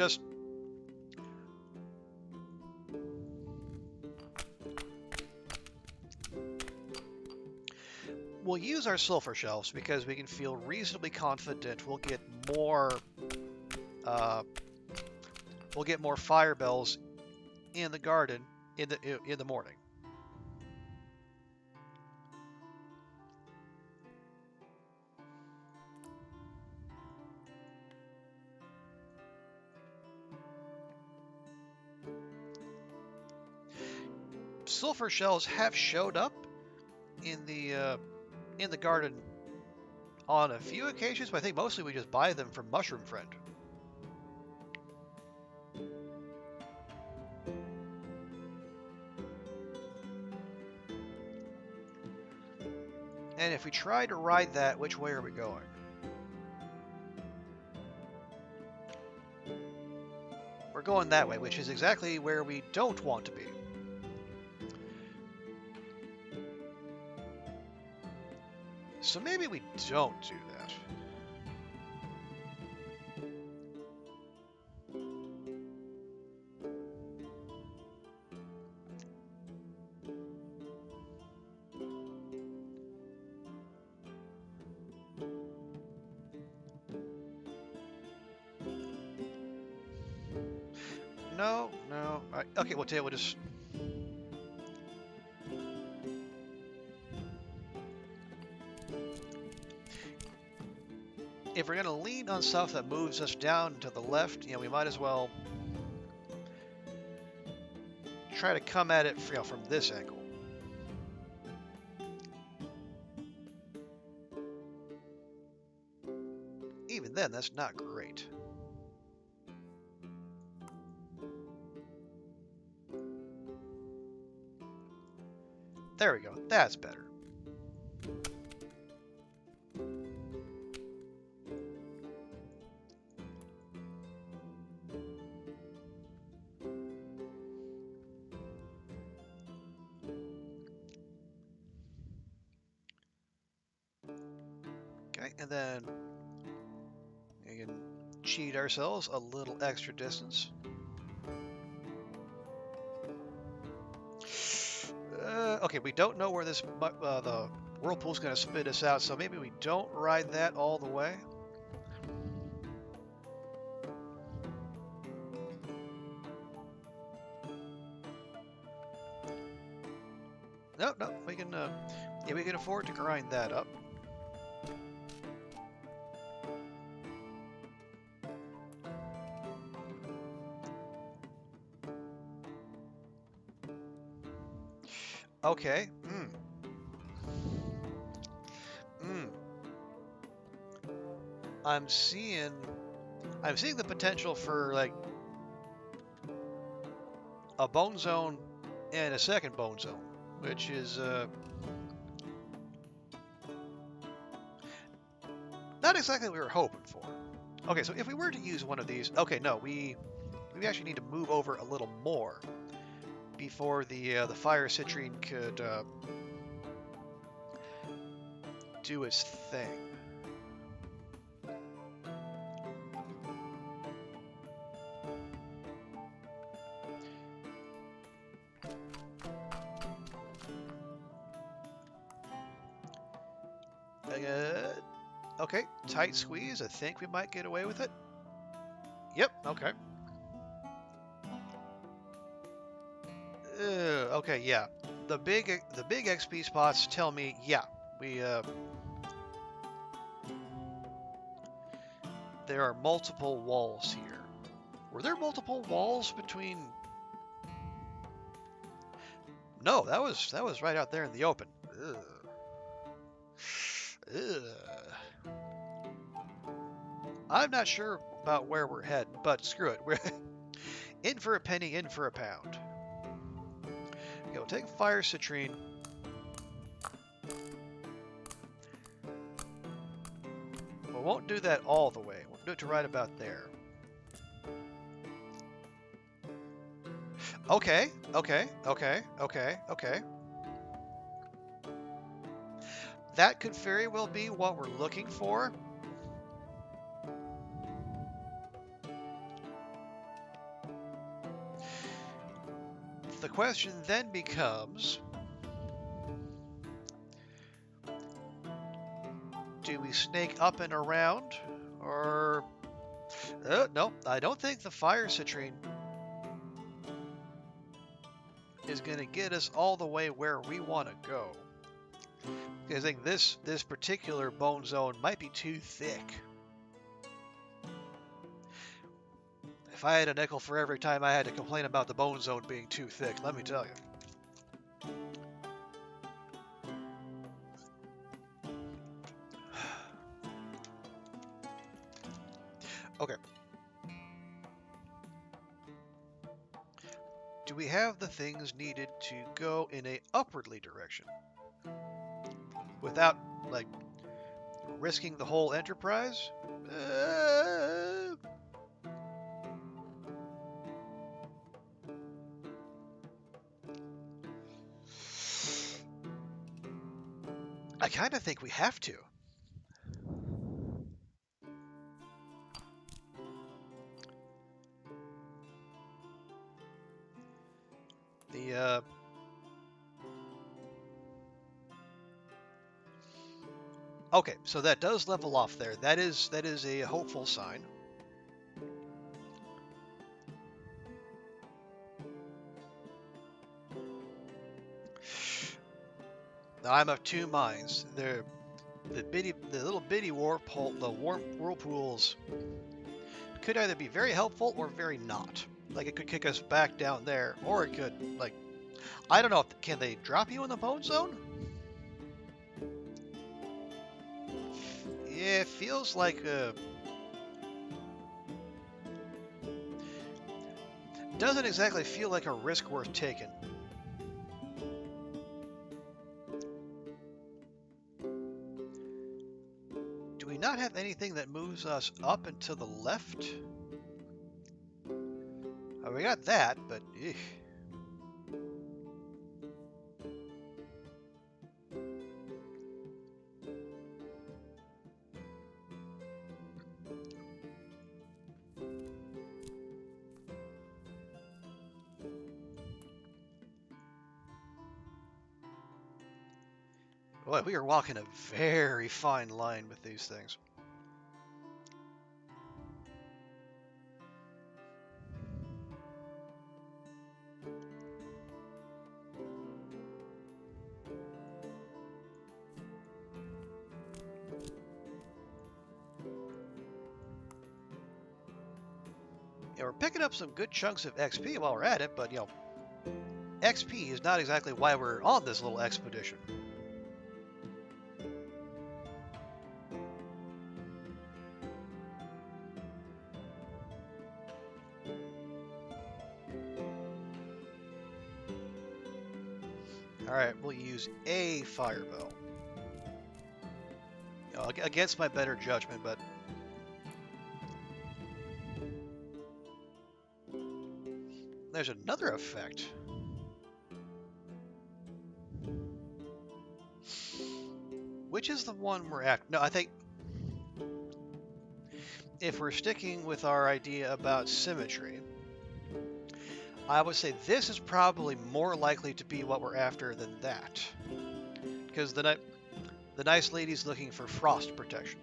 use our sulfur shelves because we can feel reasonably confident we'll get more fire bells in the garden in the morning. sulfur shells have showed up in the garden on a few occasions, but I think mostly we just buy them from Mushroom Friend. And if we try to ride that, which way are we going? We're going that way, which is exactly where we don't want to be. So maybe we don't do that. No, no. All right. Okay, we'll tell you, we'll just... If we're going to lean on stuff that moves us down to the left, you know, we might as well try to come at it, you know, from this angle. Even then, that's not great. There we go. That's better. Okay, and then we can cheat ourselves a little extra distance. Okay, we don't know where this the whirlpool's going to spit us out, so maybe we don't ride that all the way. No, no, we can. Yeah, we can afford to grind that up. Okay. I'm seeing the potential for like a bone zone and a second bone zone, which is not exactly what we were hoping for. Okay, so if we were to use one of these, okay, no, we actually need to move over a little more before the fire citrine could do its thing. Okay, tight squeeze. I think we might get away with it. Yep. Okay. Okay. Yeah. The big XP spots tell me, yeah, we there are multiple walls here. Were there multiple walls between? No, that was right out there in the open. Ugh. Ugh. I'm not sure about where we're heading, but screw it. We're in for a penny, in for a pound. Okay, we'll take fire citrine. We won't do that all the way. We'll do it to right about there. Okay, okay, okay, okay, okay. That could very well be what we're looking for. The question then becomes, do we snake up and around, or... no, I don't think the fire citrine is going to get us all the way where we want to go. Because I think this particular bone zone might be too thick. If I had a nickel for every time I had to complain about the bone zone being too thick, let me tell you. Okay. Do we have the things needed to go in a upwardly direction without, like, risking the whole enterprise? I kind of think we have to. The okay, so that does level off there. That is a hopeful sign. Now I'm of two minds. The little bitty whirlpools could either be very helpful or very not. Like it could kick us back down there, or it could, like, I don't know. Can they drop you in the bone zone? Yeah, it feels like doesn't exactly feel like a risk worth taking. Do we not have anything that moves us up and to the left? Oh, we got that, but boy, we are walking a very fine line with these things. Yeah, we're picking up some good chunks of XP while we're at it, but, XP is not exactly why we're on this little expedition. Alright, we'll use a fire bell. Against my better judgment, but there's another effect. Which is the one we're at? No, I think if we're sticking with our idea about symmetry, I would say this is probably more likely to be what we're after than that. Because the nice lady's looking for frost protection.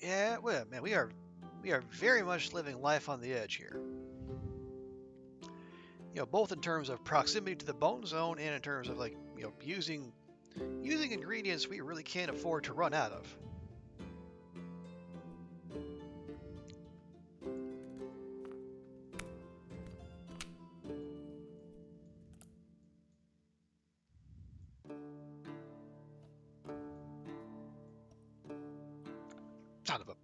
Yeah, well, man, we are very much living life on the edge here. Both in terms of proximity to the bone zone and in terms of, like, using ingredients we really can't afford to run out of. Son of a.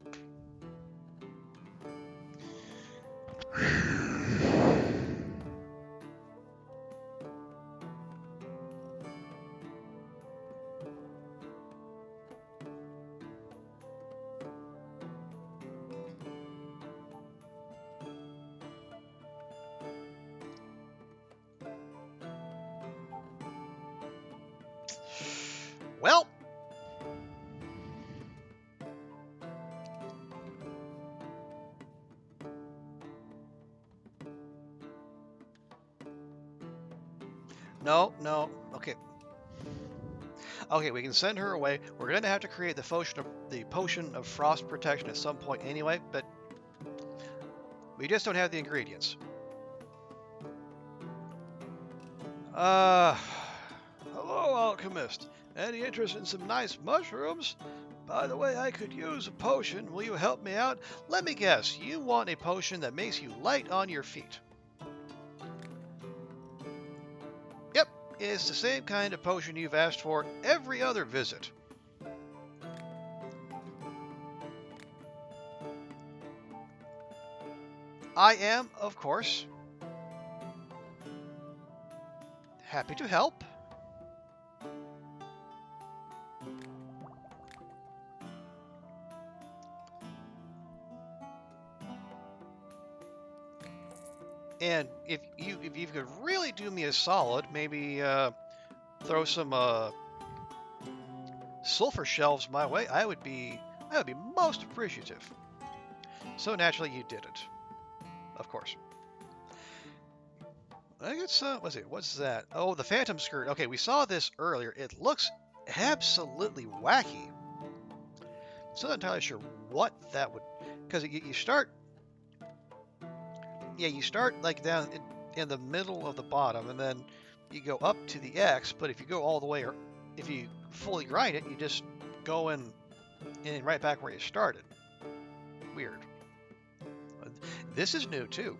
Well, no. Okay, we can send her away. We're gonna have to create the potion of frost protection at some point anyway, but we just don't have the ingredients. Hello, alchemist. Any interest in some nice mushrooms? By the way, I could use a potion. Will you help me out? Let me guess. You want a potion that makes you light on your feet. Yep, it's the same kind of potion you've asked for every other visit. I am, of course, happy to help. And if you could really do me a solid, maybe throw some sulfur shelves my way, I would be most appreciative. So naturally, you did it, of course. I guess what's that? Oh, the Phantom Skirt. Okay, we saw this earlier. It looks absolutely wacky. Still not entirely sure what that would, because you start. Yeah, you start like down in the middle of the bottom, and then you go up to the X. But if you go all the way, or if you fully grind it, you just go in right back where you started. Weird. This is new too.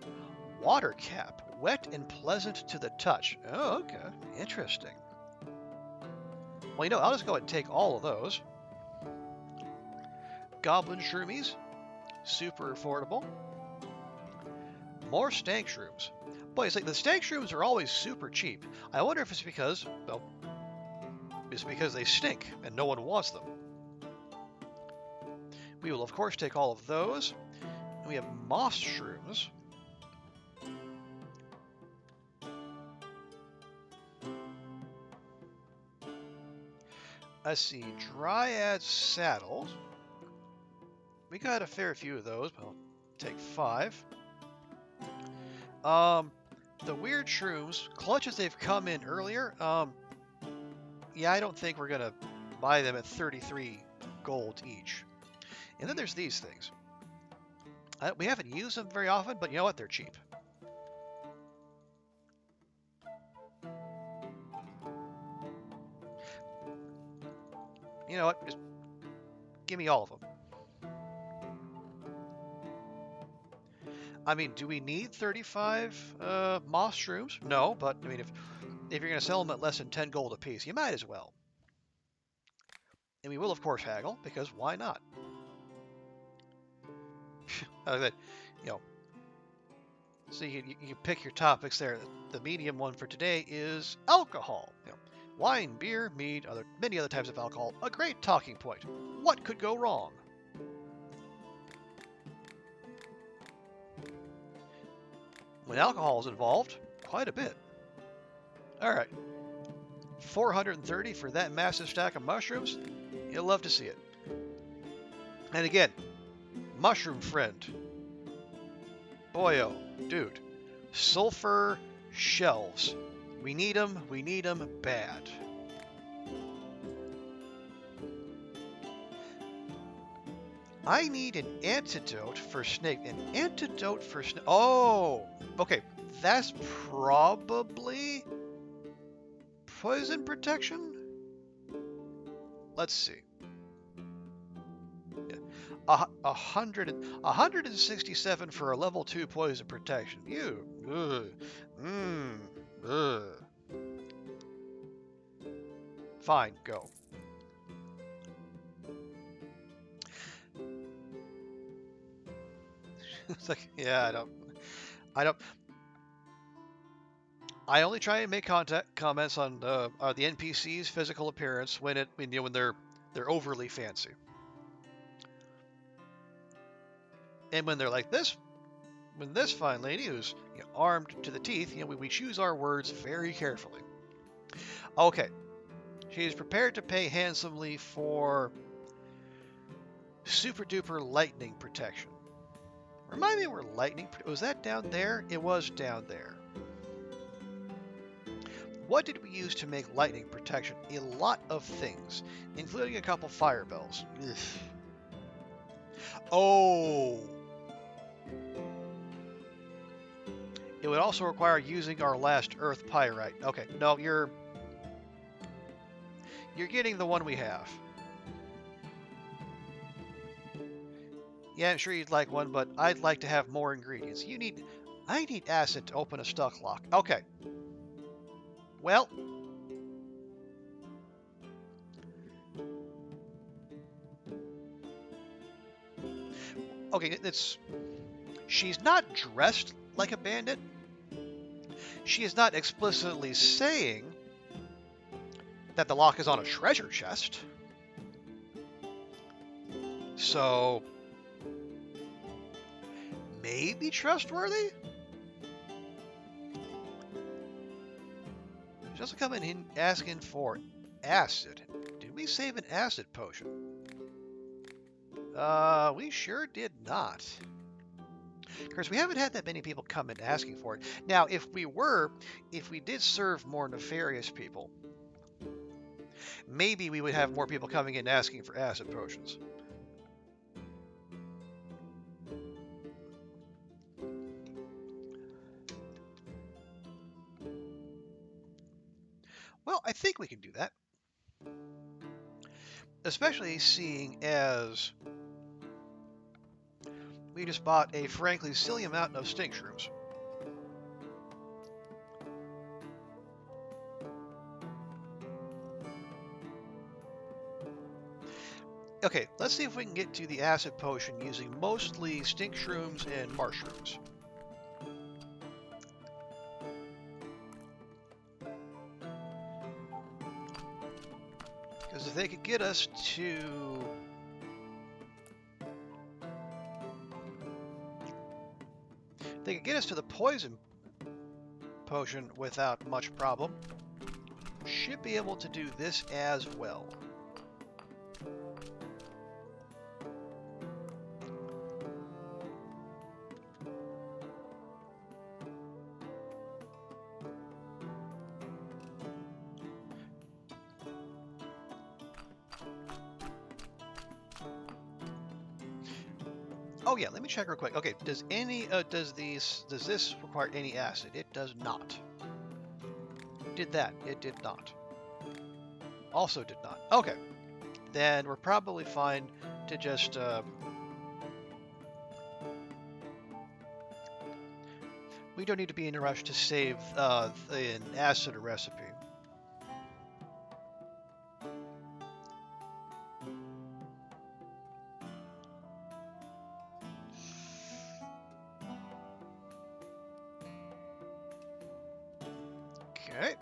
Water cap, wet and pleasant to the touch. Oh, okay, interesting. Well, you know, I'll just go ahead and take all of those. Goblin shroomies, super affordable. More stank shrooms. Boy, it's like the stank shrooms are always super cheap. I wonder if it's because, well, it's because they stink and no one wants them. We will, of course, take all of those. And we have moss shrooms. Let's see, Dryad saddles. We got a fair few of those, but I'll take 5. The weird shrooms, clutch as they've come in earlier, yeah, I don't think we're gonna buy them at 33 gold each. And then there's these things. We haven't used them very often, but you know what? They're cheap. You know what? Just give me all of them. I mean, do we need 35 moss shrooms? No, but I mean, if you're going to sell them at less than 10 gold apiece, you might as well. And we will, of course, haggle, because why not? You know, so you pick your topics there. The medium one for today is alcohol. You know, wine, beer, mead, many other types of alcohol. A great talking point. What could go wrong? When alcohol is involved, quite a bit. All right, 430 for that massive stack of mushrooms. You'll love to see it. And again, mushroom friend. Boyo, dude. Sulfur shelves. We need them bad. I need an antidote for snake. An antidote for snake. Oh, okay. That's probably poison protection? Let's see. Yeah. 167 for a level 2 poison protection. Fine, go. It's like, yeah, I don't. I only try and make comments on the NPC's physical appearance when they're overly fancy, and when they're like this, when this fine lady who's armed to the teeth, we choose our words very carefully. Okay, she's prepared to pay handsomely for super duper lightning protection. Remind me where lightning was that down there? It was down there. What did we use to make lightning protection? A lot of things, including a couple fire bells. Ugh. Oh! It would also require using our last earth pyrite. Okay, no, you're getting the one we have. Yeah, I'm sure you'd like one, but I'd like to have more ingredients. I need acid to open a stuck lock. Okay. Well, okay, she's not dressed like a bandit. She is not explicitly saying that the lock is on a treasure chest. So, maybe trustworthy? She's also coming in asking for acid. Did we save an acid potion? We sure did not. Of course, we haven't had that many people come in asking for it. Now, if we did serve more nefarious people, maybe we would have more people coming in asking for acid potions. Well, I think we can do that. Especially seeing as we just bought a frankly silly amount of stink shrooms. Okay, let's see if we can get to the acid potion using mostly stink shrooms and mushrooms. Because if they could get us to... They could get us to the poison potion without much problem. Should be able to do this as well. Oh yeah, let me check real quick. Okay, does this require any acid? It does not. Did that? It did not. Also did not. Okay, then we're probably fine to just we don't need to be in a rush to save an acid recipe. Okay.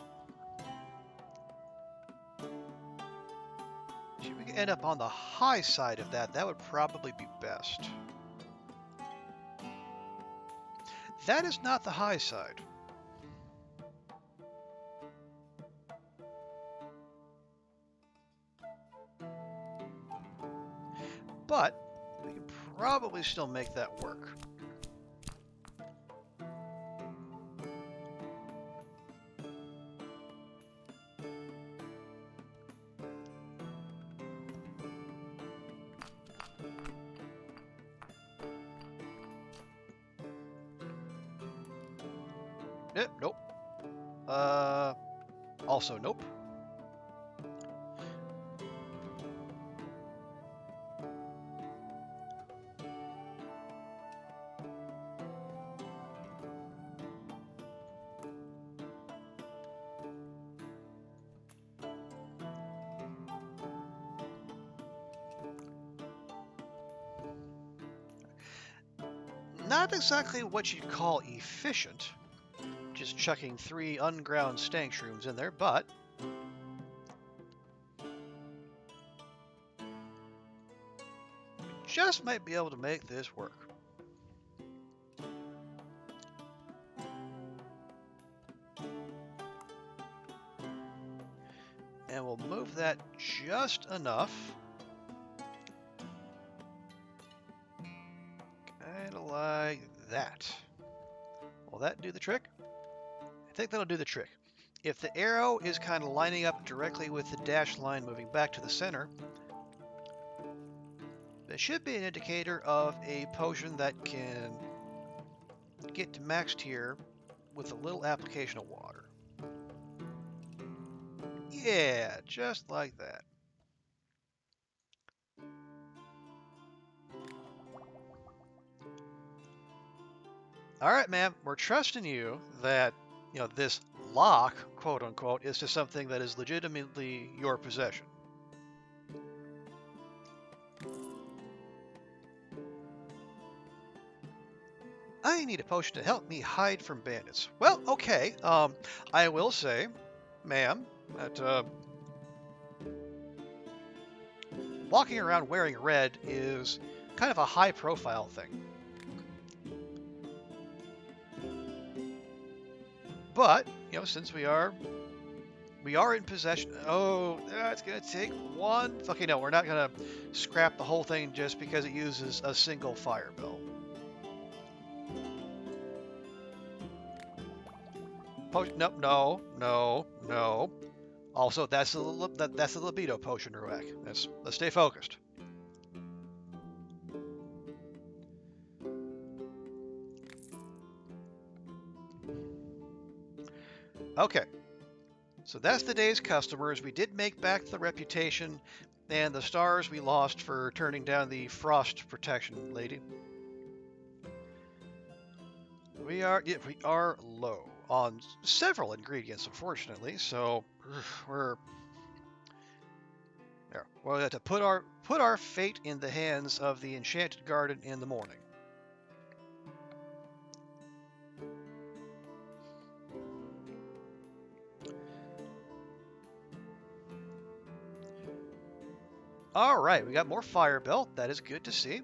If we could end up on the high side of that, that would probably be best. That is not the high side. But we can probably still make that work. Nope. Also nope. Not exactly what you'd call efficient. Just chucking 3 unground stank shrooms in there, but just might be able to make this work. And we'll move that just enough. Kind of like that. Will that do the trick? I think that'll do the trick. If the arrow is kind of lining up directly with the dashed line moving back to the center, that should be an indicator of a potion that can get to max tier with a little application of water. Yeah, just like that. All right, ma'am, we're trusting you that, this lock, quote unquote, is to something that is legitimately your possession. I need a potion to help me hide from bandits. Well, okay. I will say, ma'am, that walking around wearing red is kind of a high-profile thing. But since we are in possession. Oh, that's gonna take one. Okay, no, we're not gonna scrap the whole thing just because it uses a single fire bell. Nope, no, no, no. Also, that's a libido potion, Ruak. Let's stay focused. Okay, so that's the day's customers. We did make back the reputation and the stars we lost for turning down the frost protection lady. We are low on several ingredients, unfortunately. So we're there. We'll have to put our fate in the hands of the enchanted garden in the morning. All right, we got more fire belt. That is good to see.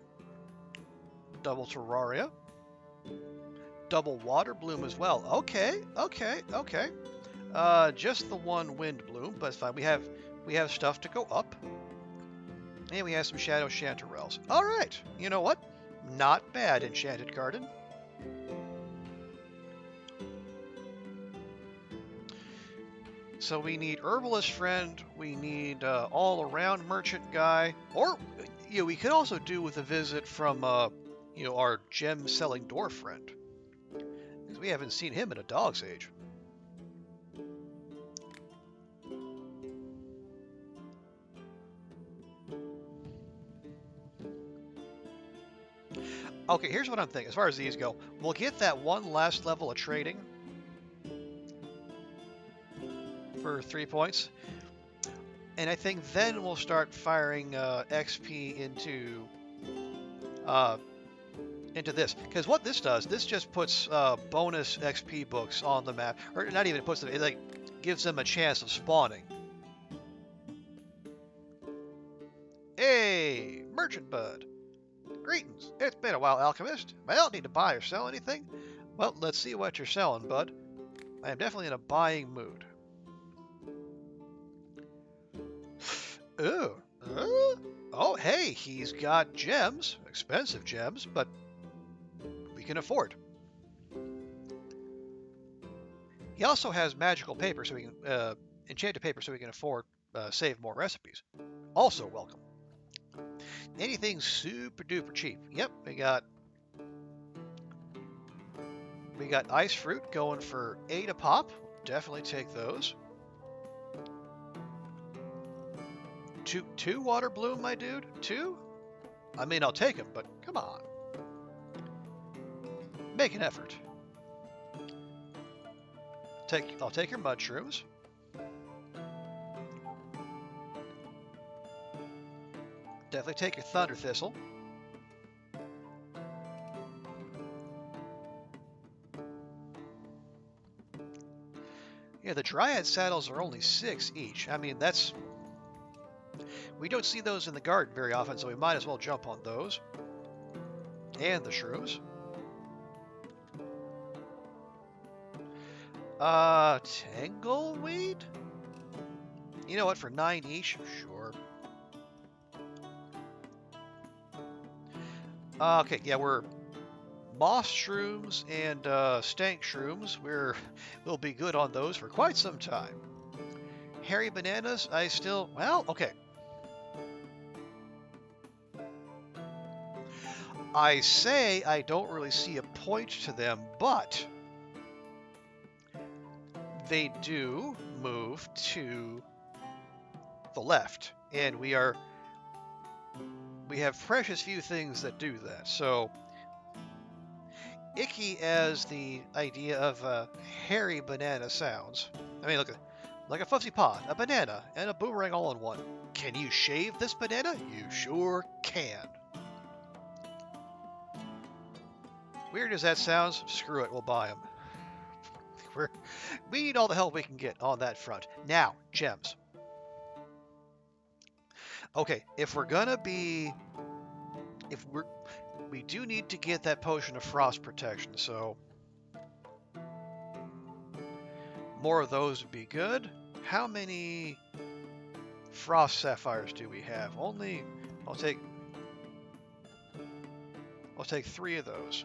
Double terraria. Double water bloom as well. Okay, okay, okay. Just the one wind bloom, but it's fine. We have stuff to go up. And we have some shadow chanterelles. All right, you know what? Not bad, enchanted garden. So we need herbalist friend, we need all-around merchant guy, or we could also do with a visit from our gem-selling dwarf friend, because we haven't seen him in a dog's age. Okay, here's what I'm thinking. As far as these go, we'll get that one last level of trading for 3 points. And I think then we'll start firing XP into this. Because what this does, this just puts bonus XP books on the map. Or not even puts them, it like gives them a chance of spawning. Hey, Merchant Bud. Greetings. It's been a while, alchemist. Well, need to buy or sell anything? Well, let's see what you're selling, bud. I am definitely in a buying mood. Ooh. Oh, hey, he's got gems. Expensive gems, but we can afford. He also has magical paper, so we can enchanted paper, so we can afford save more recipes. Also welcome. Anything super duper cheap. Yep, we got ice fruit going for 8 a pop. Definitely take those. Two water bloom, my dude? 2? I mean, I'll take them, but come on. Make an effort. I'll take your mushrooms. Definitely take your thunder thistle. Yeah, the dryad saddles are only 6 each. I mean, we don't see those in the garden very often, so we might as well jump on those. And the shrooms. Tangleweed? You know what, for 9 each? Sure. Okay, yeah, we're moss shrooms and stank shrooms. We'll be good on those for quite some time. Hairy bananas, okay. I say I don't really see a point to them, but they do move to the left, and we have precious few things that do that. So icky as the idea of hairy banana sounds. I mean, look, like a fuzzy pod, a banana, and a boomerang all in one. Can you shave this banana? You sure can. Weird as that sounds, screw it, we'll buy them. We need all the help we can get on that front. Now, gems. Okay, if we're gonna be, we do need to get that potion of frost protection, so more of those would be good. How many frost sapphires do we have? Only, I'll take 3 of those.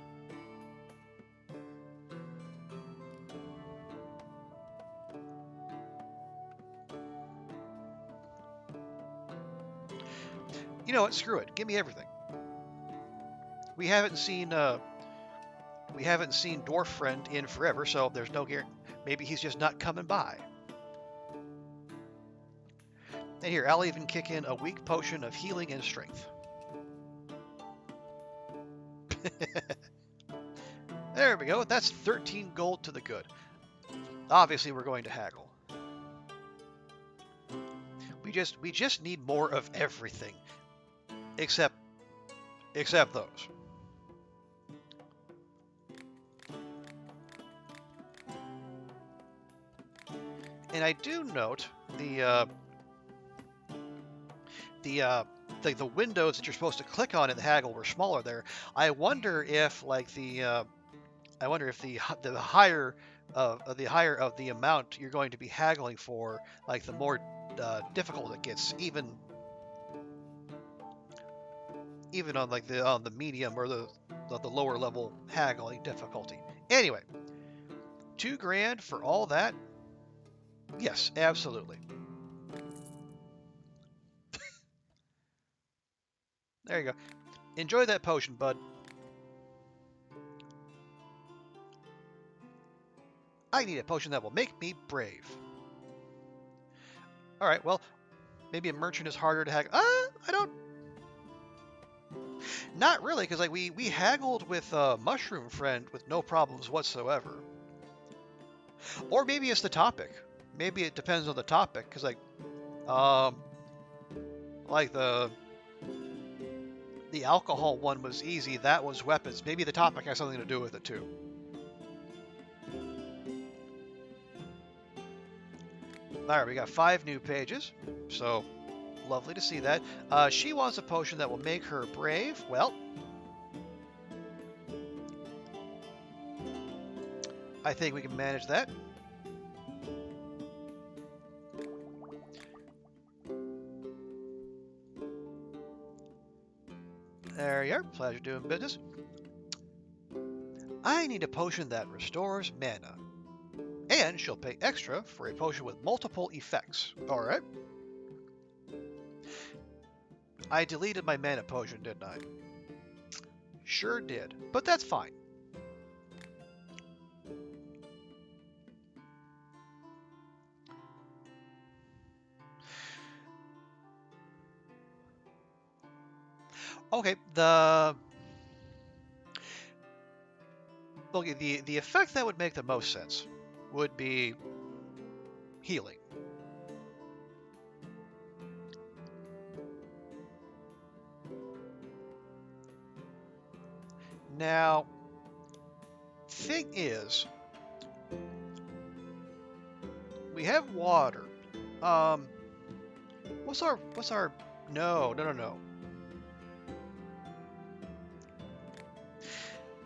You know what? Screw it. Give me everything. We haven't seen Dwarf Friend in forever, so there's no guarantee. Maybe he's just not coming by. And here, I'll even kick in a weak potion of healing and strength. There we go. That's 13 gold to the good. Obviously, we're going to haggle. We just need more of everything, except those. And I do note the windows that you're supposed to click on in the haggle were smaller there. I wonder if the higher of the amount you're going to be haggling for, like the more difficult it gets, even on like the medium or the lower level haggling difficulty. Anyway, $2,000 for all that? Yes, absolutely. There you go. Enjoy that potion, bud. I need a potion that will make me brave. All right, well, maybe a merchant is harder to haggle. I don't. Not really, because like we haggled with Mushroom Friend with no problems whatsoever. Or maybe it's the topic. Maybe it depends on the topic, because like the alcohol one was easy. That was weapons. Maybe the topic has something to do with it too. All right, we got 5 new pages, so lovely to see that. She wants a potion that will make her brave. Well, I think we can manage that. There you are. Pleasure doing business. I need a potion that restores mana. And she'll pay extra for a potion with multiple effects. Alright. I deleted my mana potion, didn't I? Sure did. But that's fine. Okay, the effect that would make the most sense would be healing. Now, thing is, we have water. What's our? No.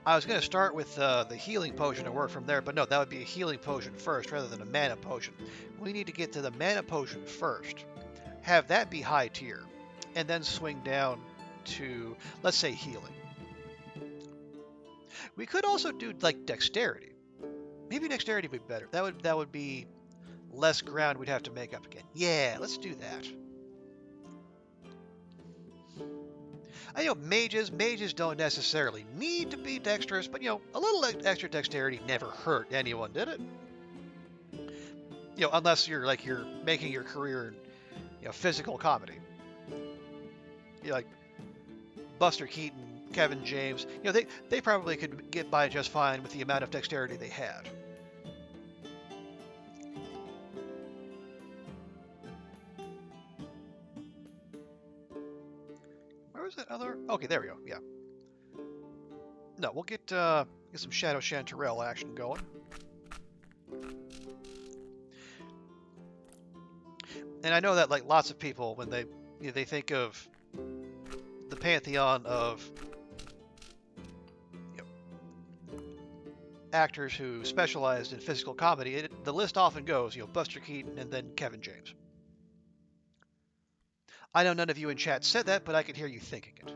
I was going to start with the healing potion and work from there, but no, that would be a healing potion first rather than a mana potion. We need to get to the mana potion first, have that be high tier, and then swing down to, let's say, healing. We could also do like dexterity. Maybe dexterity would be better. That would be less ground we'd have to make up again. Yeah, let's do that. I know mages don't necessarily need to be dexterous, but you know, a little extra dexterity never hurt anyone, did it? You know, unless you're making your career in physical comedy. You know, like Buster Keaton Kevin James, they probably could get by just fine with the amount of dexterity they had. Where was that other? Okay, there we go. Yeah. No, we'll get some Shadow Chanterelle action going. And I know that like lots of people when they think of the pantheon of actors who specialized in physical comedy, the list often goes, Buster Keaton and then Kevin James. I know none of you in chat said that, but I could hear you thinking it.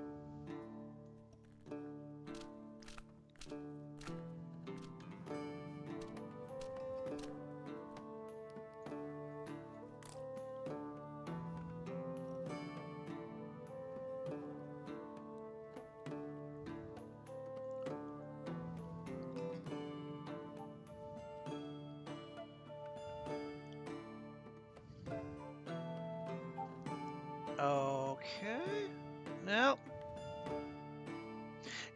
Okay.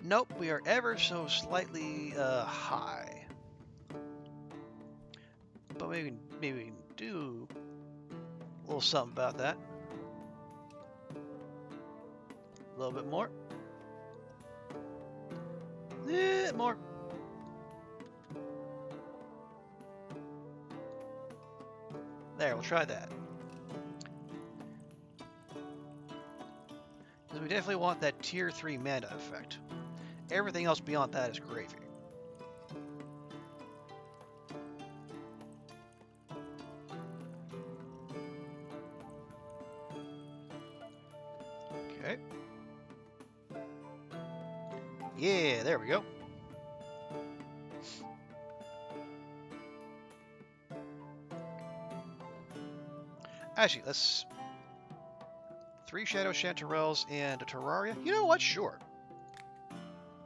Nope, we are ever so slightly high. But maybe we can do a little something about that. A little bit more. More. There, we'll try that. Because we definitely want that tier 3 mana effect. Everything else beyond that is gravy. Okay. Yeah, there we go. Actually, let's... 3 Shadow Chanterelles and a Terraria. You know what? Sure.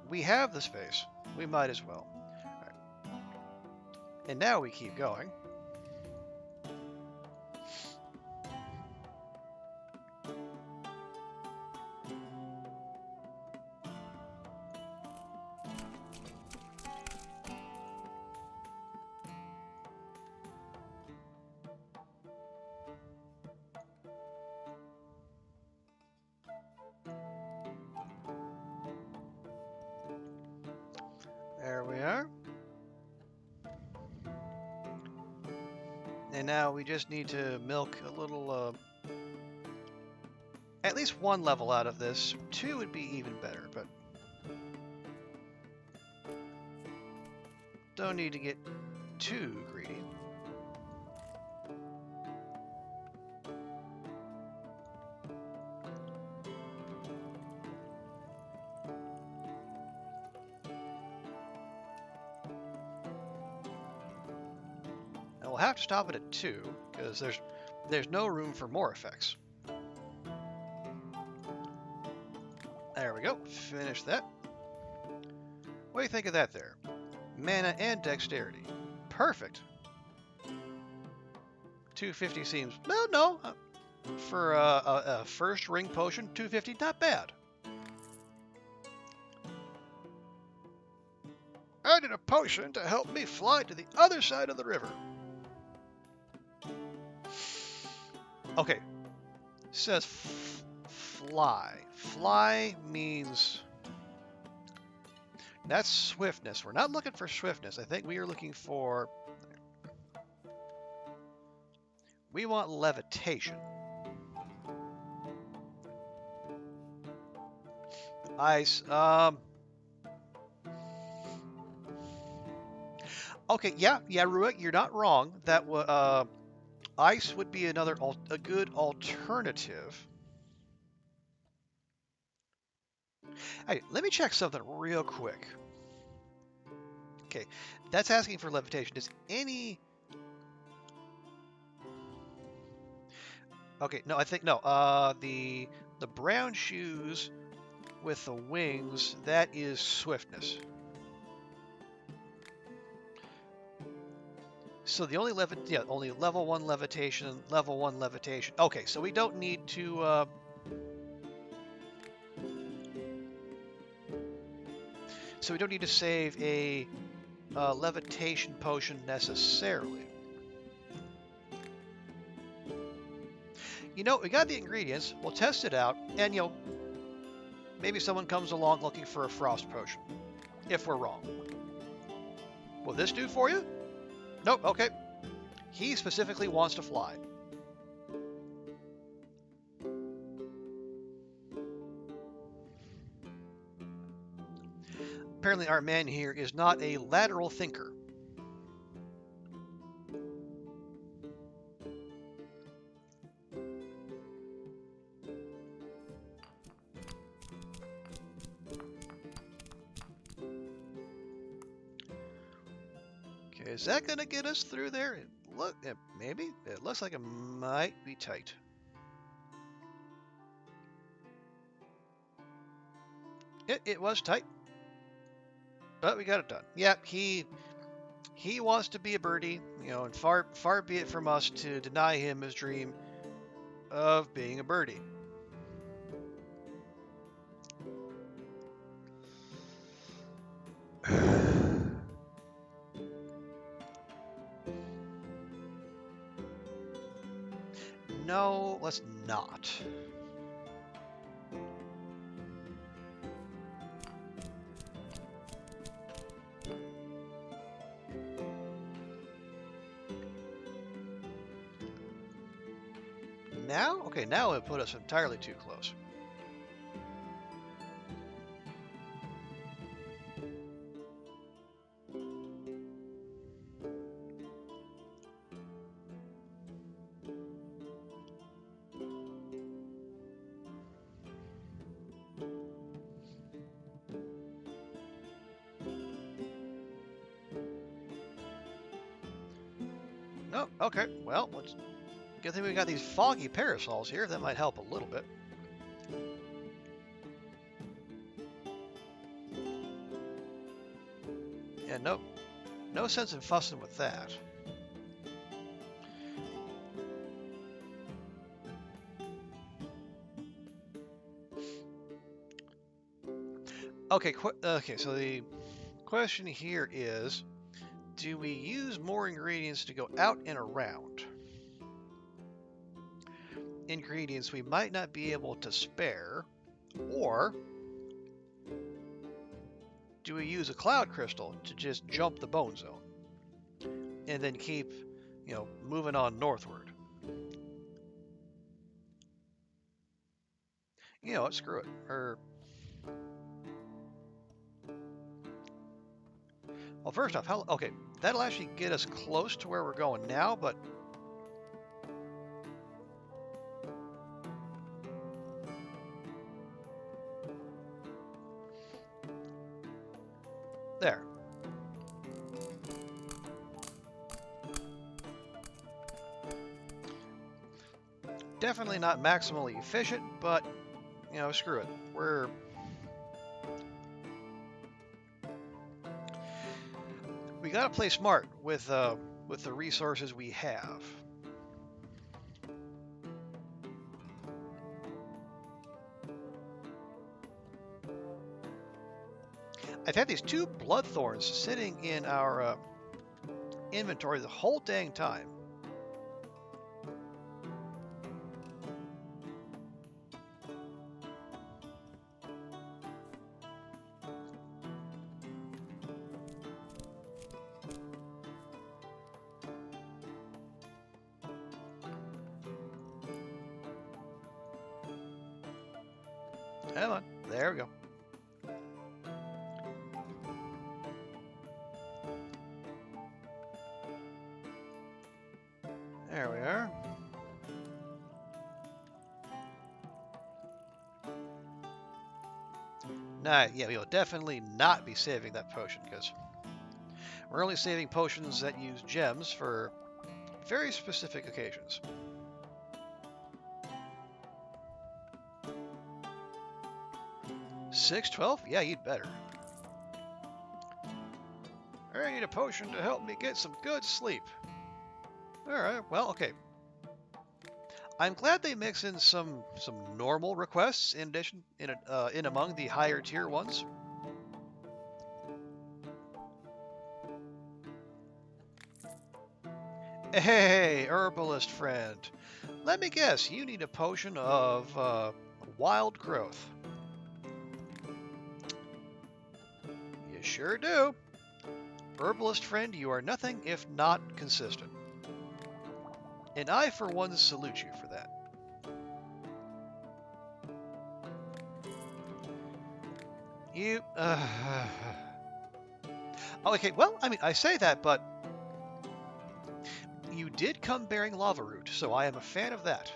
We have the space. We might as well. Right. And now we keep going. There we are. And now we just need to milk a little, at least 1 level out of this. 2 would be even better, but don't need to get too greedy. We'll have to stop it at 2, because there's no room for more effects. There we go. Finish that. What do you think of that there? Mana and dexterity. Perfect. 250 seems... No. For a first ring potion, 250, not bad. I need a potion to help me fly to the other side of the river. Okay. It says fly. Fly means... That's swiftness. We're not looking for swiftness. I think we are looking for... We want levitation. Ice. Okay, yeah, Ruick, you're not wrong. That ice would be a good alternative. Hey, let me check something real quick. Okay, that's asking for levitation. Does any... Okay, no, I think no. The brown shoes with the wings, that is swiftness. So the only only level 1 levitation, level 1 levitation. Okay, so we don't need to So we don't need to save a levitation potion necessarily. You know, we got the ingredients. We'll test it out, and maybe someone comes along looking for a frost potion. If we're wrong. Will this do for you? Nope, okay. He specifically wants to fly. Apparently our man here is not a lateral thinker. Okay, is that going to get us through there? Maybe. It looks like it might be tight. It was tight. But we got it done. Yep, he wants to be a birdie, and far be it from us to deny him his dream of being a birdie. No, let's not. Now? Okay, now it put us entirely too close. No, okay, well, good thing we got these foggy parasols here. That might help a little bit. Yeah, no sense in fussing with that. Okay, so the question here is, do we use more ingredients to go out and around? Ingredients we might not be able to spare, or do we use a cloud crystal to just jump the bone zone and then keep, moving on northward? You know what, screw it. Well, first off, okay, that'll actually get us close to where we're going now, but there. Definitely not maximally efficient, but, screw it. We gotta play smart with the resources we have. I've had these 2 bloodthorns sitting in our inventory the whole dang time. Come on, there we go. There we are. Nah, yeah, we will definitely not be saving that potion, because we're only saving potions that use gems for very specific occasions. $6.12? Yeah, you'd better. I need a potion to help me get some good sleep. Alright, well, okay. I'm glad they mix in some normal requests in addition in among the higher tier ones. Hey, herbalist friend. Let me guess, you need a potion of wild growth. You sure do. Herbalist friend, you are nothing if not consistent. And I, for one, salute you for that. You, okay, well, I mean, I say that, but you did come bearing lava root, so I am a fan of that.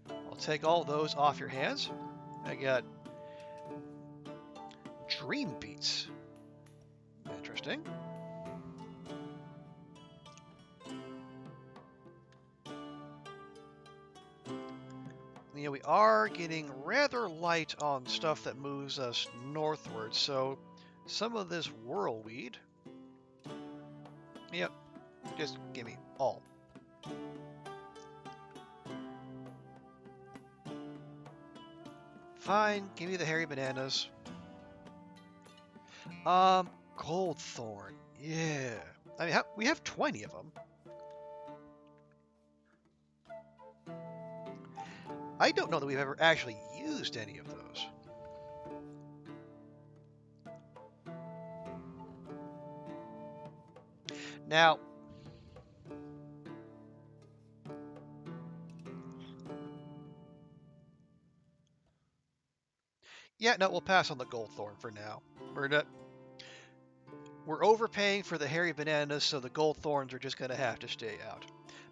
I'll take all those off your hands. I got dream beets. Interesting. You know, we are getting rather light on stuff that moves us northward, so some of this whirlweed. Yep, just give me all. Fine, give me the hairy bananas. Gold thorn. Yeah. I mean, we have 20 of them. I don't know that we've ever actually used any of those. Now, yeah, no, we'll pass on the gold thorn for now. We're overpaying for the hairy bananas, so the gold thorns are just going to have to stay out.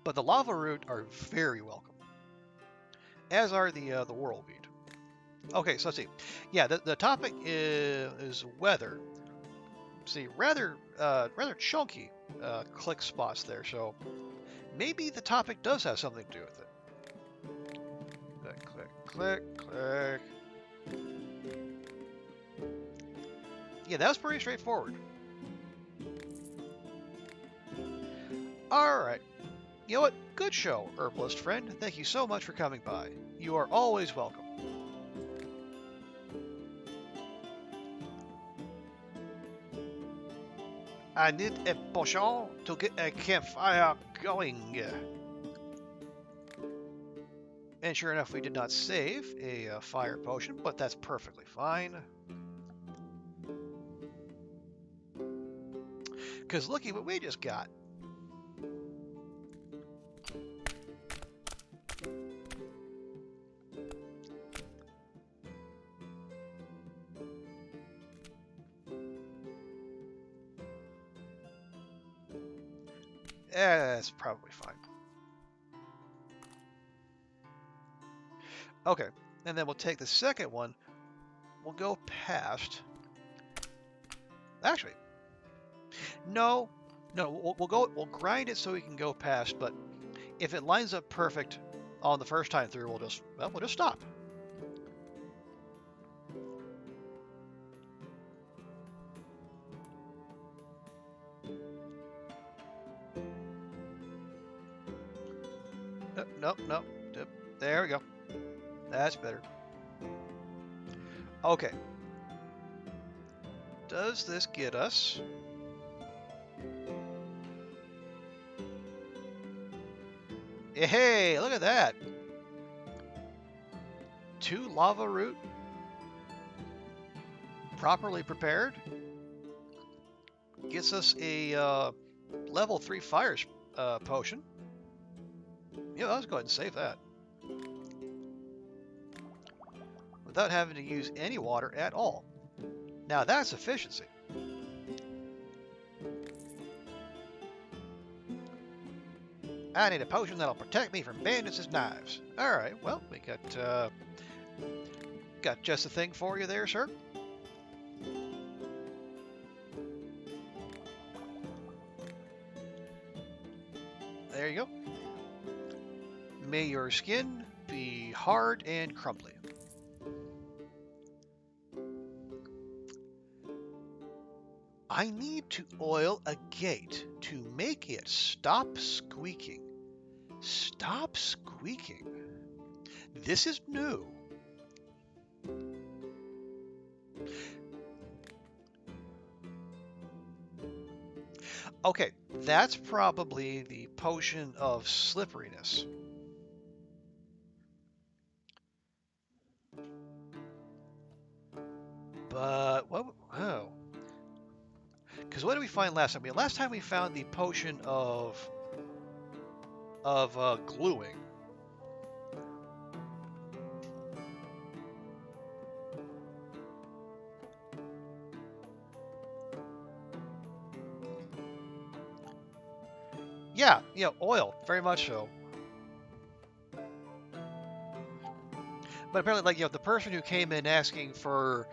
But the lava root are very welcome, as are the whirlweed. Okay, so let's see. Yeah, the topic is weather. See, rather chunky click spots there, so maybe the topic does have something to do with it. Click, click, click, click. Yeah, that was pretty straightforward. All right. You know what? Good show, herbalist friend. Thank you so much for coming by. You are always welcome. I need a potion to get a campfire going. And sure enough, we did not save a fire potion, but that's perfectly fine. Because looky what we just got. That's probably fine. Okay, and then we'll take the second one. We'll go past. Actually, no, we'll grind it so we can go past. But if it lines up perfect on the first time through, we'll just stop. Nope. There we go. That's better. Okay. Does this get us? Hey, look at that. 2 lava root. Properly prepared. Gets us a level 3 fire potion. Yeah, let's go ahead and save that. Without having to use any water at all. Now that's efficiency. I need a potion that'll protect me from bandits' knives. Alright, well, we got just the thing for you there, sir. There you go. May your skin be hard and crumbly. I need to oil a gate to make it stop squeaking. Stop squeaking. This is new. Okay, that's probably the potion of slipperiness. But what? Oh, because what did we find last time? Last time we found the potion of gluing. Yeah, oil, very much so. But apparently, like, the person who came in asking for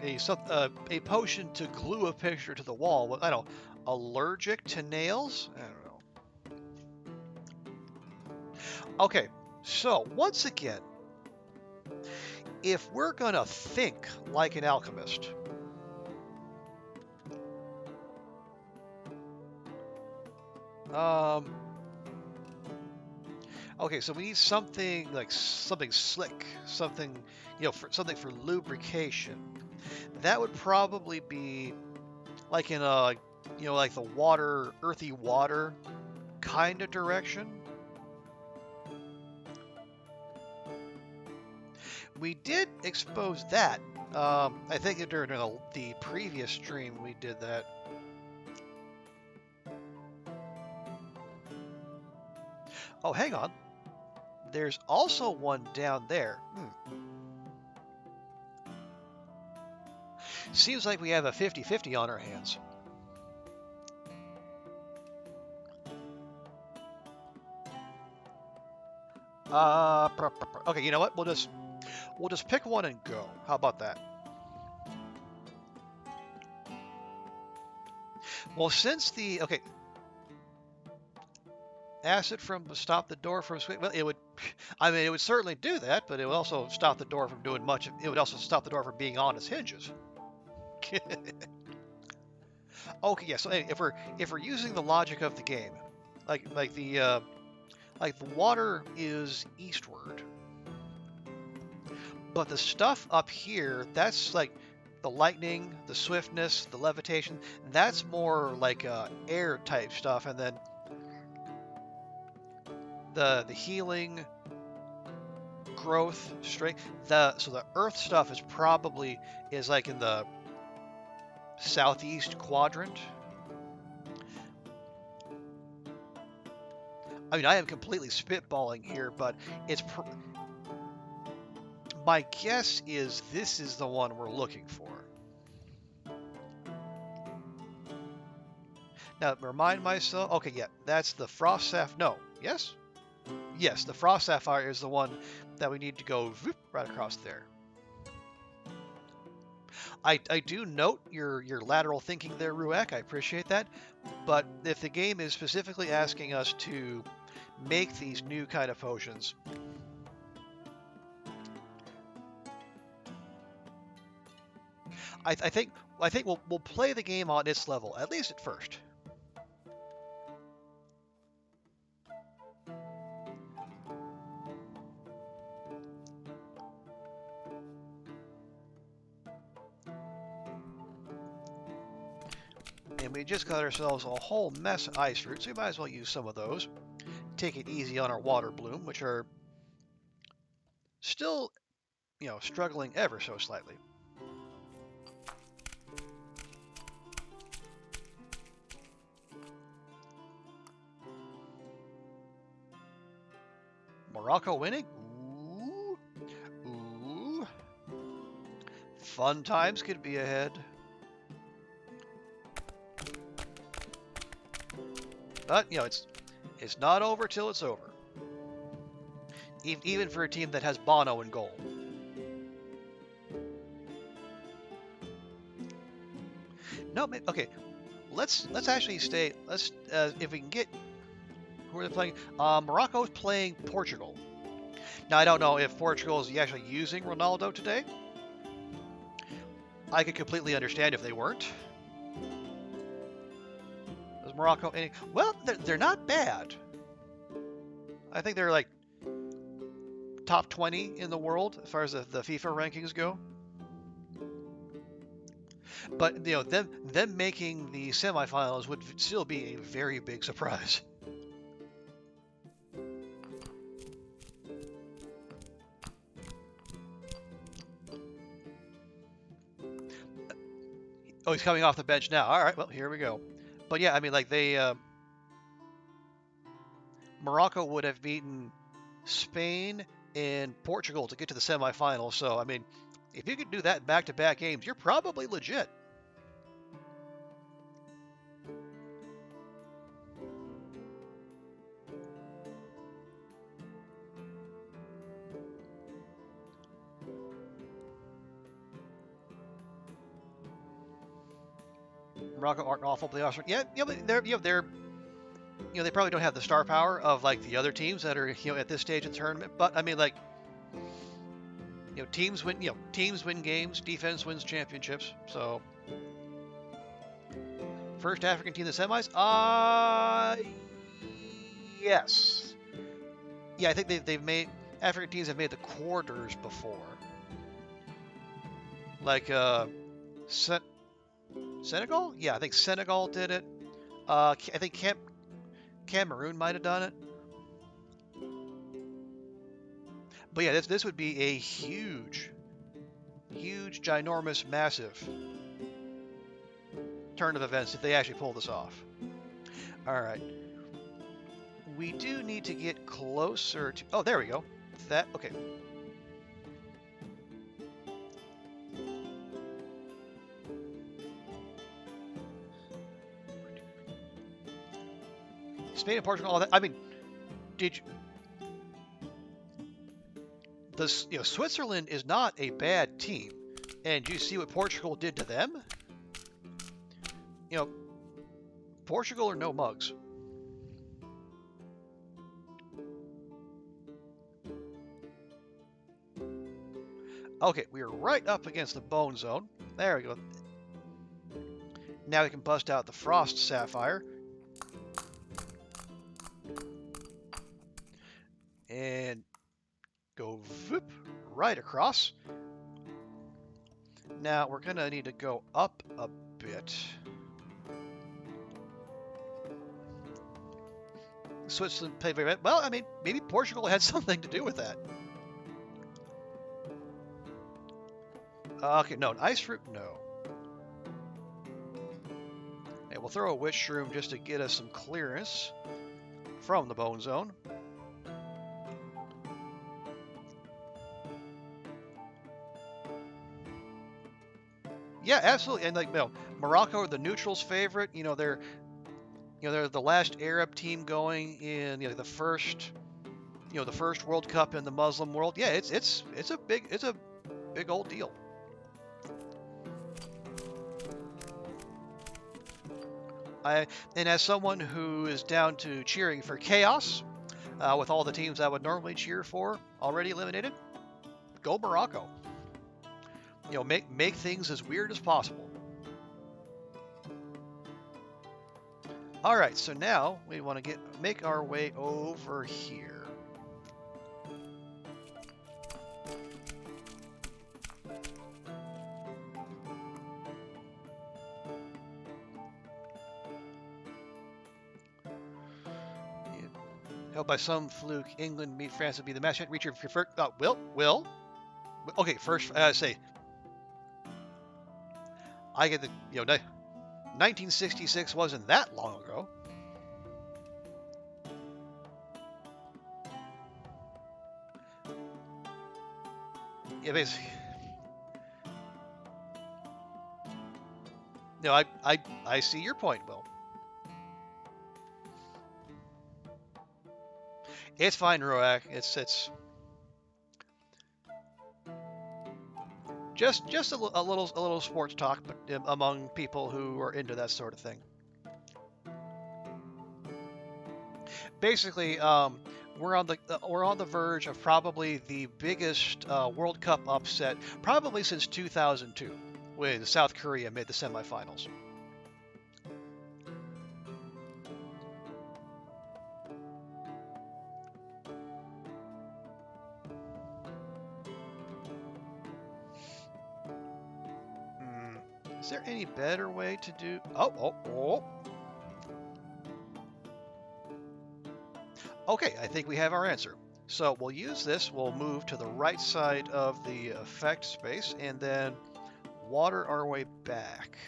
a potion to glue a picture to the wall, I don't know, allergic to nails? I don't know. Okay, so once again, if we're gonna think like an alchemist, um, okay, so we need something like something slick, something, something for lubrication. That would probably be like in a, like the water, earthy water kind of direction. We did expose that. I think during the previous stream we did that. Oh, hang on. There's also one down there. Seems like we have a 50-50 on our hands. Okay, you know what? We'll just pick one and go. How about that? Well, since okay, acid from stop the door from swing. Well, it would. I mean, it would certainly do that, but it would also stop the door from doing much. It would also stop the door from being on its hinges. Okay, yeah. So if we're using the logic of the game, like the water is eastward, but the stuff up here, that's like the lightning, the swiftness, the levitation. That's more like air type stuff, and then the healing, growth, strength. So the earth stuff is like in the southeast quadrant. I mean, I am completely spitballing here, but my guess is this is the one we're looking for. Now, remind myself. Okay, yeah, that's the frost sapphire. No, yes, yes, the frost sapphire is the one that we need to go right across there. I do note your lateral thinking there, Ruek. I appreciate that. But if the game is specifically asking us to make these new kind of potions, I think we'll play the game on its level, at least at first. And we just got ourselves a whole mess of ice fruits, so we might as well use some of those. Take it easy on our water bloom, which are still, struggling ever so slightly. Morocco winning? Ooh. Ooh. Fun times could be ahead. But, it's not over till it's over. Even for a team that has Bono in goal. No, okay. Let's actually stay. Let's if we can get who are they playing? Morocco's playing Portugal. Now I don't know if Portugal is actually using Ronaldo today. I could completely understand if they weren't. Is Morocco any? Well, they're not bad. I think they're like top 20 in the world as far as the FIFA rankings go. But them making the semifinals would still be a very big surprise. Oh, he's coming off the bench now. All right, well, here we go. But yeah, I mean, like Morocco would have beaten Spain and Portugal to get to the semifinals. So, I mean, if you could do that in back-to-back games, you're probably legit. Morocco aren't awful, but they also but they probably don't have the star power of like the other teams that are at this stage of the tournament. But I mean, like teams win games, defense wins championships. So first African team in the semis, yes, yeah, I think they've made African teams have made the quarters before, like Senegal, yeah, I think Senegal did it. I think Cameroon might have done it. But yeah, this would be a huge, ginormous, massive turn of events if they actually pull this off. All right. We do need to get closer to... Oh, there we go. That... Okay. Spain and Portugal, all that. I mean, did you... Switzerland is not a bad team. And you see what Portugal did to them? Portugal are no mugs. Okay, we are right up against the bone zone. There we go. Now we can bust out the frost sapphire. And go whoop, right across. Now we're going to need to go up a bit. Switzerland played very well. I mean, maybe Portugal had something to do with that. Okay, no, an ice fruit, no. Okay, we'll throw a witch shroom just to get us some clearance from the bone zone. Yeah, absolutely. And Morocco are the neutrals' favorite. They're the last Arab team going in the first World Cup in the Muslim world. Yeah, it's a big old deal. And as someone who is down to cheering for chaos, with all the teams I would normally cheer for already eliminated, go Morocco. Make things as weird as possible. All right, so now we want to make our way over here. Held by some fluke, England beat France to be the match reacher for first. Will. Okay, first say. I get the 1966 wasn't that long ago. Yeah, basically. No, I see your point, Will. It's fine, Roak. It's just a little sports talk, but among people who are into that sort of thing. Basically, we're on the verge of probably the biggest World Cup upset probably since 2002, when South Korea made the semifinals. Is there any better way to do... Oh. Okay, I think we have our answer. So we'll use this. We'll move to the right side of the effect space and then water our way back.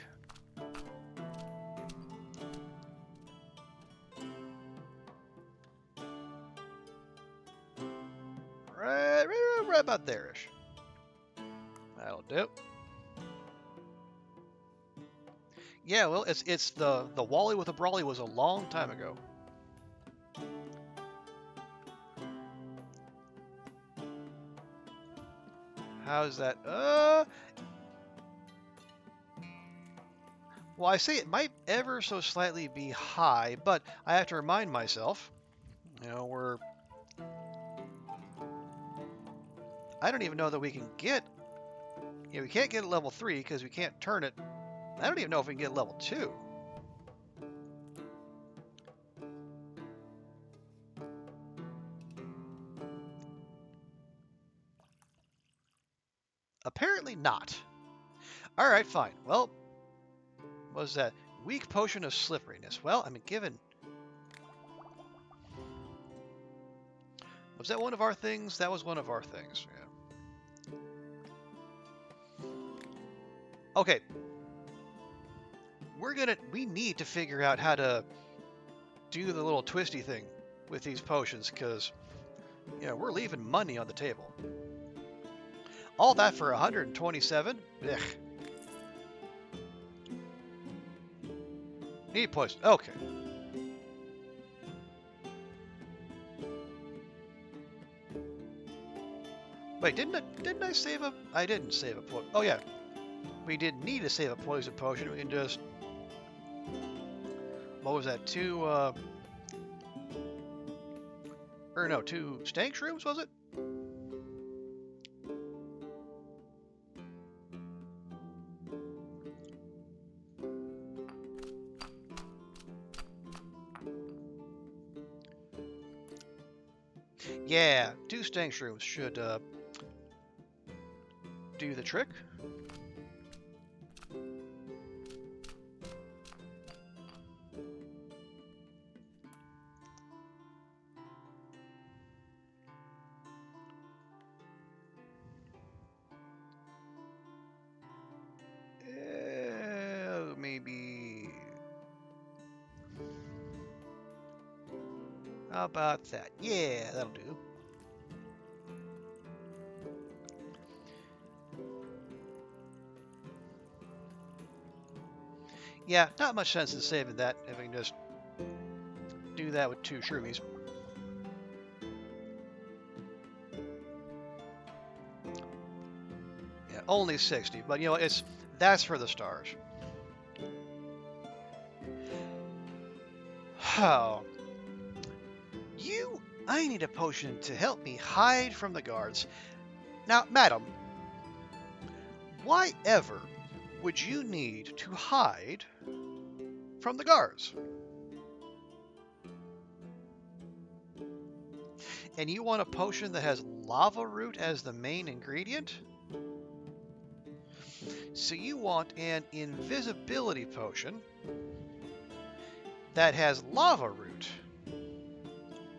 Right about there-ish. That'll do. Yeah, well, it's the Wally with a Brawly was a long time ago. How's that? Well, I say it might ever so slightly be high, but I have to remind myself, you know, I don't even know that we can get, we can't get a level 3 because we can't turn it. I don't even know if we can get level 2. Apparently not. All right, fine. Well, what was that? Weak potion of slipperiness. Well, I mean, given... Was that one of our things? That was one of our things, yeah. Okay. We need to figure out how to do the little twisty thing with these potions, because, we're leaving money on the table. All that for 127? Ugh. Need poison. Okay. Wait, didn't I save a... I didn't save a poison. Oh, yeah. We didn't need to save a poison potion. We can just... What was that? Two stank shrooms, was it? Yeah, 2 stank shrooms should do the trick. Maybe... How about that? Yeah, that'll do. Yeah, not much sense in saving that if we can just do that with 2 shroomies. Yeah, only 60, but that's for the stars. Oh. I need a potion to help me hide from the guards. Now, madam, why ever would you need to hide from the guards? And you want a potion that has lava root as the main ingredient? So you want an invisibility potion that has lava root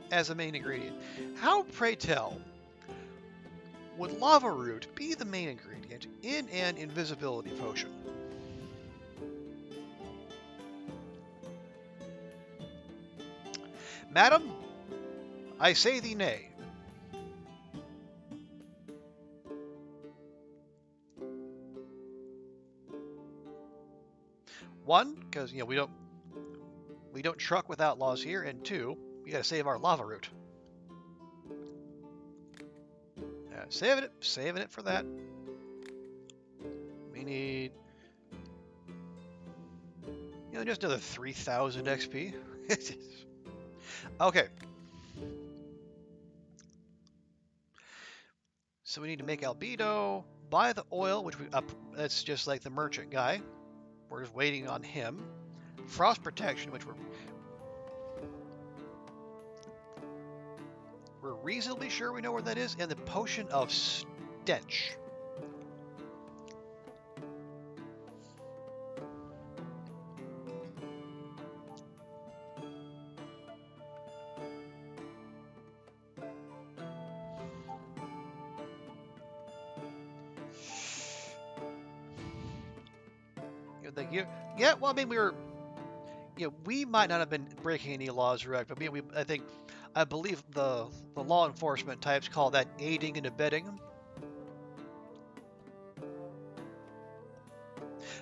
as a main ingredient. How, pray tell, would lava root be the main ingredient in an invisibility potion? Madam, I say thee nay. One, because we don't truck with outlaws here, and 2, we gotta save our lava root. Saving it for that. We need, just another 3,000 XP. Okay. So we need to make albedo, buy the oil, which that's just like the merchant guy. We're just waiting on him. Frost protection, which we're reasonably sure we know where that is, and the potion of stench. Thank you. Yeah, well, I mean, we might not have been breaking any laws, right? But I believe the law enforcement types call that aiding and abetting.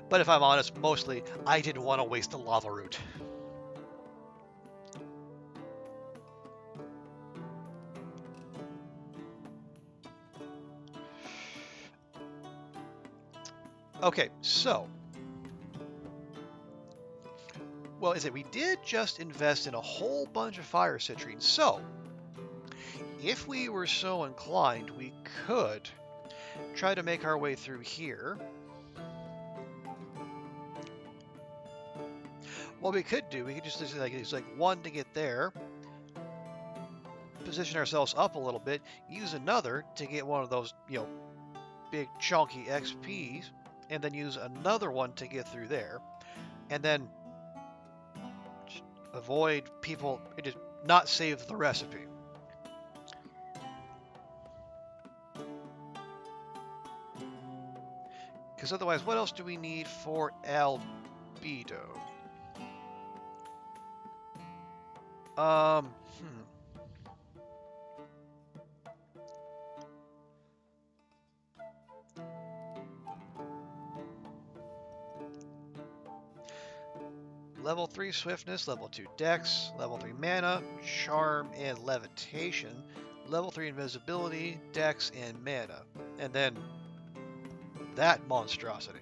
But if I'm honest, mostly I didn't want to waste the lava root. Okay, so, well, is it we did just invest in a whole bunch of fire citrine. So, if we were so inclined, we could try to make our way through here. What we could do, we could just use like one to get there, position ourselves up a little bit, use another to get one of those, big chunky XPs, and then use another one to get through there, and then avoid people, just not save the recipe. Because otherwise, what else do we need for albedo? Um, hmm. Level 3 swiftness, level 2 dex, level 3 mana, charm, and levitation, level 3 invisibility, dex, and mana. And then that monstrosity.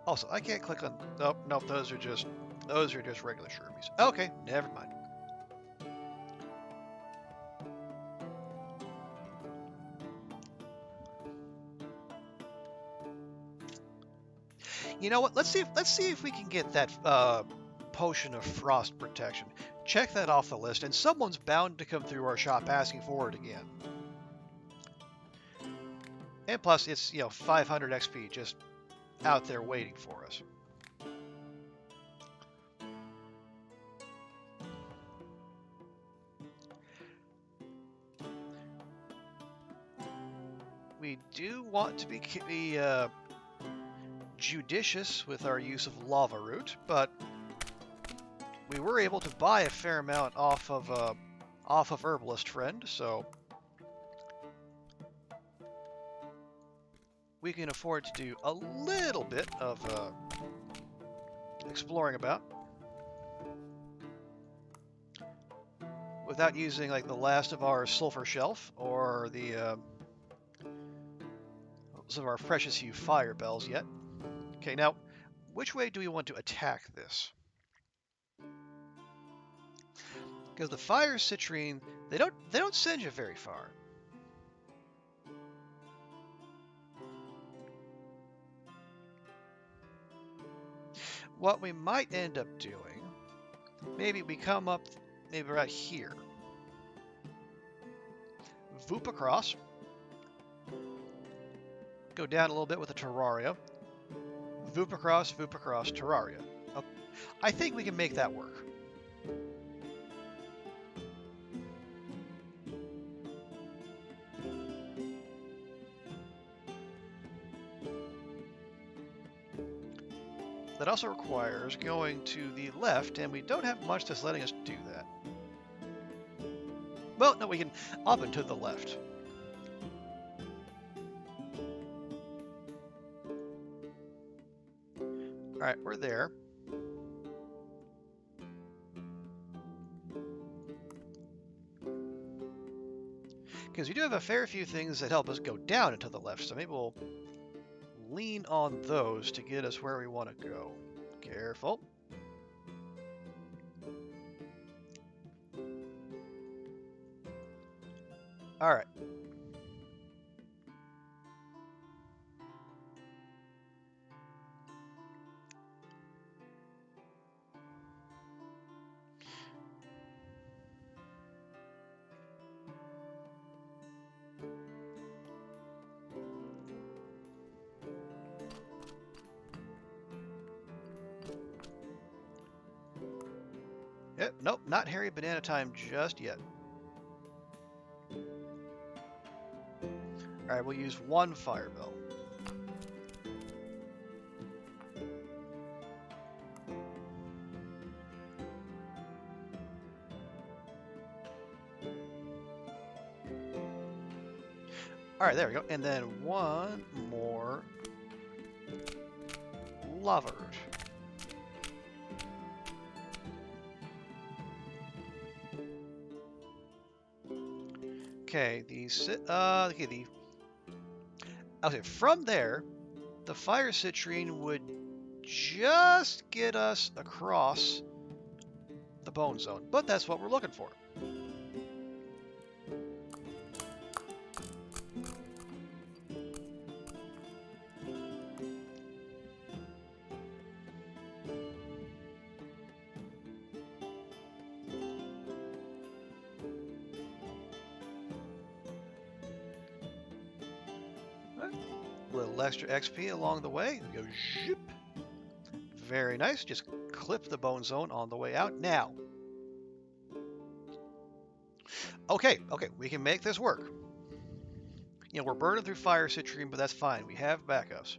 Also, I can't click on. Nope. Those are just regular shroomies. Okay, never mind. You know what? Let's see if we can get that potion of frost protection. Check that off the list, and someone's bound to come through our shop asking for it again. And plus, it's 500 XP just out there waiting for us. We do want to be judicious with our use of lava root, but we were able to buy a fair amount off of Herbalist Friend, so we can afford to do a little bit of exploring about without using like the last of our sulfur shelf or the some of our precious hue fire bells yet. Okay, now which way do we want to attack this? Because the fire citrine, they don't send you very far. What we might end up doing, maybe we come up right here. Voop across. Go down a little bit with the Terraria. Voop across, Terraria. Okay. I think we can make that work. That also requires going to the left, and we don't have much that's letting us do that. Well, no, we can up and to the left. All right, we're there. Because we do have a fair few things that help us go down and to the left, so maybe we'll lean on those to get us where we want to go. Careful. All right. Nope, not hairy banana time just yet. All right, we'll use one fire bell. All right, there we go. And then one more lava root. Okay, okay, from there, the fire citrine would just get us across the bone zone, but that's what we're looking for. A little extra XP along the way. Go zip. Very nice. Just clip the bone zone on the way out. Now, okay, we can make this work. You know, we're burning through fire citrine, but that's fine. We have backups.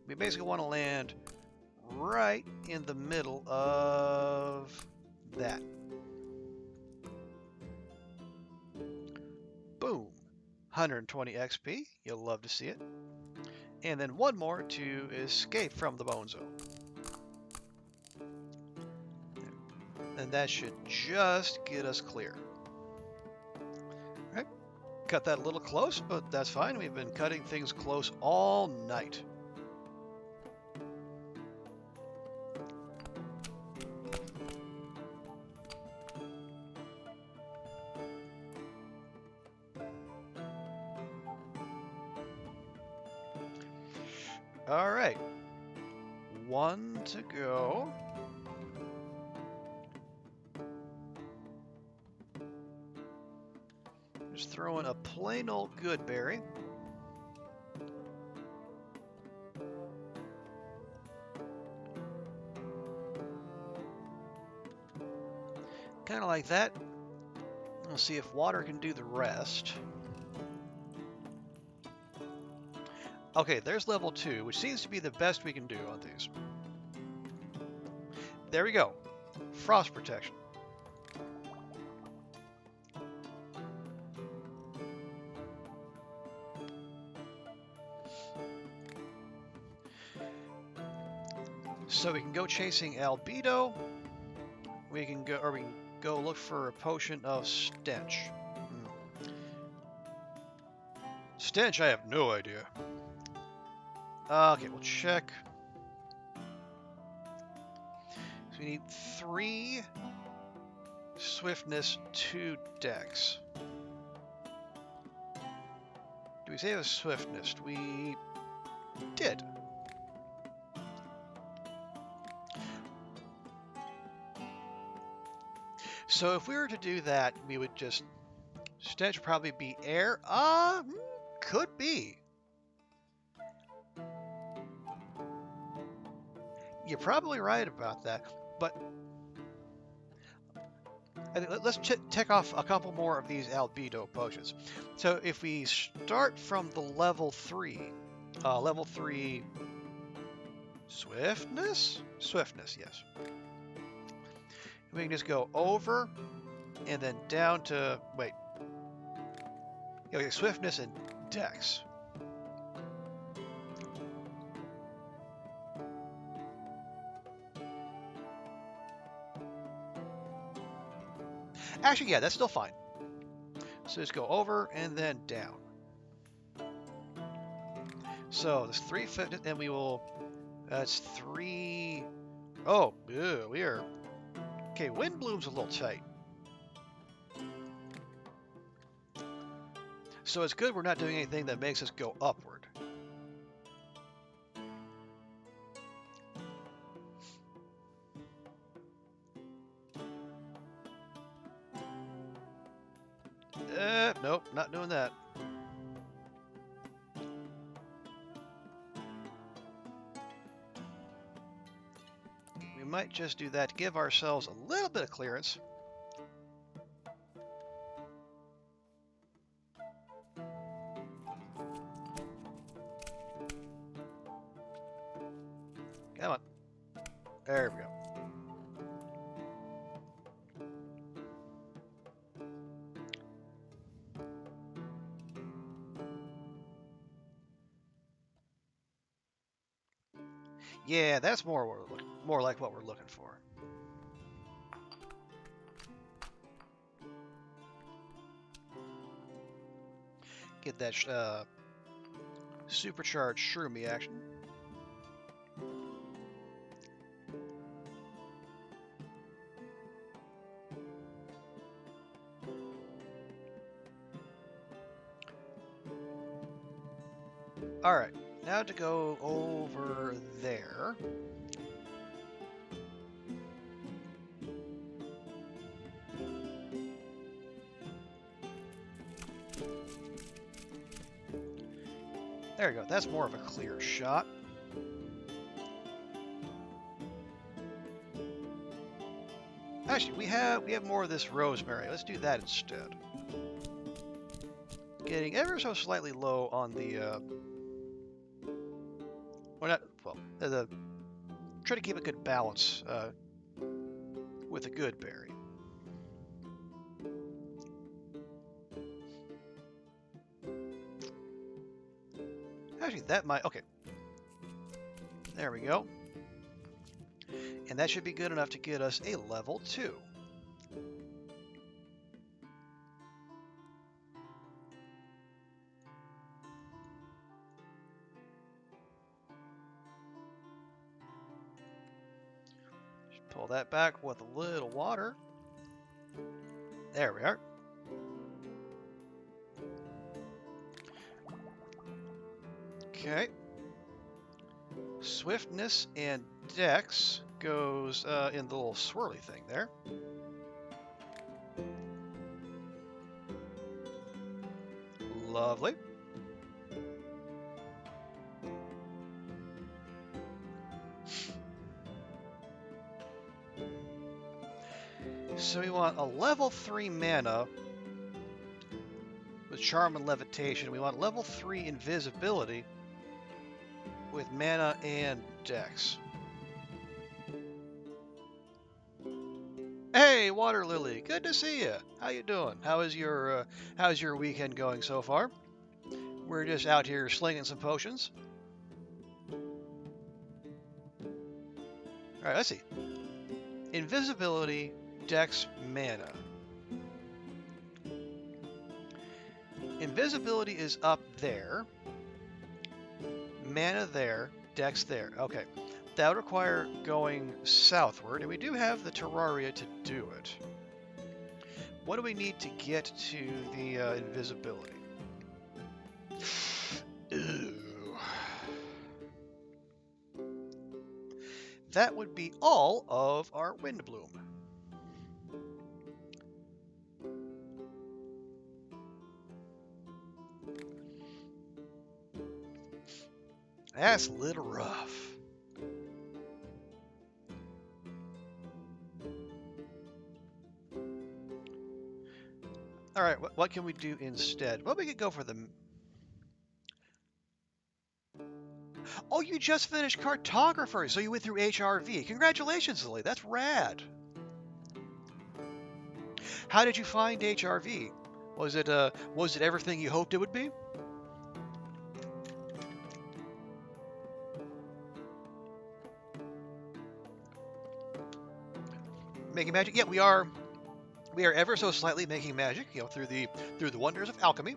We basically want to land right in the middle of that. Boom. 120 XP. You'll love to see it. And then one more to escape from the bone zone. And that should just get us clear. All right. Cut that a little close, but that's fine. We've been cutting things close all night. All right. One to go. Just throw in a plain old good berry. Kind of like that. We'll see if water can do the rest. Okay, there's level 2, which seems to be the best we can do on these. There we go. Frost protection. So we can go chasing albedo. We can go look for a potion of stench. Stench, I have no idea. Okay, we'll check. So we need 3 swiftness, 2 dex. Do we save a swiftness? We did. So if we were to do that, we would just... Stench would probably be air. Could be. You're probably right about that, but I think let's check off a couple more of these albedo potions. So if we start from the level 3 swiftness? Swiftness, yes. We can just go over and then down to, wait. Okay, swiftness and dex. Actually, yeah, that's still fine. So just go over and then down. So there's 3 fitness, and we will. That's 3. Oh, ew, we are. Okay, wind bloom's a little tight. So it's good we're not doing anything that makes us go upward. Nope, not doing that. might just do that to give ourselves a little bit of clearance. Come on. There we go. Yeah, that's more like what we're looking for. Get that supercharged shroomy action. All right, now to go over there. There you go. That's more of a clear shot. Actually, we have more of this rosemary. Let's do that instead. Getting ever so slightly low on the try to keep a good balance with a good berry. Actually, that might, okay. There we go. And that should be good enough to get us a level 2. Just pull that back with a little water. There we are. Okay. Swiftness and Dex goes in the little swirly thing there. Lovely. So we want a level 3 mana with Charm and Levitation. We want level 3 Invisibility with mana and Dex. Hey, Water Lily, good to see you. How you doing? How's your weekend going so far? We're just out here slinging some potions. All right, let's see. Invisibility, Dex, mana. Invisibility is up there. Mana there, Dex there. Okay. That would require going southward, and we do have the Terraria to do it. What do we need to get to the invisibility? Ew. That would be all of our Wind Bloom. That's a little rough. All right, what can we do instead? Well, we could go for the... Oh, you just finished Cartographer, so you went through HRV. Congratulations, Lily. That's rad. How did you find HRV? Was it everything you hoped it would be? Making magic? Yeah, we are ever so slightly making magic, you know, through the wonders of alchemy.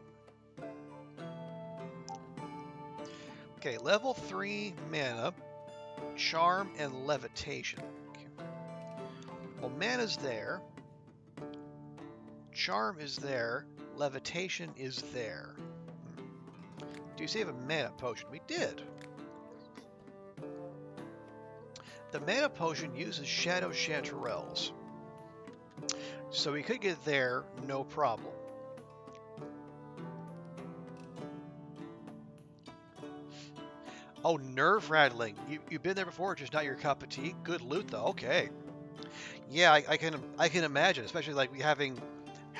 Okay, level 3 mana, charm and levitation. Okay. Well, mana's there. Charm is there. Levitation is there. Do you save a mana potion? We did. The mana potion uses shadow chanterelles. So we could get there, no problem. Oh, nerve rattling. You've been there before, just not your cup of tea. Good loot though. Okay. Yeah, I can imagine, especially like having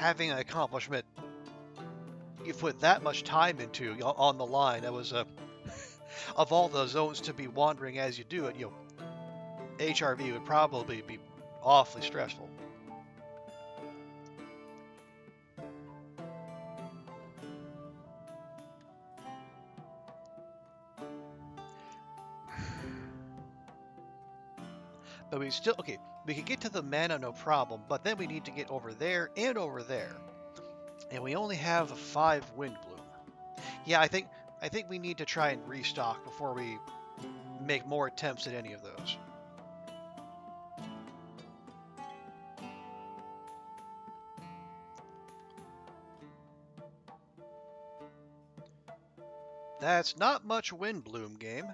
an accomplishment you put that much time into on the line. That was of all the zones to be wandering as you do it. HRV would probably be awfully stressful. But we still okay. We could get to the mana, no problem. But then we need to get over there and over there, and we only have 5 wind bloom. Yeah, I think we need to try and restock before we make more attempts at any of those. That's not much wind bloom, game.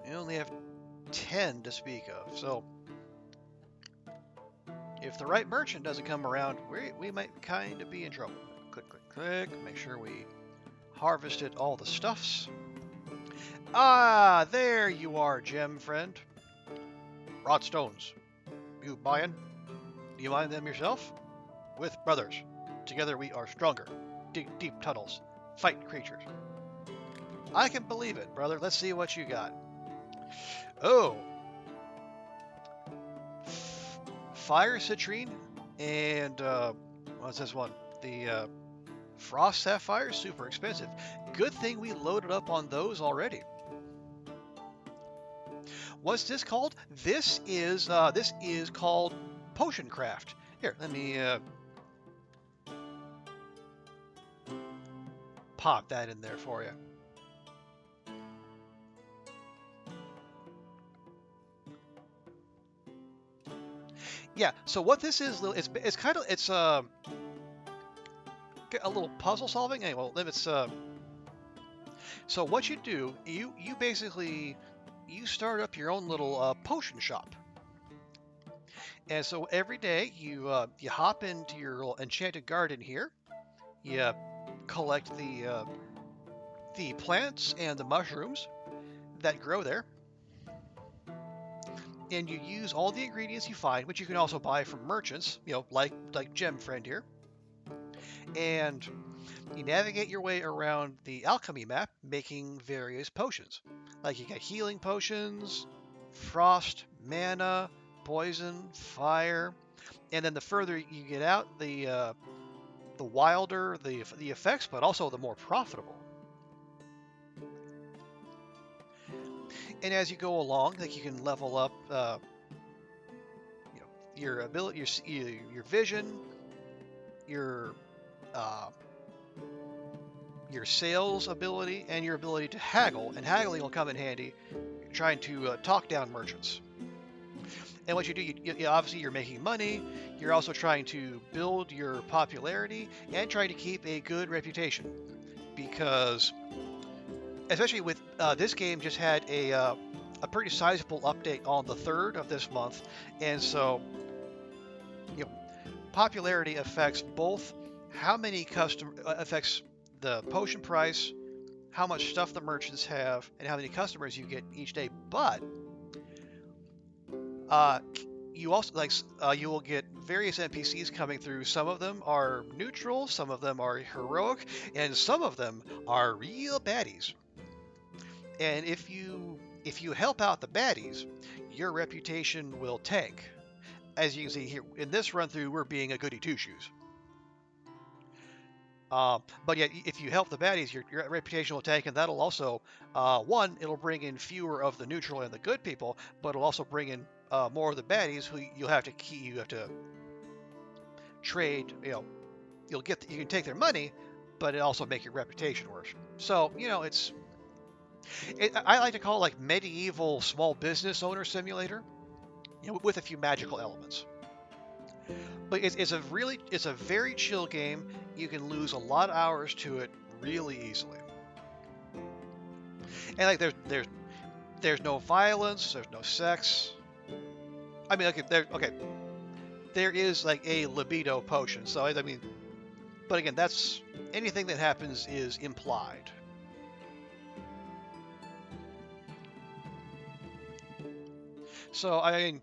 We only have 10 to speak of, so if the right merchant doesn't come around, we might kind of be in trouble. Click, click, click. Make sure we harvested all the stuffs. Ah, there you are, gem friend. Rot stones. You buying? Do you mine them yourself? With brothers. Together we are stronger. Dig deep tunnels. Fight creatures. I can believe it, brother. Let's see what you got. Oh. Fire citrine and what's this one? The frost sapphire, super expensive. Good thing we loaded up on those already. What's this called? This is called potion craft. Here, let me pop that in there for you. Yeah. So what this is, it's kind of a little puzzle solving. Anyway, well, it's so what you do, you basically you start up your own little potion shop. And so every day you hop into your little enchanted garden here. You collect the plants and the mushrooms that grow there, and you use all the ingredients you find, which you can also buy from merchants, like Gem Friend here. And you navigate your way around the alchemy map, making various potions. Like you got healing potions, frost, mana, poison, fire, and then the further you get out, the wilder the effects, but also the more profitable. And as you go along, like you can level up, your ability, your vision, your uh, your sales ability, and your ability to haggle. And haggling will come in handy, trying to talk down merchants. And what you do, obviously you're making money. You're also trying to build your popularity and trying to keep a good reputation, because especially with this game just had a pretty sizable update on the 3rd of this month, and so popularity affects both how many affects the potion price, how much stuff the merchants have, and how many customers you get each day. But you also you will get various NPCs coming through. Some of them are neutral, some of them are heroic, and some of them are real baddies. And if you help out the baddies, your reputation will tank. As you can see here in this run through, we're being a goody two shoes. But yet, if you help the baddies, your reputation will tank, and that'll also, it'll bring in fewer of the neutral and the good people, but it'll also bring in more of the baddies who you have to trade. You can take their money, but it also make your reputation worse. So I like to call it like medieval small business owner simulator, with a few magical elements. But it's a very chill game. You can lose a lot of hours to it really easily. And like there's no violence, there's no sex. I mean, there is like a libido potion. So but again, that's anything that happens is implied. So, I mean,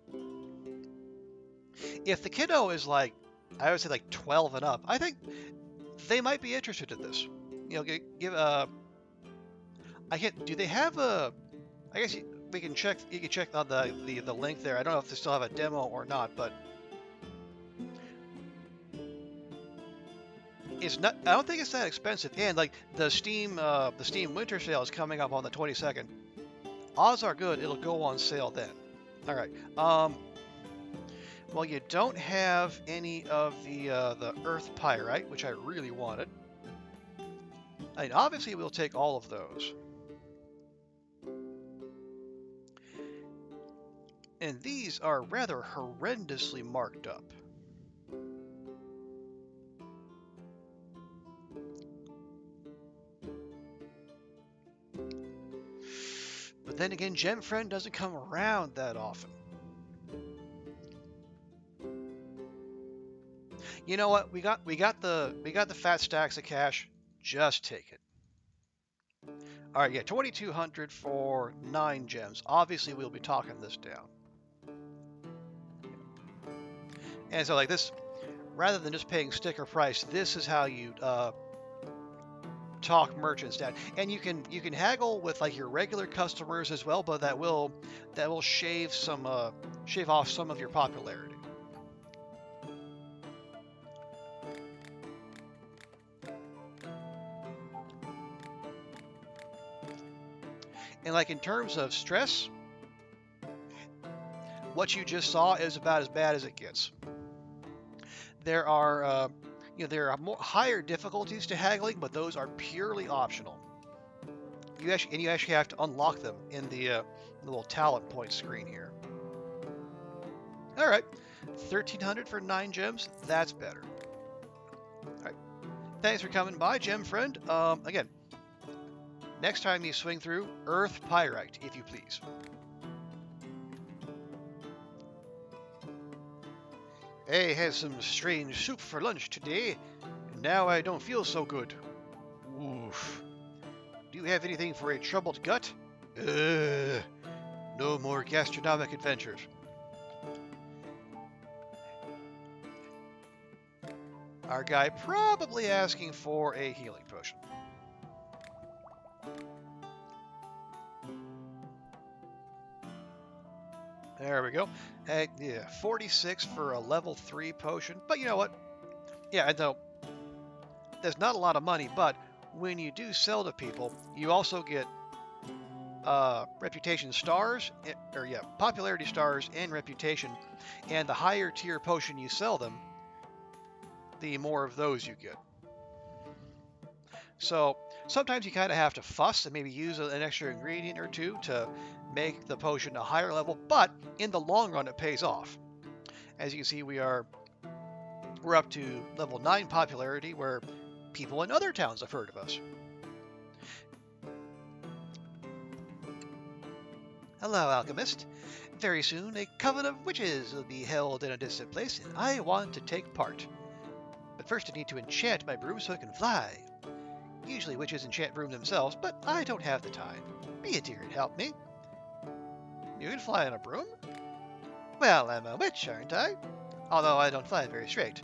if the kiddo is like, I would say like 12 and up, I think they might be interested in this. You know, give I can't. Do they have a? I guess we can check. You can check on the link there. I don't know if they still have a demo or not, but it's not. I don't think it's that expensive. And like the Steam Winter Sale is coming up on the 22nd. Odds are good it'll go on sale then. All right. Well, you don't have any of the Earth Pyrite, which I really wanted. I mean, obviously we'll take all of those. And these are rather horrendously marked up. But then again, Gem Friend doesn't come around that often. You know what? We got the fat stacks of cash. Just take it. All right, yeah, 2,200 for 9 gems. Obviously, we'll be talking this down. And so, like this, rather than just paying sticker price, this is how you talk merchants down. And you can haggle with like your regular customers as well, but that will shave off some of your popularity. And like in terms of stress, what you just saw is about as bad as it gets. There are there are higher difficulties to haggling, but those are purely optional. You actually have to unlock them in the little talent point screen here. All right, 1,300 for 9 gems. That's better. All right, thanks for coming by, gem friend. Again, next time you swing through, Earth Pyrite, if you please. I had some strange soup for lunch today, and now I don't feel so good. Oof. Do you have anything for a troubled gut? No more gastronomic adventures. Our guy probably asking for a healing potion. There we go. Yeah, 46 for a level 3 potion. But you know what? Yeah, I know there's not a lot of money, but when you do sell to people, you also get reputation stars, popularity stars and reputation. And the higher tier potion you sell them, the more of those you get. So sometimes you kind of have to fuss and maybe use an extra ingredient or two to make the potion a higher level, but in the long run it pays off. As you can see, we're up to level 9 popularity, where people in other towns have heard of us. Hello, alchemist. Very soon a coven of witches will be held in a distant place, and I want to take part. But first I need to enchant my broom so I can fly. Usually witches enchant broom themselves, but I don't have the time. Be a dear and help me. You can fly on a broom? Well, I'm a witch, aren't I? Although I don't fly very straight.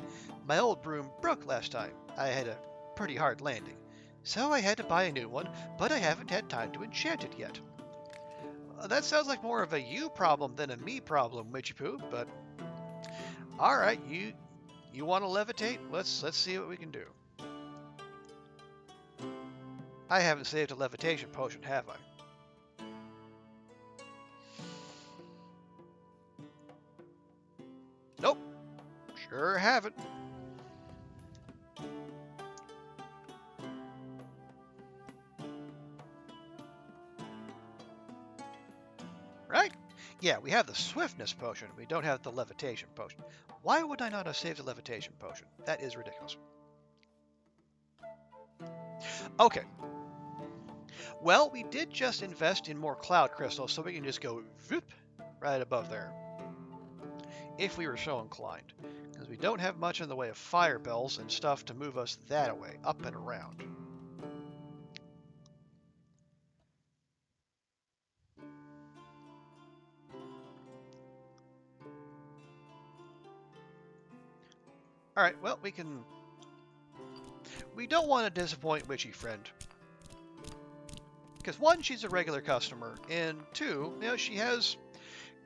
My old broom broke last time. I had a pretty hard landing. So I had to buy a new one, but I haven't had time to enchant it yet. That sounds like more of a you problem than a me problem, Witchy Poo, but alright, you want to levitate? Let's see what we can do. I haven't saved a levitation potion, have I? Nope. Sure haven't. Right? Yeah, we have the swiftness potion. We don't have the levitation potion. Why would I not have saved the levitation potion? That is ridiculous. Okay. Well, we did just invest in more cloud crystals, so we can just go whoop right above there. If we were so inclined. Because we don't have much in the way of fire bells and stuff to move us that way, up and around. All right, well, we don't want to disappoint Witchy Friend. Because one, she's a regular customer, and two, she has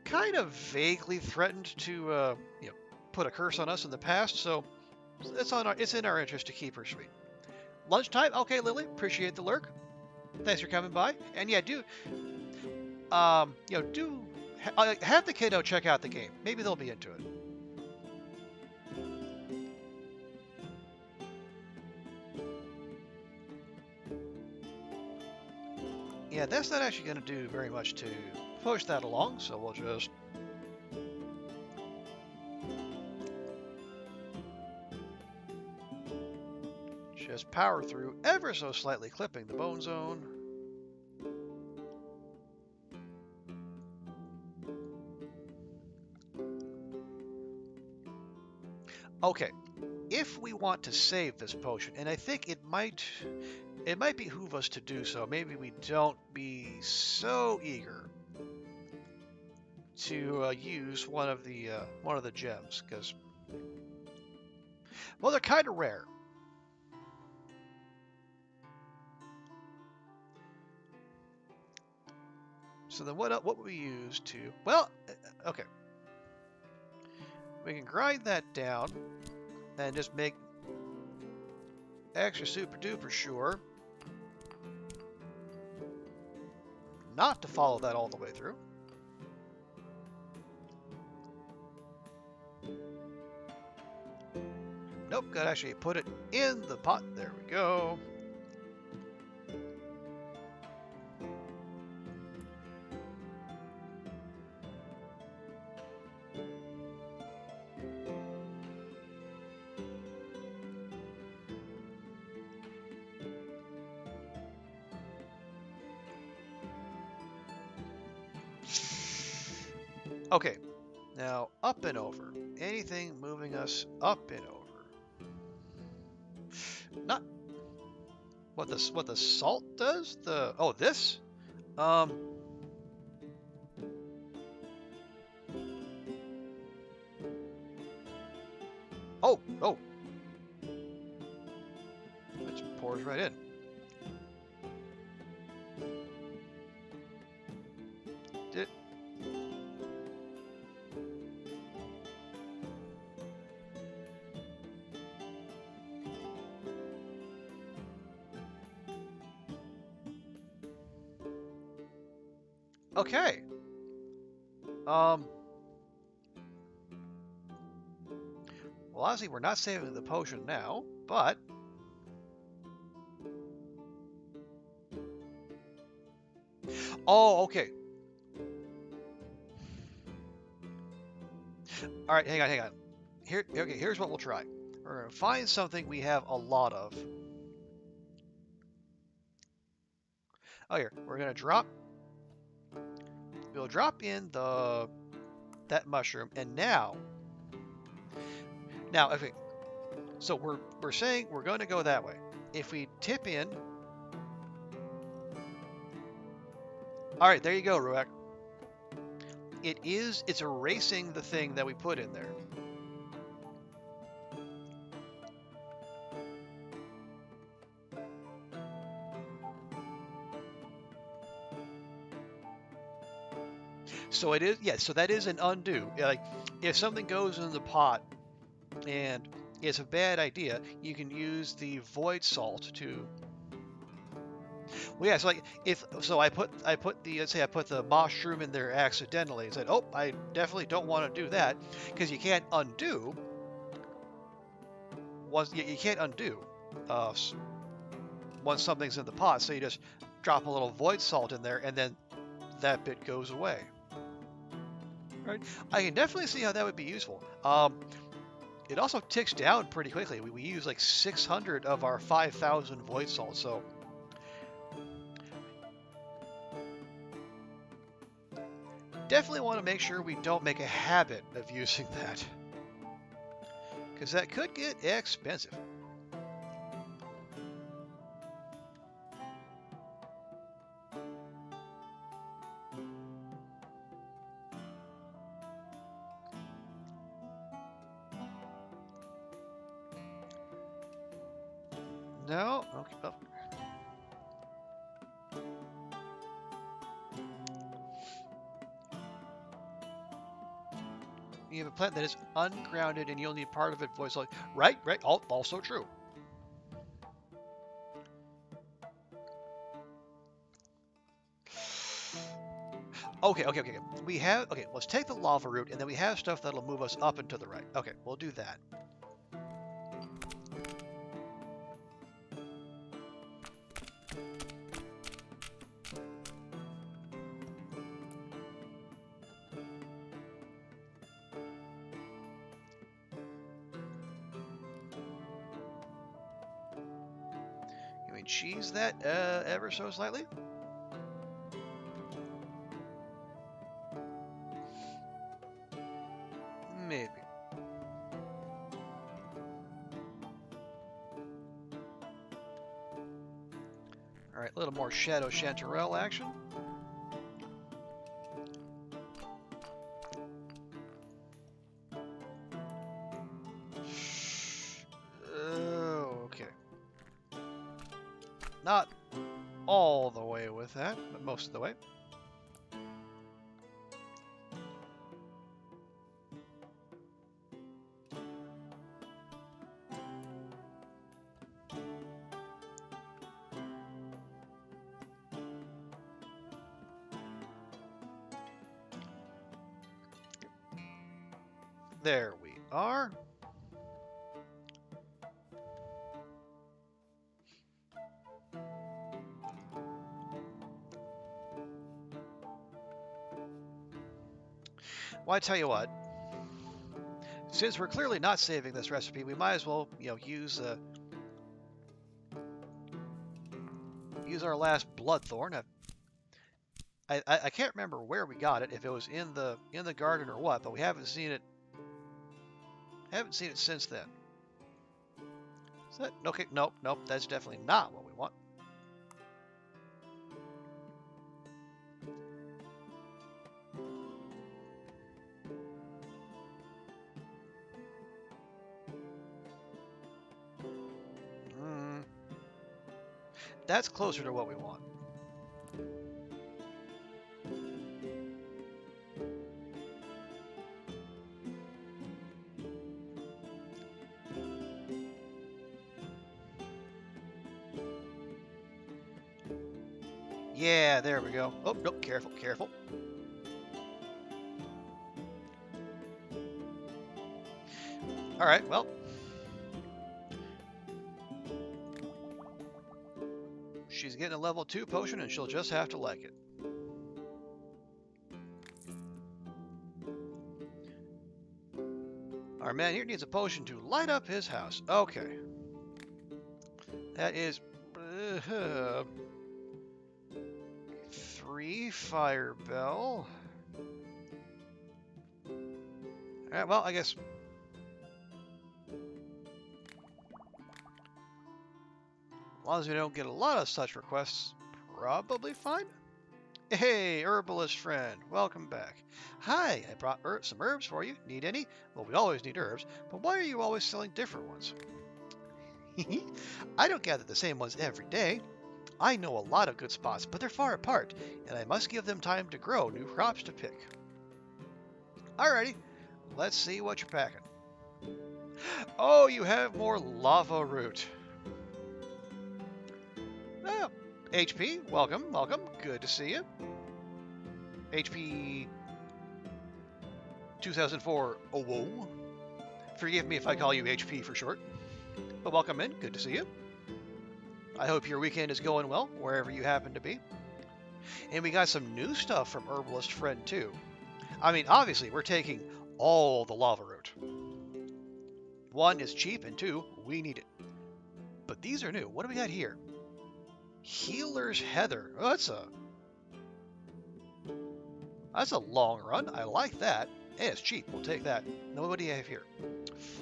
kind of vaguely threatened to, put a curse on us in the past, so it's in our interest to keep her sweet. Lunchtime? Okay, Lily, appreciate the lurk. Thanks for coming by. And yeah, have the kiddo check out the game. Maybe they'll be into it. Yeah, that's not actually going to do very much to push that along, so we'll just power through ever so slightly, clipping the bone zone. Okay, if we want to save this potion, and I think it might behoove us to do so. Maybe we don't be so eager to use one of the gems, because, well, they're kind of rare. So then what would we use to, well, okay. We can grind that down and just make extra super duper sure not to follow that all the way through. Nope, gotta actually put it in the pot. There we go. Okay, now up and over. Anything moving us up and over. Not what the salt does? This? Um oh. It just pours right in. Did Okay. Well, obviously we're not saving the potion now, but okay. All right, hang on. Here's what we'll try. We're gonna find something we have a lot of. Oh, here we're gonna drop. We'll drop in that mushroom, and now, okay. So we're saying we're going to go that way. If we tip in, all right, there you go, Ruak. It's erasing the thing that we put in there. So it is, yeah, so that is an undo. Like, if something goes in the pot and it's a bad idea, you can use the void salt to. Well, yeah, so like I put the, let's say I put the mushroom in there accidentally and said, oh, I definitely don't want to do that, because you can't undo. You can't undo once something's in the pot, so you just drop a little void salt in there, and then that bit goes away. Right? I can definitely see how that would be useful. It also ticks down pretty quickly. We use like 600 of our 5,000 void salt, so definitely want to make sure we don't make a habit of using that, because that could get expensive. No? Okay. Oh. You have a plant that is ungrounded and you'll need part of it voice. Right, right. Also true. Okay. We have, okay, let's take the lava root and then we have stuff that'll move us up and to the right. Okay, we'll do that. Can we cheese that ever so slightly? Maybe. All right, a little more shadow chanterelle action. Okay. Not all the way with that, but most of the way. There we are. Well, I tell you what, since we're clearly not saving this recipe, we might as well, use our last bloodthorn. I can't remember where we got it, if it was in the garden or what, but we haven't seen it. Haven't seen it since then. Is that okay? Nope. That's definitely not what we want. That's closer to what we want. Yeah, there we go. Oh, nope, careful. All right, well. She's getting a level 2 potion and she'll just have to like it. Our man here needs a potion to light up his house. Okay. That is 3 fire bell. Alright, well, I guess. As long as we don't get a lot of such requests, probably fine. Hey, herbalist friend, welcome back. Hi, I brought some herbs for you. Need any? Well, we always need herbs, but why are you always selling different ones? I don't gather the same ones every day. I know a lot of good spots, but they're far apart, and I must give them time to grow new crops to pick. Alrighty, let's see what you're packing. Oh, you have more lava root. Oh, HP, welcome. Good to see you. HP 2004. Oh, whoa. Forgive me if I call you HP for short. But welcome in. Good to see you. I hope your weekend is going well, wherever you happen to be. And we got some new stuff from Herbalist Friend, too. I mean, obviously, we're taking all the lava root. 1, is cheap, and 2, we need it. But these are new. What do we got here? Healer's Heather. Oh, that's a long run. I like that. And it's cheap. We'll take that. Now, what do you have here?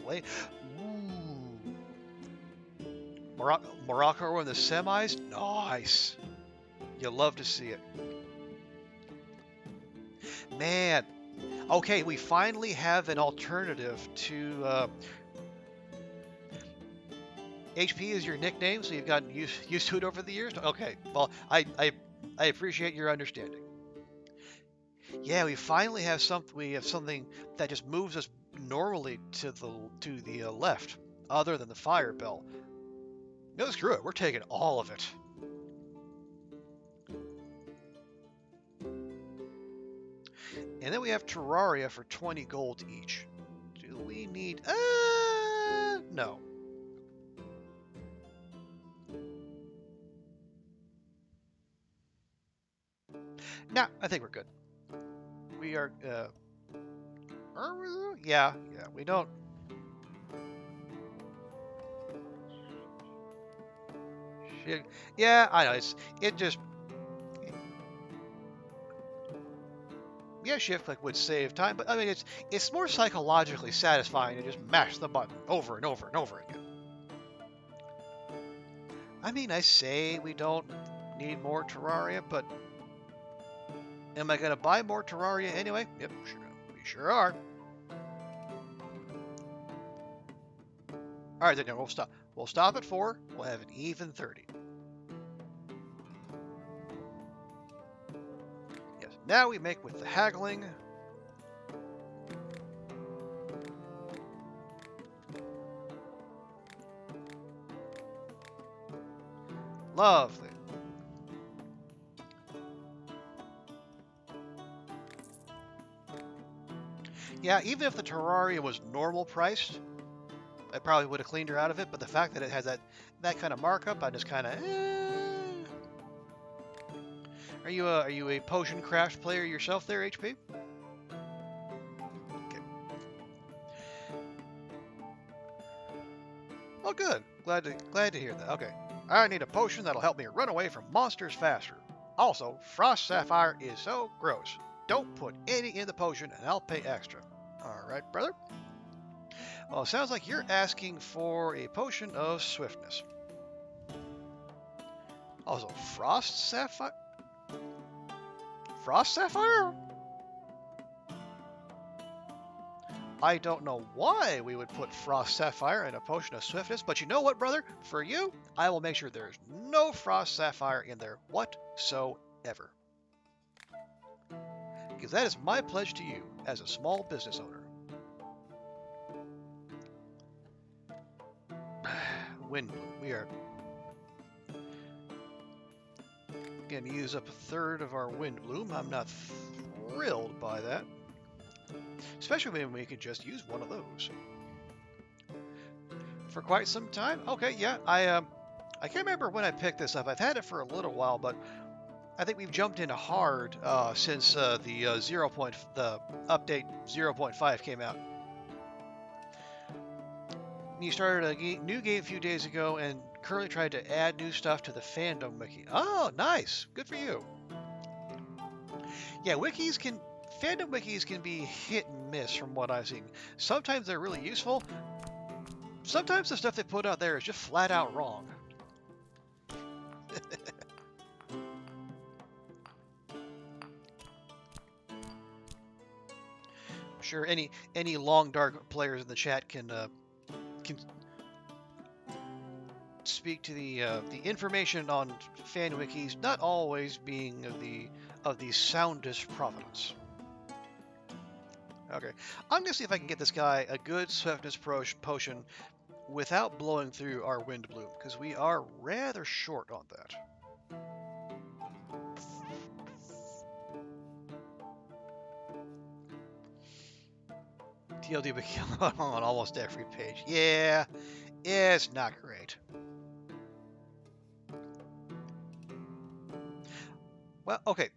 Ooh. Morocco in the semis? Nice. You love to see it. Man. Okay, we finally have an alternative to HP is your nickname, so you've gotten used to it over the years? Okay, well, I appreciate your understanding. Yeah, we have something that just moves us normally to the left, other than the fire bell. No, screw it. We're taking all of it. And then we have Terraria for 20 gold each. Do we need... no. Nah, I think we're good. We are we? Yeah, we don't... Shit. Yeah, I know, it just... Yeah, shift click would save time, but I mean, it's more psychologically satisfying to just mash the button over and over and over again. I mean, I say we don't need more Terraria, but am I going to buy more Terraria anyway? Yep, sure. We sure are. All right, then we'll stop. We'll stop at 4. We'll have an even 30. Yes. Now we make with the haggling. Lovely. Yeah, even if the Terraria was normal priced, I probably would have cleaned her out of it. But the fact that it has that kind of markup, I just kind of. Are you a potion craft player yourself, there, HP? Okay. Oh, good. Glad to hear that. Okay. I need a potion that'll help me run away from monsters faster. Also, Frost Sapphire is so gross. Don't put any in the potion, and I'll pay extra. All right, brother. Well, it sounds like you're asking for a potion of swiftness. Also, Frost Sapphire? Frost Sapphire? I don't know why we would put Frost Sapphire in a potion of swiftness, but you know what, brother? For you, I will make sure there's no Frost Sapphire in there whatsoever. Because that is my pledge to you as a small business owner. Wind Bloom. We are going to use up a third of our Wind Bloom. I'm not thrilled by that. Especially when we could just use one of those. For quite some time? Okay, yeah. I can't remember when I picked this up. I've had it for a little while, but I think we've jumped into hard since the update 0.5 came out. You started a new game a few days ago and currently tried to add new stuff to the fandom wiki. Oh, nice. Good for you. Yeah, fandom wikis can be hit and miss from what I've seen. Sometimes they're really useful. Sometimes the stuff they put out there is just flat out wrong. Sure, any long dark players in the chat can speak to the information on fan wikis not always being of the soundest provenance. Okay, I'm gonna see if I can get this guy a good swiftness potion without blowing through our Wind Bloom, because we are rather short on that. TLD would kill on almost every page. Yeah, it's not great. Well, okay.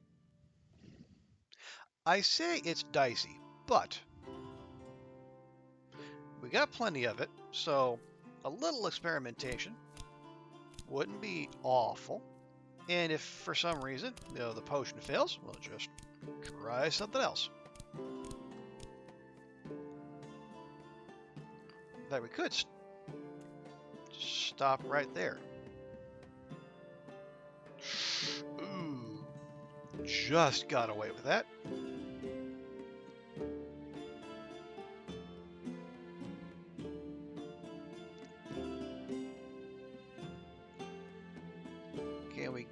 I say it's dicey, but we got plenty of it, so a little experimentation wouldn't be awful. And if for some reason, the potion fails, we'll just try something else. That we could stop right there. Ooh, just got away with that.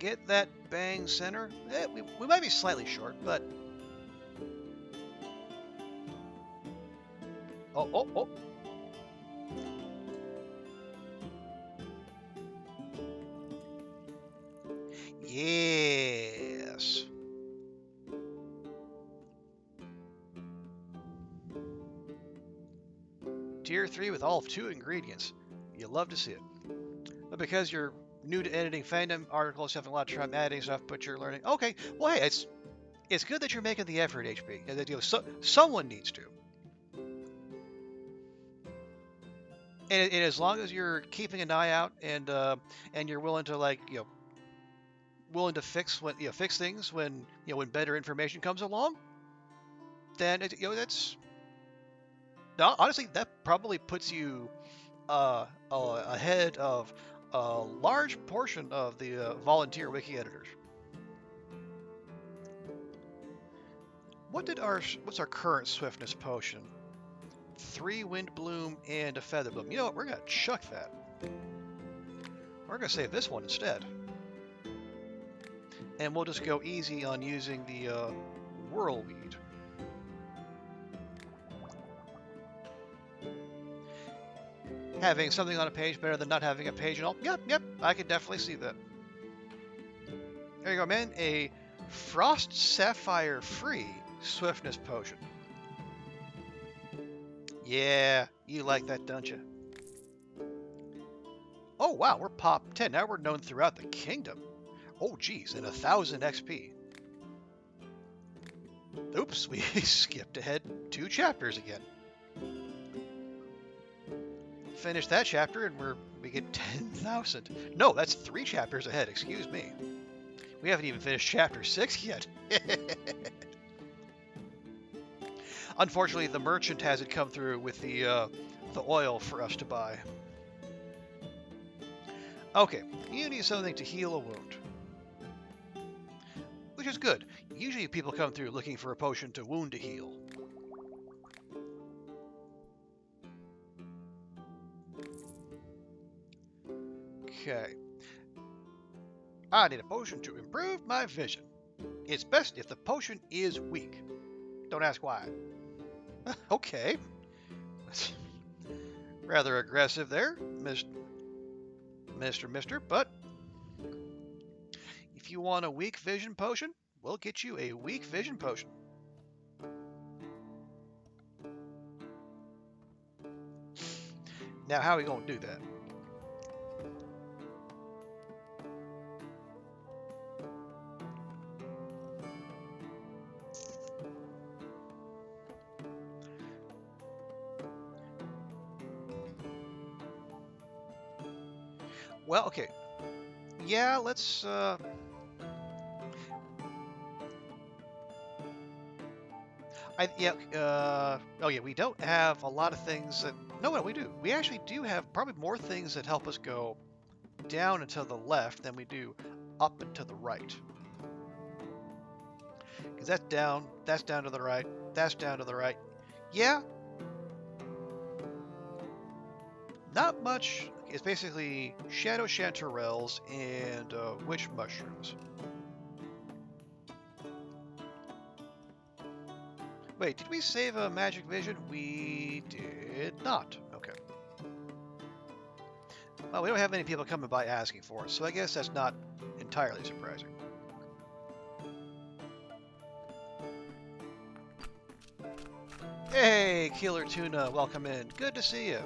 get that bang center. We might be slightly short, but... Oh, oh, oh. Yes. Tier 3 with all of 2 ingredients. You love to see it. But because you're new to editing fandom articles, having a lot of time adding stuff, but you're learning. Okay, well, hey, it's good that you're making the effort, HP. And that, someone needs to. And as long as you're keeping an eye out and you're willing to willing to fix fix things when when better information comes along, then that's honestly that probably puts you ahead of a large portion of the volunteer wiki editors. What's our current swiftness potion? 3 wind bloom and a feather bloom. You know what? We're gonna chuck that. We're gonna save this one instead, and we'll just go easy on using the whirlweed. Having something on a page better than not having a page at all. Yep, I can definitely see that. There you go, man. A Frost Sapphire free swiftness potion. Yeah, you like that, don't you? Oh, wow, we're pop 10. Now we're known throughout the kingdom. Oh, geez, and 1,000 XP. Oops, we skipped ahead 2 chapters again. Finish that chapter and we get 10,000. No, that's 3 chapters ahead, excuse me. We haven't even finished chapter 6 yet. Unfortunately, the merchant hasn't come through with the oil for us to buy. Okay, you need something to heal a wound. Which is good. Usually people come through looking for a potion to wound to heal. Okay. I need a potion to improve my vision. It's best if the potion is weak. Don't ask why. Okay. Rather aggressive there, Mister, but if you want a weak vision potion, we'll get you a weak vision potion. Now, how are we going to do that? Well, okay. Yeah, let's... Oh, yeah, we don't have a lot of things that... No, we do. We actually do have probably more things that help us go down and to the left than we do up and to the right. Because that's down to the right, that's down to the right. Yeah. Not much. It's basically shadow chanterelles and witch mushrooms. Wait, did we save a magic vision? We did not. Okay. Well, we don't have many people coming by asking for it, so I guess that's not entirely surprising. Hey, Killer Tuna, welcome in. Good to see you.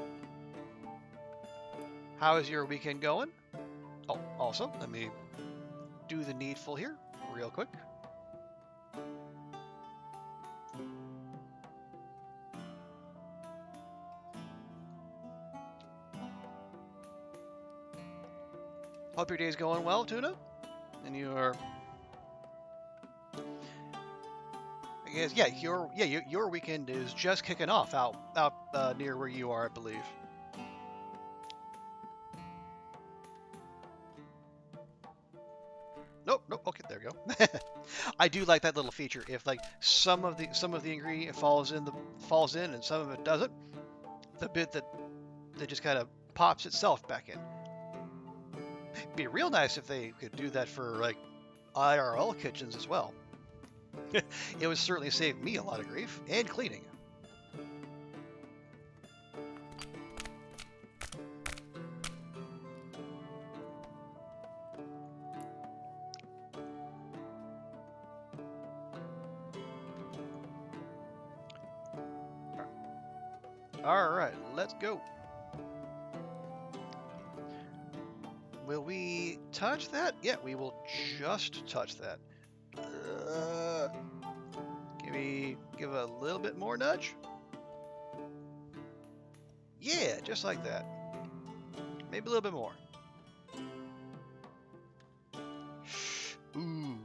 How is your weekend going? Oh, also, let me do the needful here real quick. Hope your day's going well, Tuna. And your, I guess, yeah, your weekend is just kicking off out near where you are, I believe. Nope. Okay, there we go. I do like that little feature. If like some of the ingredient falls in and some of it doesn't, the bit that just kind of pops itself back in. Be real nice if they could do that for like IRL kitchens as well. It would certainly save me a lot of grief and cleaning. All right, let's go. Will we touch that? Yeah, we will just touch that. Give a little bit more nudge. Yeah, just like that. Maybe a little bit more. Ooh.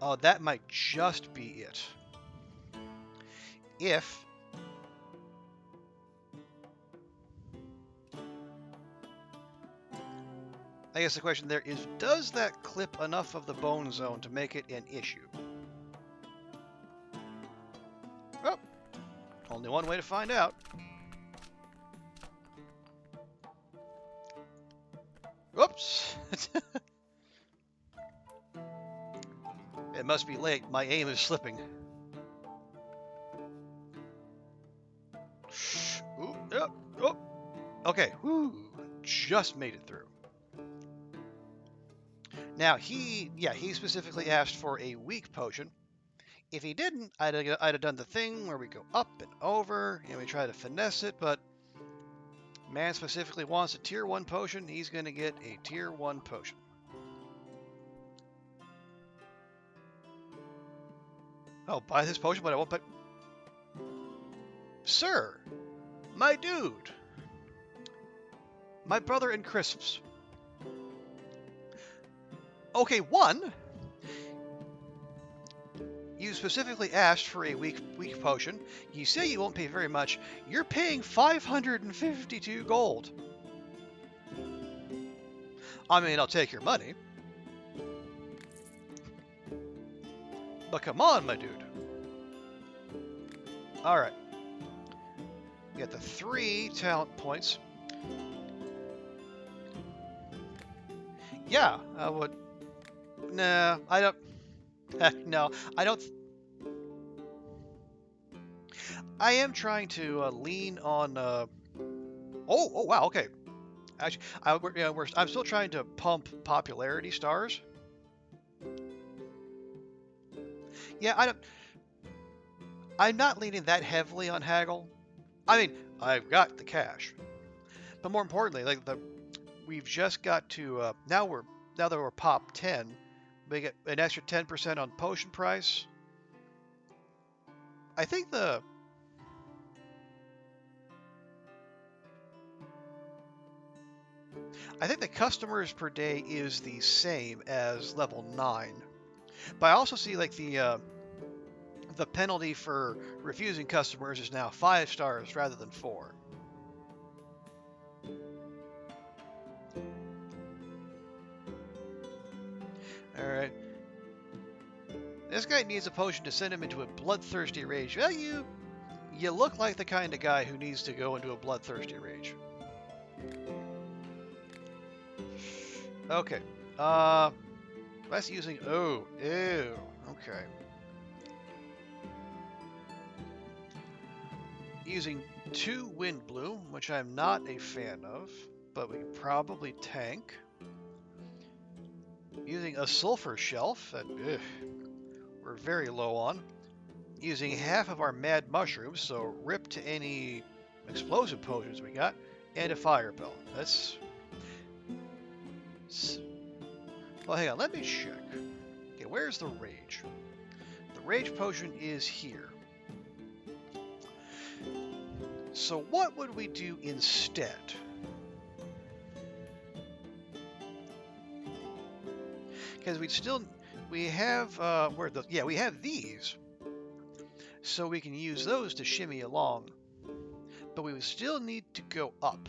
Oh, that might just be it. If I guess the question there is, does that clip enough of the bone zone to make it an issue? Well, only one way to find out. Whoops! It must be late. My aim is slipping. Ooh, oh, oh. Okay, whoo, just made it through. Now he specifically asked for a weak potion. If he didn't, I'd have done the thing where we go up and over and we try to finesse it, but man specifically wants a tier 1 potion. He's going to get a tier 1 potion. Oh, buy this potion, but I won't. But sir, my dude, my brother in crisps. Okay, one. You specifically asked for a weak potion. You say you won't pay very much. You're paying 552 gold. I mean, I'll take your money. But come on, my dude. All right. You got the 3 talent points. Yeah, I would. Nah, I don't. No, I don't. I am trying to lean on. Oh, wow. Okay. Actually, I'm still trying to pump popularity stars. Yeah, I'm not leaning that heavily on haggle. I mean, I've got the cash, but more importantly, like we've just got to now that we're pop 10, we get an extra 10% on potion price. I think the customers per day is the same as level 9, but I also see like the penalty for refusing customers is now 5 stars rather than 4. Alright. This guy needs a potion to send him into a bloodthirsty rage. Well, you look like the kind of guy who needs to go into a bloodthirsty rage. Okay. That's using... Oh, ew. Okay. Using 2 wind bloom, which I'm not a fan of, but we can probably tank. Using a sulfur shelf that we're very low on. Using half of our mad mushrooms, so rip to any explosive potions we got, and a fire bell. That's... Well, hang on, let me check. Okay, where's the rage? The rage potion is here. So what would we do instead? Because we have we have these, so we can use those to shimmy along, but we would still need to go up.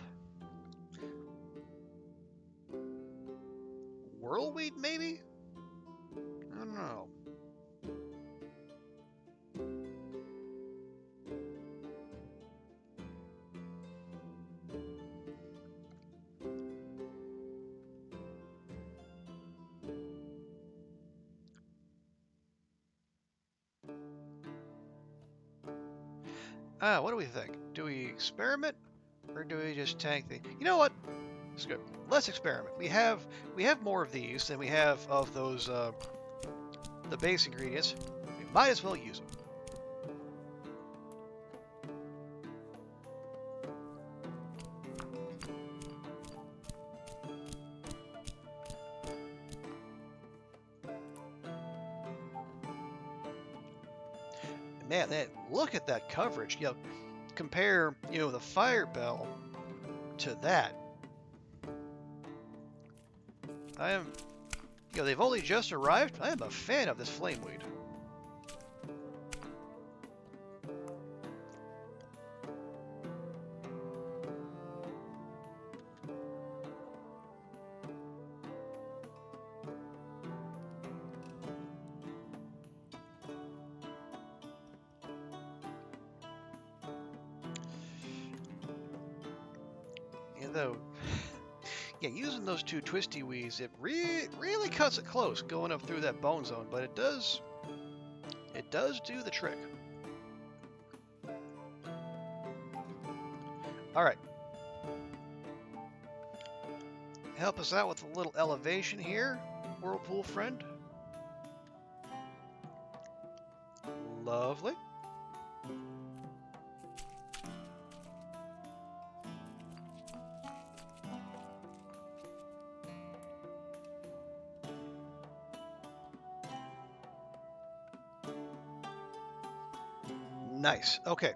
Whirlweed, maybe? I don't know. What do we think? Do we experiment or do we just tank the? You know what? It's good. Let's experiment. We have more of these than we have of those the base ingredients. We might as well use them. Man, look at that coverage. Compare the fire bell to that. I am, they've only just arrived. I am a fan of this flameweed. Though, yeah, using those two twisty weeds, it really cuts it close going up through that bone zone, but it does do the trick. All right, help us out with a little elevation here, Whirlpool friend. Lovely. Nice. Okay.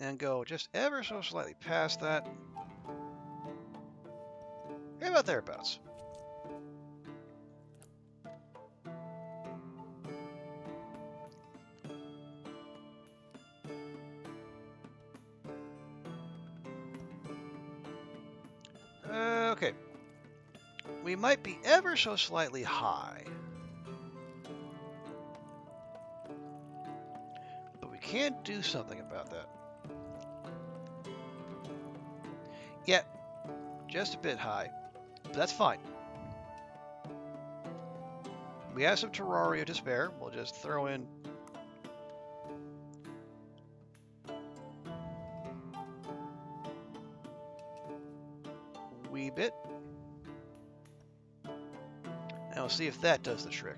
And go just ever so slightly past that. Right about thereabouts. Okay. We might be ever so slightly high. But we can't do something about that. Yeah, just a bit high. But that's fine. We have some Terraria to spare. We'll just throw in a wee bit. And we'll see if that does the trick.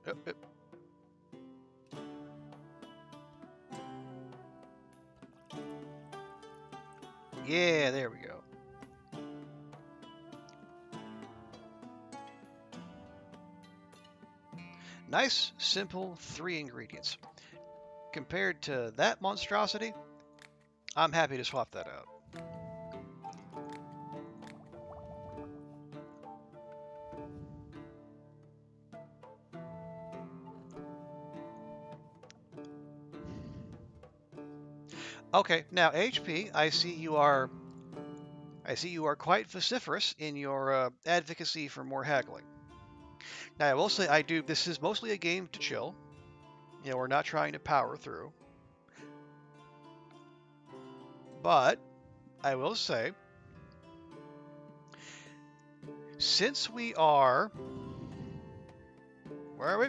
Yep. Yeah, there we go. Nice, simple 3 ingredients. Compared to that monstrosity, I'm happy to swap that out. Okay, now HP, I see you are quite vociferous in your advocacy for more haggling. Now, I will say this is mostly a game to chill. We're not trying to power through. But I will say, since we are, where are we?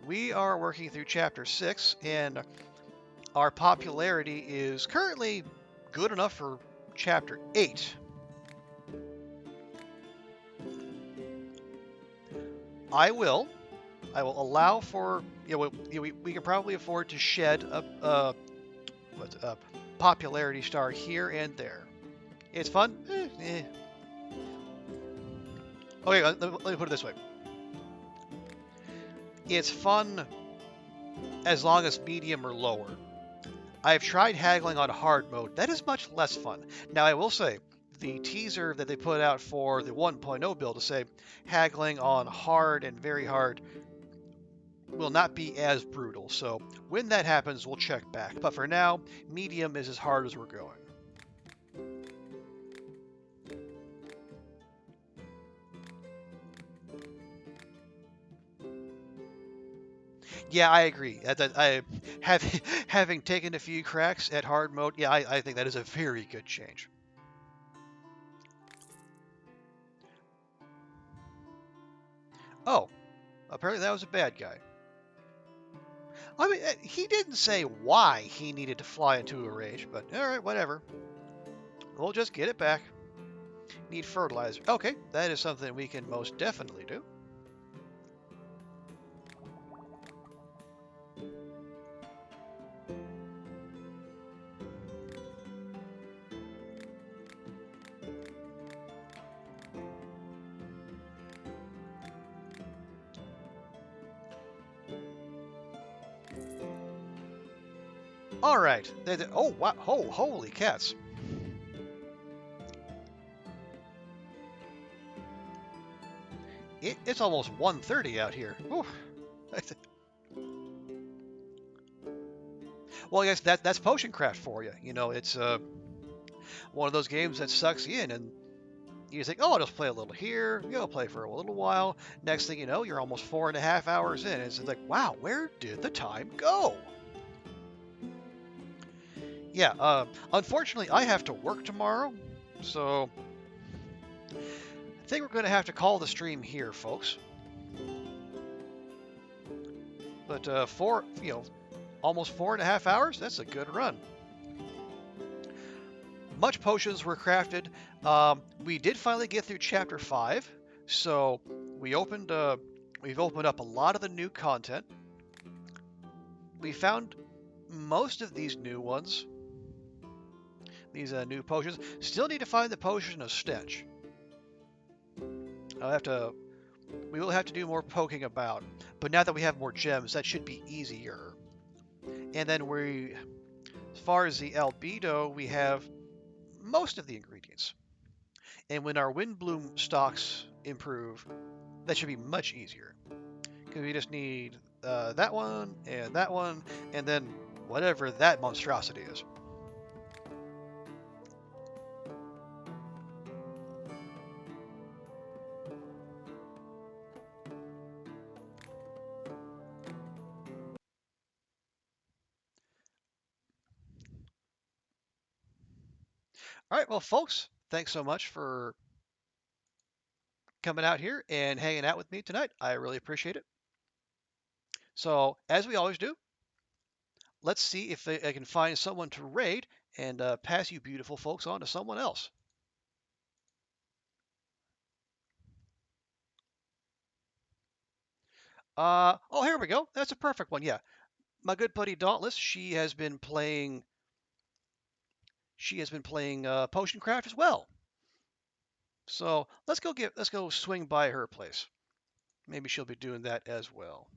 We are working through Chapter 6, and our popularity is currently good enough for Chapter 8. I will allow for, we can probably afford to shed a popularity star here and there. It's fun. Okay, let me put it this way. It's fun as long as medium or lower. I've tried haggling on hard mode. That is much less fun. Now, I will say, the teaser that they put out for the 1.0 build to say haggling on hard and very hard will not be as brutal. So when that happens, we'll check back. But for now, medium is as hard as we're going. Yeah, I agree. I have having taken a few cracks at hard mode. Yeah, I think that is a very good change. Oh, apparently that was a bad guy. I mean, he didn't say why he needed to fly into a rage, but all right, whatever. We'll just get it back. Need fertilizer. Okay, that is something we can most definitely do. All right. Oh, wow. Oh, holy cats. It's almost 1:30 out here. Whew. Well, I guess that's potion craft for you. You know, it's one of those games that sucks you in, and you think, oh, I'll just play a little here. You'll play for a little while. Next thing you know, you're almost 4.5 hours in. It's like, wow, where did the time go? Yeah. Unfortunately, I have to work tomorrow, so I think we're going to have to call the stream here, folks. But almost 4.5 hours. That's a good run. Much potions were crafted. We did finally get through chapter 5, so we opened. We've opened up a lot of the new content. We found most of these new ones, these new potions. Still need to find the potion of stench. I'll have to. We will have to do more poking about. But now that we have more gems, that should be easier. And then as far as the albedo, we have most of the ingredients. And when our wind bloom stocks improve, that should be much easier. Because we just need that one, and then whatever that monstrosity is. All right, well, folks, thanks so much for coming out here and hanging out with me tonight. I really appreciate it. So, as we always do, let's see if I can find someone to raid and pass you beautiful folks on to someone else. Oh, here we go. That's a perfect one. Yeah, my good buddy Dauntless. She has been playing Potion Craft as well. So let's go swing by her place. Maybe she'll be doing that as well.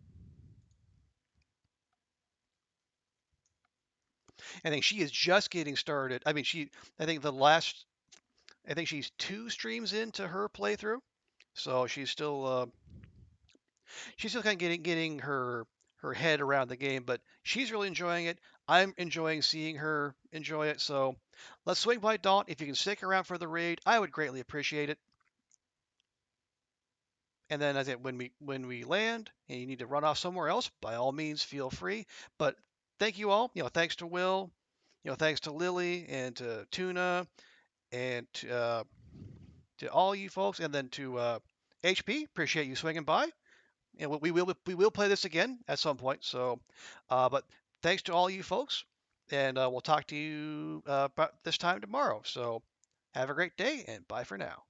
I think she is just getting started. I think I think she's 2 streams into her playthrough, so she's still kind of getting her head around the game, but she's really enjoying it. I'm enjoying seeing her enjoy it. So let's swing by Daunt. If you can stick around for the raid, I would greatly appreciate it. And then as it when we land and you need to run off somewhere else, by all means feel free. But thank you all. Thanks to Will, thanks to Lily and to Tuna and to all you folks, and then to HP. Appreciate you swinging by. And we will play this again at some point. So, but thanks to all you folks, and we'll talk to you about this time tomorrow. So have a great day and bye for now.